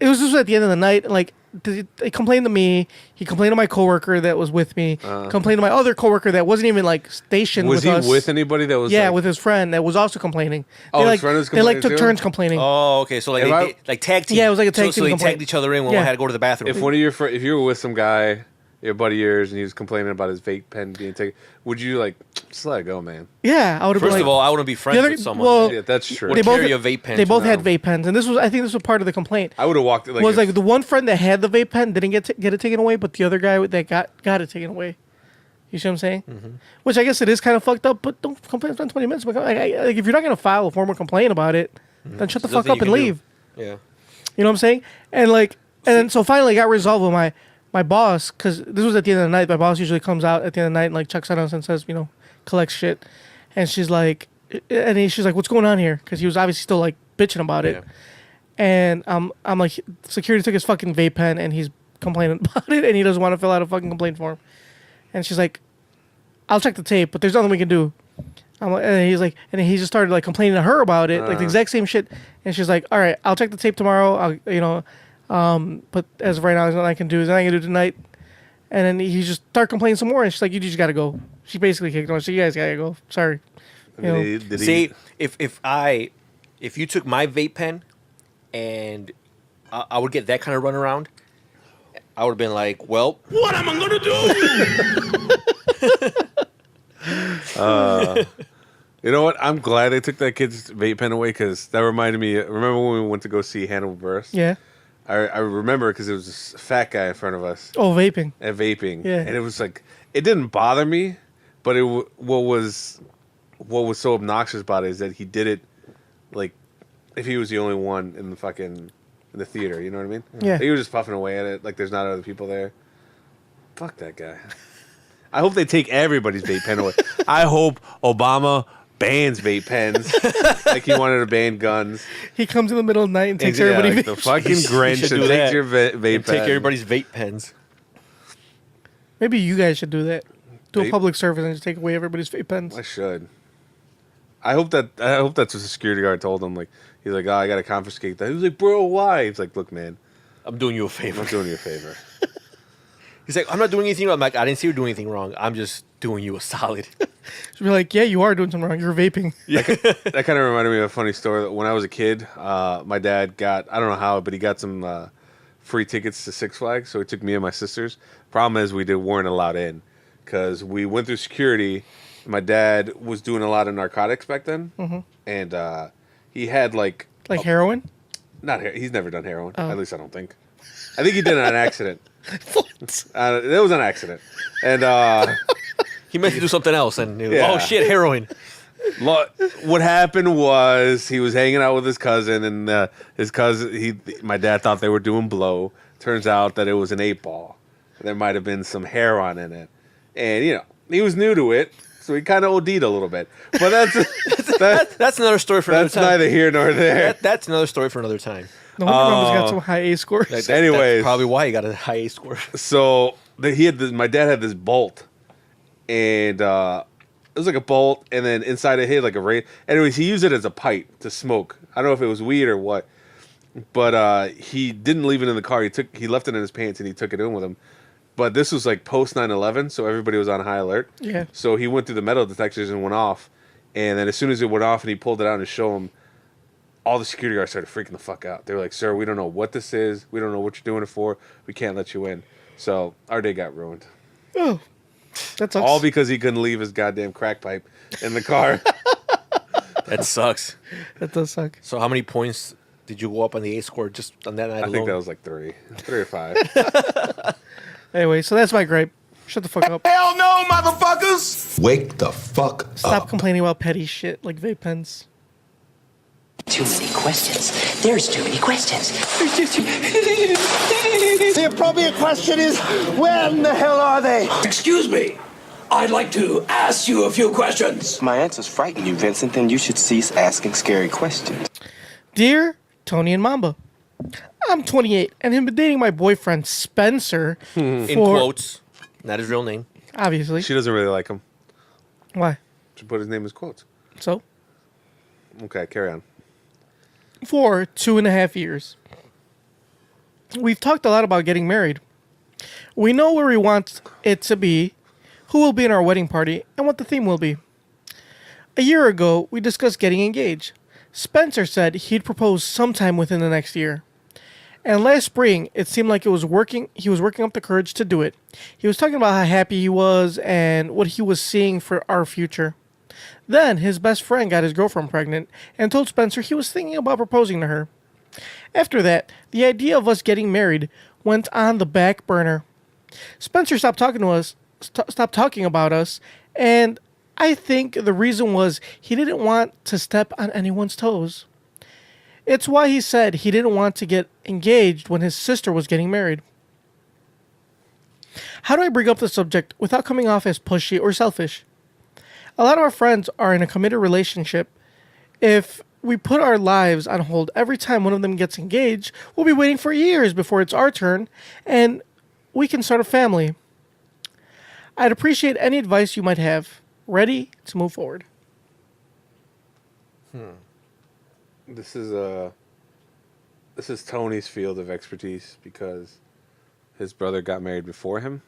was just at the end of the night. Like, they complained to me. He complained to my coworker that was with me. Complained to my other coworker that wasn't even like stationed with us. Was he with anybody that was? Yeah, with his friend that was also complaining. Oh, his his friend was They complaining took too? turns complaining. Oh, okay. So like tag team. Yeah, it was like a tag team So they complaint. tagged each other in when Yeah. one had to go to the bathroom. If one of your if you were with some guy, your buddy of yours, and he was complaining about his vape pen being taken, would you like just let it go, man? Yeah, I would have been First like, of all, I wouldn't be friends with someone. well, Yeah, that's true. Or they both carry a vape pen. They both to had them. vape pens, and I think this was part of the complaint. I would have walked Was like the one friend that had the vape pen didn't get it taken away, but the other guy that got it taken away. You see what I'm saying? Mm-hmm. Which I guess it is kind of fucked up, but don't complain. Spend 20 minutes. Like, if you're not gonna file a formal complaint about it, then shut the There's fuck up nothing and you leave. can do. Yeah. You know what I'm saying? And then so finally it got resolved with my boss, because this was at the end of the night. My boss usually comes out at the end of the night and like checks on us and says, collects shit. And she's like, what's going on here? Because he was obviously still like bitching about it. And I'm like, security took his fucking vape pen and he's complaining about it, and he doesn't want to fill out a fucking complaint form. And she's like, I'll check the tape, but there's nothing we can do. And he's like, and he just started like complaining to her about it, like the exact same shit. And she's like, all right, I'll check the tape tomorrow. But as of right now, there's nothing I can do. There's nothing I can do tonight. And then he just started complaining some more, and she's like, you just gotta go. She basically kicked him. So you guys gotta go. Sorry. See, if you took my vape pen, and I would get that kind of runaround, I would have been like, well, What am I gonna do? You know what? I'm glad they took that kid's vape pen away, because that reminded me. Remember when we went to go see Hannibal Buress? Yeah. I remember because it was this fat guy in front of us. Oh, vaping. And vaping. Yeah. And it was like, it didn't bother me, but what was so obnoxious about it is that he did it like if he was the only one in the theater. You know what I mean? Yeah. He was just puffing away at it like there's not other people there. Fuck that guy. I hope they take everybody's vape pen away. I hope Obama bans vape pens like he wanted to ban guns. He comes in the middle of the night and takes everybody. Like the fucking Grinch and takes your vape pen. Take everybody's vape pens. Maybe you guys should do that. Do a Vape? public service and just take away everybody's vape pens. I should. I hope that's what the security guard told him. Like, he's like, oh, I gotta confiscate that. He was like, bro, why? He's like, look, man, I'm doing you a favor. I'm doing you a favor. He's like, I'm not doing anything wrong. I'm like, I didn't see you doing anything wrong. I'm just doing you a solid. So be like, yeah, you are doing something wrong. You're vaping. That kind of reminded me of a funny story. When I was a kid, my dad got, I don't know how, but he got some free tickets to Six Flags. So he took me and my sisters. Problem is, weren't allowed in because we went through security. My dad was doing a lot of narcotics back then. Mm-hmm. And he had like heroin? He's never done heroin. At least I don't think. I think he did it on accident. What? It was an accident. And he meant to do something else. And Yeah. oh, shit, heroin. What happened was he was hanging out with his cousin, and his cousin, my dad thought they were doing blow. Turns out that it was an 8-ball. There might have been some heroin in it. And, he was new to it. So he kind of OD'd a little bit. But that's another story for another that's time. neither here nor there. That's another story for another time. No wonder Mama's got some high A scores. Anyways, Anyways. that's probably why he got a high A score. So my dad had this bolt, and it was like a bolt, and then inside it had like a ray. Anyways, he used it as a pipe to smoke. I don't know if it was weed or what, but he didn't leave it in the car. He left it in his pants, and he took it in with him. But this was like post 9/11, so everybody was on high alert. Yeah. So he went through the metal detectors and went off, and then as soon as it went off and he pulled it out and showed him, all the security guards started freaking the fuck out. They were like, "Sir, we don't know what this is. We don't know what you're doing it for. We can't let you in." So our day got ruined. Oh, that sucks. All because he couldn't leave his goddamn crack pipe in the car. That sucks. That does suck. So how many points did you go up on the A score just on that night I alone? think that was like 3 or 5. Anyway, so that's my gripe. Shut the fuck up. Hell no, motherfuckers! Wake the fuck Stop up. complaining about petty shit like vape pens. Too many questions. There's too many questions. The appropriate question is, when the hell are they? Excuse me. I'd like to ask you a few questions. My answers frighten you, Vincent, then you should cease asking scary questions. Dear Tony and Mamba, I'm 28 and have been dating my boyfriend Spencer In quotes, not his real name. Obviously. She doesn't really like him. Why? She put his name as quotes. So? Okay, carry on. For 2.5 years. We've talked a lot about getting married. We know where we want it to be, who will be in our wedding party, and what the theme will be. A year ago, we discussed getting engaged. Spencer said he'd propose sometime within the next year. And last spring, it seemed like he was working up the courage to do it. He was talking about how happy he was and what he was seeing for our future. Then his best friend got his girlfriend pregnant and told Spencer he was thinking about proposing to her. After that, the idea of us getting married went on the back burner. Spencer stopped talking about us, and I think the reason was he didn't want to step on anyone's toes. It's why he said he didn't want to get engaged when his sister was getting married. How do I bring up the subject without coming off as pushy or selfish? A lot of our friends are in a committed relationship. If we put our lives on hold every time one of them gets engaged, we'll be waiting for years before it's our turn, and we can start a family. I'd appreciate any advice you might have. Ready to move forward. This is Tony's field of expertise because his brother got married before him,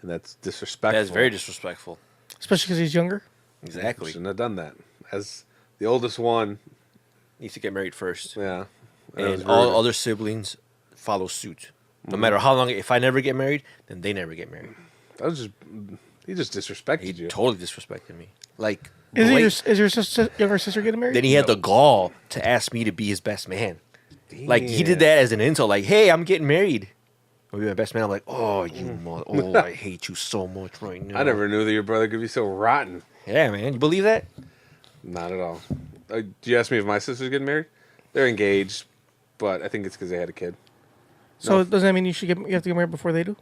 and that's disrespectful. That's very disrespectful. Especially because he's younger. Exactly. Shouldn't have done that. As the oldest one, Needs to get married first. yeah, And all other siblings follow suit. No matter how long, if I never get married, then they never get married. that was he just disrespected He you. totally disrespected me. Like, Is your younger sister getting married? then he had the gall to ask me to be his best man. Like, he did that as an insult. Like, hey, I'm getting married. I'll be my best man. I'm like, oh, I hate you so much right now. I never knew that your brother could be so rotten. Yeah, man. You believe that? Not at all. Do you ask me if my sister's getting married? They're engaged, but I think it's because they had a kid. So does that mean you have to get married before they do?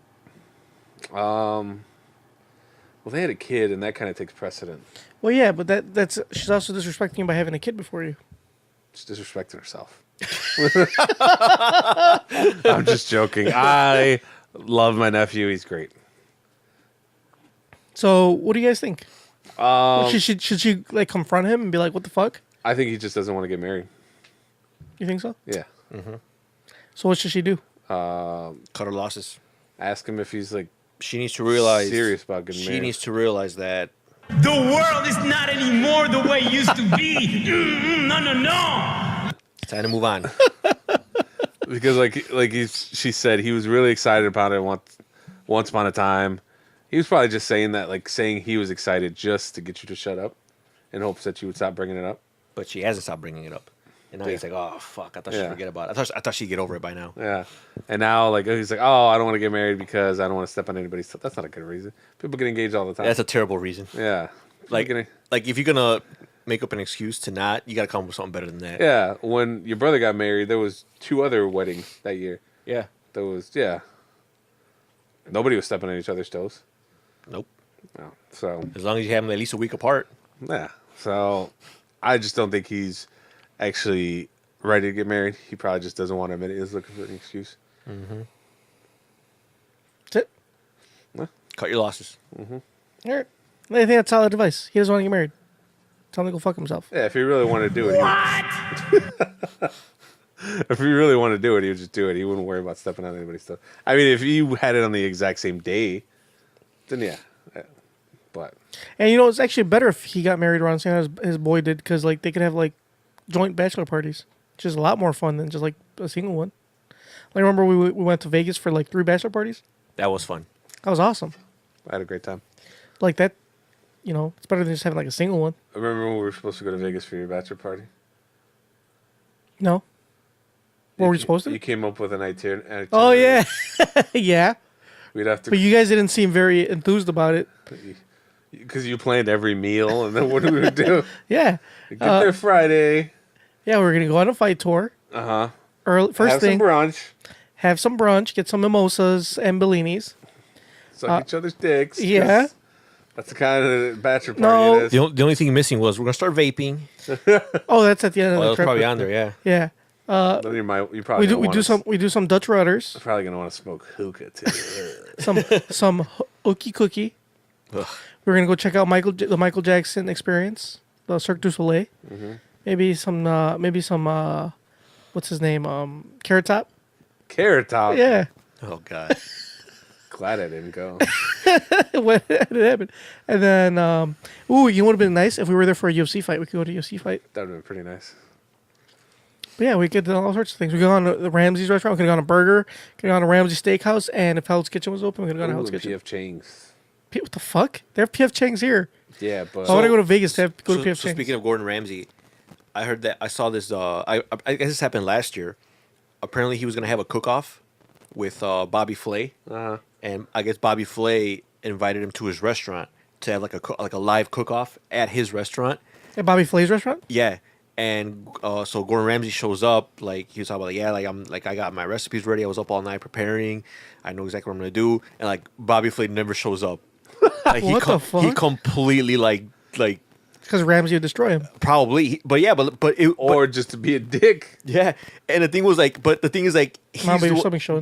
Well, they had a kid, and that kind of takes precedent. Well, yeah, but that's she's also disrespecting you by having a kid before you. She's disrespecting herself. I'm just joking. I love my nephew. He's great. So what do you guys think? Should she like confront him and be like, "What the fuck"? I think he just doesn't want to get married. You think so? Yeah. So what should she do? Cut her losses. Ask him if he's like She needs to realize. serious about getting married. She needs to realize that. The world is not anymore the way it used to be. No. It's time to move on. Because she said he was really excited about it once upon a time. He was probably just saying that, like saying he was excited just to get you to shut up in hopes that you would stop bringing it up. But she hasn't stopped bringing it up. And now he's like, oh, fuck. I thought she'd forget about it. I thought she'd get over it by now. Yeah. And now he's like, oh, I don't want to get married because I don't want to step on anybody's toes. That's not a good reason. People get engaged all the time. That's a terrible reason. Yeah. Like if you're going to make up an excuse to not, you got to come up with something better than that. Yeah. When your brother got married, there was 2 other weddings that year. Yeah. Nobody was stepping on each other's toes. Nope. No, so as long as you have them at least a week apart. yeah. So I just don't think he's actually ready to get married. He probably just doesn't want to admit it. He's looking for an excuse. Mm-hmm. That's it. Yeah. Cut your losses. Mm-hmm. All right. I think that's solid advice. He doesn't want to get married. Tell him to go fuck himself. Yeah, if he really wanted to do it. If he really wanted to do it, he would just do it. He wouldn't worry about stepping on anybody's stuff. I mean, if you had it on the exact same day, then yeah. But And you know, it's actually better if he got married around the same time as his boy did, because like they could have like joint bachelor parties, which is a lot more fun than just like a single one. Like remember we went to Vegas for like 3 bachelor parties. That was fun. That was awesome. I had a great time. Like that, you know, it's better than just having like a single one. I remember when we were supposed to go to Vegas for your bachelor party? No. What were we supposed to? You came up with an itinerary. Oh yeah, yeah. We'd have to. But you guys didn't seem very enthused about it. Because you planned every meal, and then what do we do? Yeah. Get there Friday. Yeah, we're gonna go on a fight tour. Early first Have thing. some brunch. Have some brunch. Get some mimosas and Bellinis. Suck each other's dicks. 'cause Yeah. That's the kind of bachelor party No. it is. The only thing missing was we're gonna start vaping. Oh, that's at the end of Oh, the that was trip. probably on there. Yeah. Yeah. Then you probably We do some Dutch rudders. Probably gonna want to smoke hookah too. some hooky cookie. Ugh. We're gonna go check out the Michael Jackson Experience, the Cirque du Soleil. Mm-hmm. Maybe some what's his name? Carrot Top. Carrot Top. Yeah. Oh God. Glad I didn't go. What did happen? And then, you would have been nice if we were there for a UFC fight. We could go to a UFC fight. That would have been pretty nice. But yeah, we could do all sorts of things. We could go on the Ramsey's restaurant. We could go on a burger. Could go on a Ramsey Steakhouse. And if Hell's Kitchen was open, we could go on Hell's Kitchen. PF Chang's. What the fuck? They have PF Chang's here. Yeah, but Why would I go to Vegas to go to PF So Chang's? speaking of Gordon Ramsay, I heard that I saw this. I guess this happened last year. Apparently, he was gonna have a cook-off with Bobby Flay, and I guess Bobby Flay invited him to his restaurant to have like a live cook-off at his restaurant. At Bobby Flay's restaurant? Yeah, and so Gordon Ramsay shows up. Like he was talking about, I got my recipes ready. I was up all night preparing. I know exactly what I'm gonna do. And like Bobby Flay never shows up. Like What the fuck? He completely like. Because Ramsey would destroy him. Probably, or just to be a dick. Yeah, and the thing is like, he's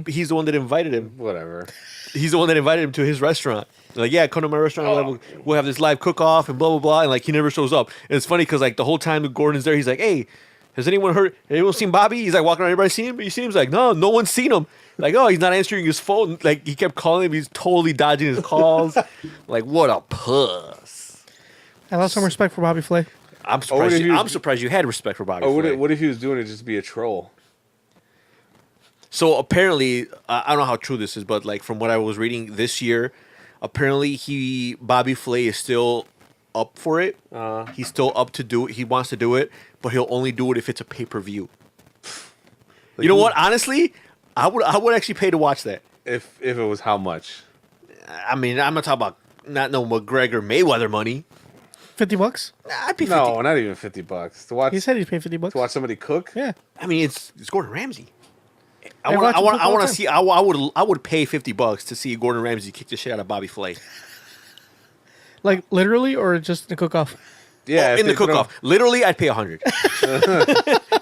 he's the one that invited him. Whatever. He's the one that invited him to his restaurant. Like, yeah, come to my restaurant. We'll have this live cook-off and blah blah blah. And like, he never shows up. And it's funny because like the whole time Gordon's there, he's like, "Hey, has anyone seen Bobby?" He's like walking around, everybody seen him. You see him? He's like, no one's seen him. Like, oh, he's not answering his phone. Like, he kept calling him. He's totally dodging his calls. Like, what a puss. I lost some respect for Bobby Flay. I'm surprised you had respect for Bobby Flay. What if he was doing it just to be a troll? So apparently, I don't know how true this is, but like from what I was reading this year, apparently Bobby Flay is still up for it. He's still up to do it. He wants to do it, but he'll only do it if it's a pay-per-view. You know what? Honestly, I would actually pay to watch that. If it was how much? I mean, I'm not talking about not no McGregor Mayweather money. $50? I'd pay 50. No, not even $50 to watch. He said he'd pay $50 to watch somebody cook. Yeah. I mean, it's Gordon Ramsay. I They watch him cook all want the to see. I would pay $50 to see Gordon Ramsay kick the shit out of Bobby Flay. Like literally, or just in the cook-off? Yeah, in the cook-off. Literally, I'd pay $100.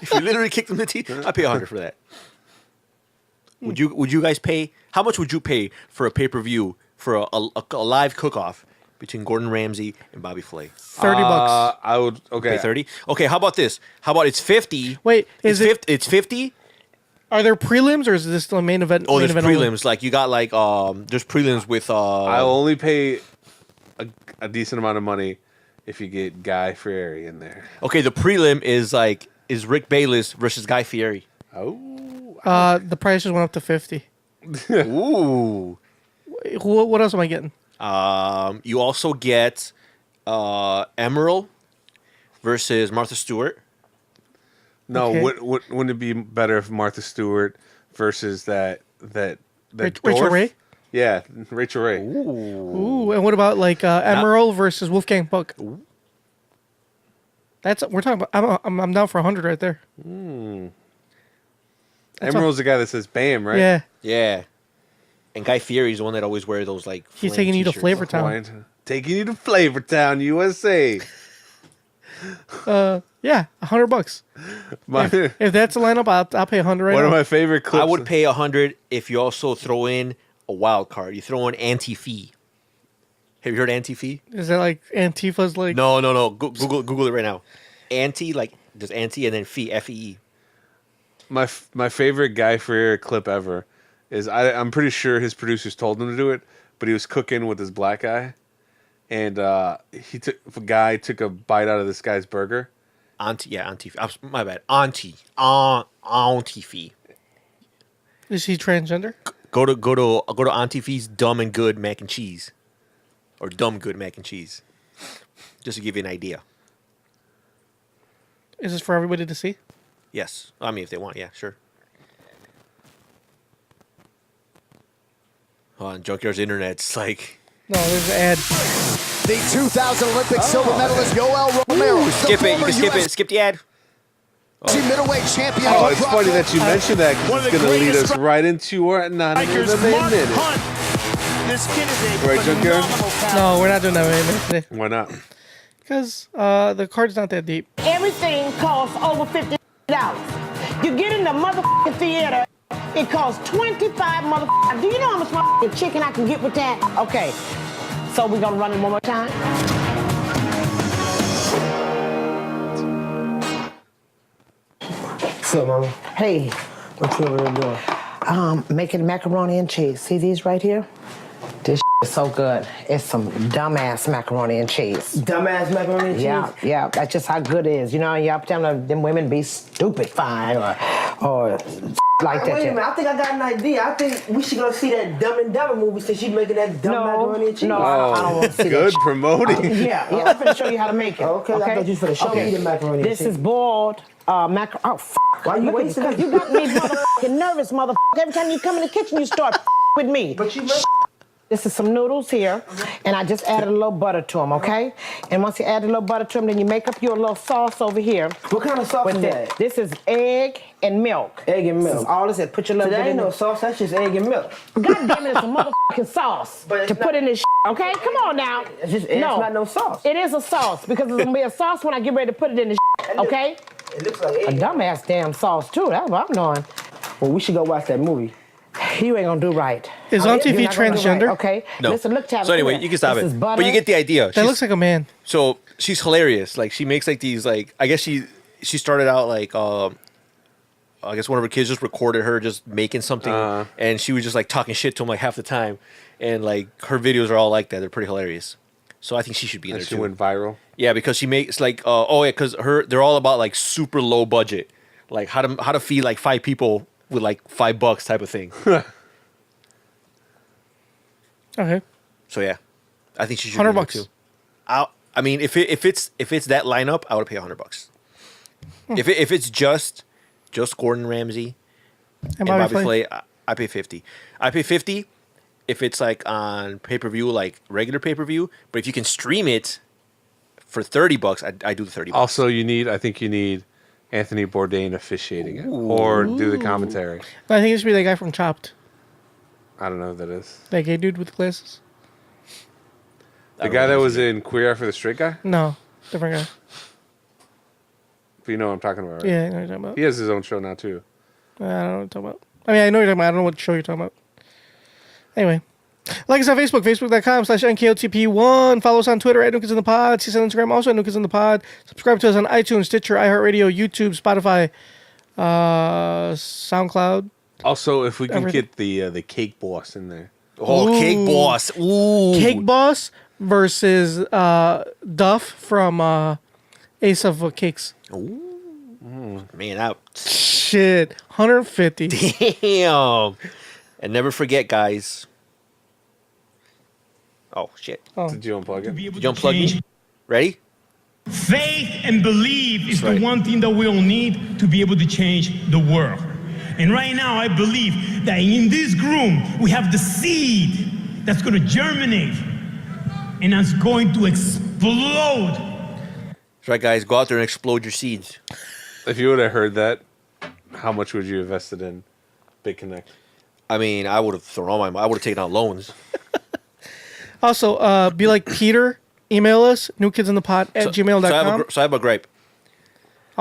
If you literally kicked him in the teeth, I'd pay $100 for that. Would you guys pay? How much would you pay for a pay-per-view for a live cook-off between Gordon Ramsay and Bobby Flay? $30. I would. Okay, Pay 30. Okay, how about this? How about it's 50? Wait, It's 50. Are there prelims, or is this the main event? Oh, main there's event prelims. only? Like you got like there's prelims with I'll only pay a decent amount of money if you get Guy Fieri in there. Okay, the prelim is Rick Bayless versus Guy Fieri. Oh, the price just went up to $50. Ooh. What else am I getting? You also get Emerald versus Martha Stewart. no. Okay. Wouldn't it be better if Martha Stewart versus that Rachel dwarf? Ray? Yeah, Rachel Ray. Ooh, and what about like Emerald versus Wolfgang Puck? We're talking about. I'm down for 100 right there. Emerald's the guy that says "Bam," right? Yeah, Yeah. And Guy Fieri's the one that always wears those like. he's flame taking you to t-shirts. Flavor Town. Hawaiian Taking you to Flavor Town, USA. Yeah, $100. If that's the lineup, I'll pay 100 right One now. of my favorite clips. I would pay 100 if you also throw in a wild card. You throw in anti-fee. Have you heard anti-fee? Is that like Antifa's like? No. Google it right now. Anti, like there's anti and then fee, F-E-E. My favorite Guy Fieri clip ever is I'm pretty sure his producers told him to do it, but he was cooking with his black guy, and a guy took a bite out of this guy's burger. Anti. My bad. Anti fee. Is he transgender? Go to Auntie Fee's Dumb and Good Mac and Cheese, or Dumb Good Mac and Cheese, just to give you an idea. Is this for everybody to see? Yes, I mean if they want, yeah, sure. On Junkyard's internet's like. No, there's an ad. The 2000 Olympic silver medalist Yoel Romero. Skip it. You can skip it. Skip the ad. Middleweight champion. Oh, it's funny that you mentioned that because it's going to lead us right into our not even a minute. This kid is a Right, Junkyard? No, we're not doing that today. Why not? Because the card's not that deep. Everything costs over $50. You get in the motherfucking theater, it costs $25 motherfucking. Do you know how much motherfucking chicken I can get with that? Okay, so we're gonna run it one more time. What's up, mama? Hey, What you over there doing? making macaroni and cheese. See these right here? This is so good. It's some dumbass macaroni and cheese. Dumbass macaroni and cheese? Yeah, that's just how good it is. You know, y'all pretend them women be stupid fine or like that. Wait a minute, I think I got an idea. I think we should go see that Dumb and Dumber movie since she's making that dumb macaroni and cheese. No, I don't want to see that. Good promoting. Yeah, I'm finna show you how to make it. Okay, I thought you was finna show me the macaroni and This cheese. is boiled macaroni. Oh, f***. Why you Look at wasting this, 'cause you got me motherfucking nervous, motherfucker. Every time you come in the kitchen, you start with me. But you make... This is some noodles here, and I just added a little butter to them, okay? And once you add a little butter to them, then you make up your little sauce over here. What kind of sauce with is this. that? This is egg and milk. Egg and This milk. is all this is. Put your little So that bit ain't in no it. sauce, that's just egg and milk. God damn it, it's a motherfucking sauce But it's to put in this okay? Come on now. It's not no sauce. It is a sauce because it's gonna be a sauce when I get ready to put it in the okay? It looks like A egg. dumbass damn sauce too. That's what I'm doing. Well, we should go watch that movie. You ain't gonna do right. Is You're Auntie Fee not gonna do transgender? right, okay? No. Listen, look, Tabitha. So anyway, come you here. can stop This it. is butter. But you get the idea. That She's- looks like a man. So she's hilarious. Like she makes like these like I guess she started out like I guess one of her kids just recorded her just making something and she was just like talking shit to him like half the time, and like her videos are all like that. They're pretty hilarious. So I think she should be there She too. went viral. Yeah, because she makes like because they're all about like super low budget, like how to feed like 5 people with like $5 type of thing. Okay. So yeah, I think she should. be there $100. too. I mean, if it's that lineup, I would pay $100. If it's just Gordon Ramsay and Bobby Flay, I pay 50. I pay 50 if it's like on pay-per-view, like regular pay-per-view. But if you can stream it for $30, I do the $30. Also, I think you need Anthony Bourdain officiating it or do the commentary. I think it should be that guy from Chopped. I don't know who that is. That gay dude with the glasses. The guy that was in Queer Eye for the Straight Guy? No, different guy. But you know what I'm talking about, right? Yeah, I know what you're talking about. He has his own show now, too. I don't know what you're talking about. I mean, I know what you're talking about. I don't know what show you're talking about. Anyway. Like us on Facebook, facebook.com/NKOTP1. Follow us on Twitter at Nukas in the Pod. See us on Instagram, also at Nukas in the Pod. Subscribe to us on iTunes, Stitcher, iHeartRadio, YouTube, Spotify, SoundCloud. Also, if we can Everything. get the Cake Boss in there. Oh, Ooh. Cake Boss. Ooh. Cake Boss versus Duff from Ace of Cakes. Man, out. Shit, 150. Damn. And never forget, guys. Oh, shit. Did you unplug it? Did you unplug me? Ready? Faith and belief is That's right. the one thing that we all need to be able to change the world. And right now, I believe that in this room, we have the seed that's going to germinate and that's going to explode. That's right, guys. Go out there and explode your seeds. If you would have heard that, how much would you have invested in Big Connect? I mean, I would have thrown all my money. I would have taken out loans. Also, be like Peter. Email us, newkidsinthepod@gmail.com. So I have a gripe.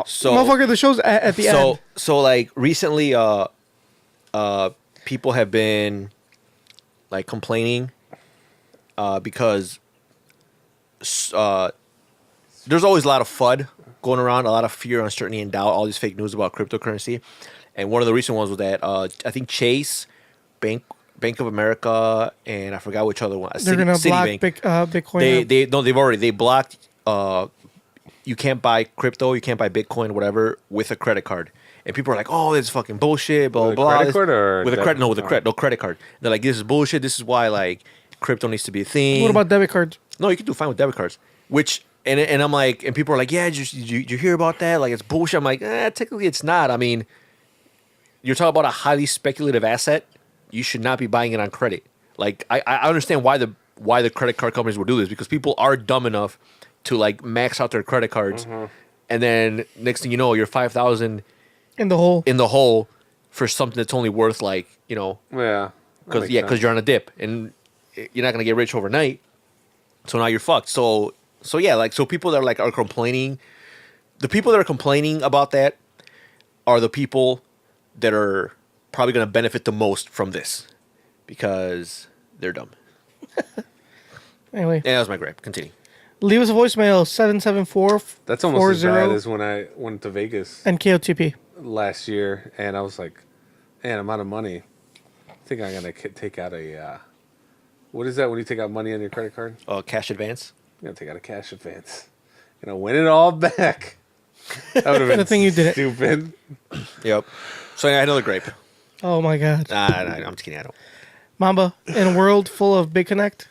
So motherfucker, the show's at the end. So like recently, people have been like complaining because there's always a lot of FUD going around, a lot of fear, uncertainty, and doubt. All these fake news about cryptocurrency, and one of the recent ones was that I think Chase, Bank of America, and I forgot which other one. They're gonna block Bitcoin. They blocked. You can't buy crypto, you can't buy Bitcoin, whatever, with a credit card. And people are like, "Oh, this is fucking bullshit." Blah With a blah. credit card or with a credit? No, with a debit? credit card. They're like, "This is bullshit. This is why like crypto needs to be a thing." What about debit cards? No, you can do fine with debit cards. Which and I'm like, and people are like, "Yeah, did you hear about that? Like, it's bullshit." I'm like, technically, it's not. I mean, you're talking about a highly speculative asset. You should not be buying it on credit. Like, I understand why the credit card companies will do this, because people are dumb enough to like max out their credit cards, and then next thing you know, you're $5,000 in the hole for something that's only worth like Yeah. because you're on a dip and you're not gonna get rich overnight. So now you're fucked. So yeah, like so people that are complaining, the people that are complaining about that are the people that are probably gonna benefit the most from this because they're dumb. Anyway, yeah, that was my gripe. Continue. Leave us a voicemail 774. That's almost as bad as when I went to Vegas NKOTP last year, and I was like, "Man, I'm out of money. I think I'm gonna take out a what is that when you take out money on your credit card? Cash advance. I'm gonna take out a cash advance. Win it all back. That would have been the thing you did. Stupid. Yep. So I had another gripe. Oh my god. I'm just kidding. I don't. Mamba, in a world full of Big Connect.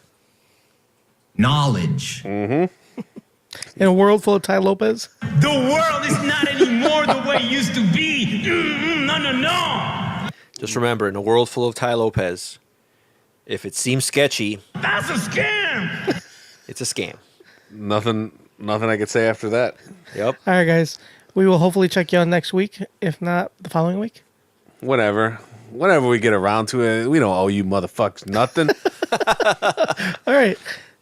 Knowledge. In a world full of Tai Lopez. The world is not anymore the way it used to be. No. Just remember, in a world full of Tai Lopez, if it seems sketchy, That's a scam. it's a scam. Nothing I could say after that. Yep. All right, guys. We will hopefully check you out next week, if not the following week. Whatever. Whenever we get around to it, we don't owe you motherfuckers nothing. All right.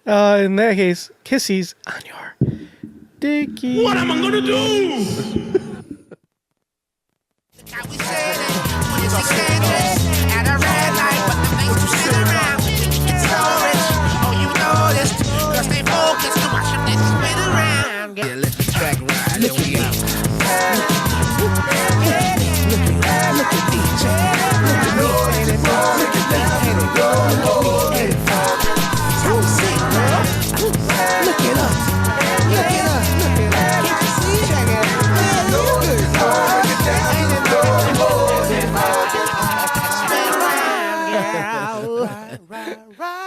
In that case, kissies on your dicky. What am I gonna do? At a red light, but the things you sit around. It's so rich, oh you know this. Girl, stay focused to watch them niggas spin around. Yeah, let the track ride, there we go. Look at DJ. Look at me, ain't it wrong? Look at that, ain't it wrong? Ain't it wrong? Stop the sing, girl. Look at us. Look at us. Look at us. Can't you see? Check it. Man, look at it. Look at that, ain't it wrong? Spin around, girl. Right.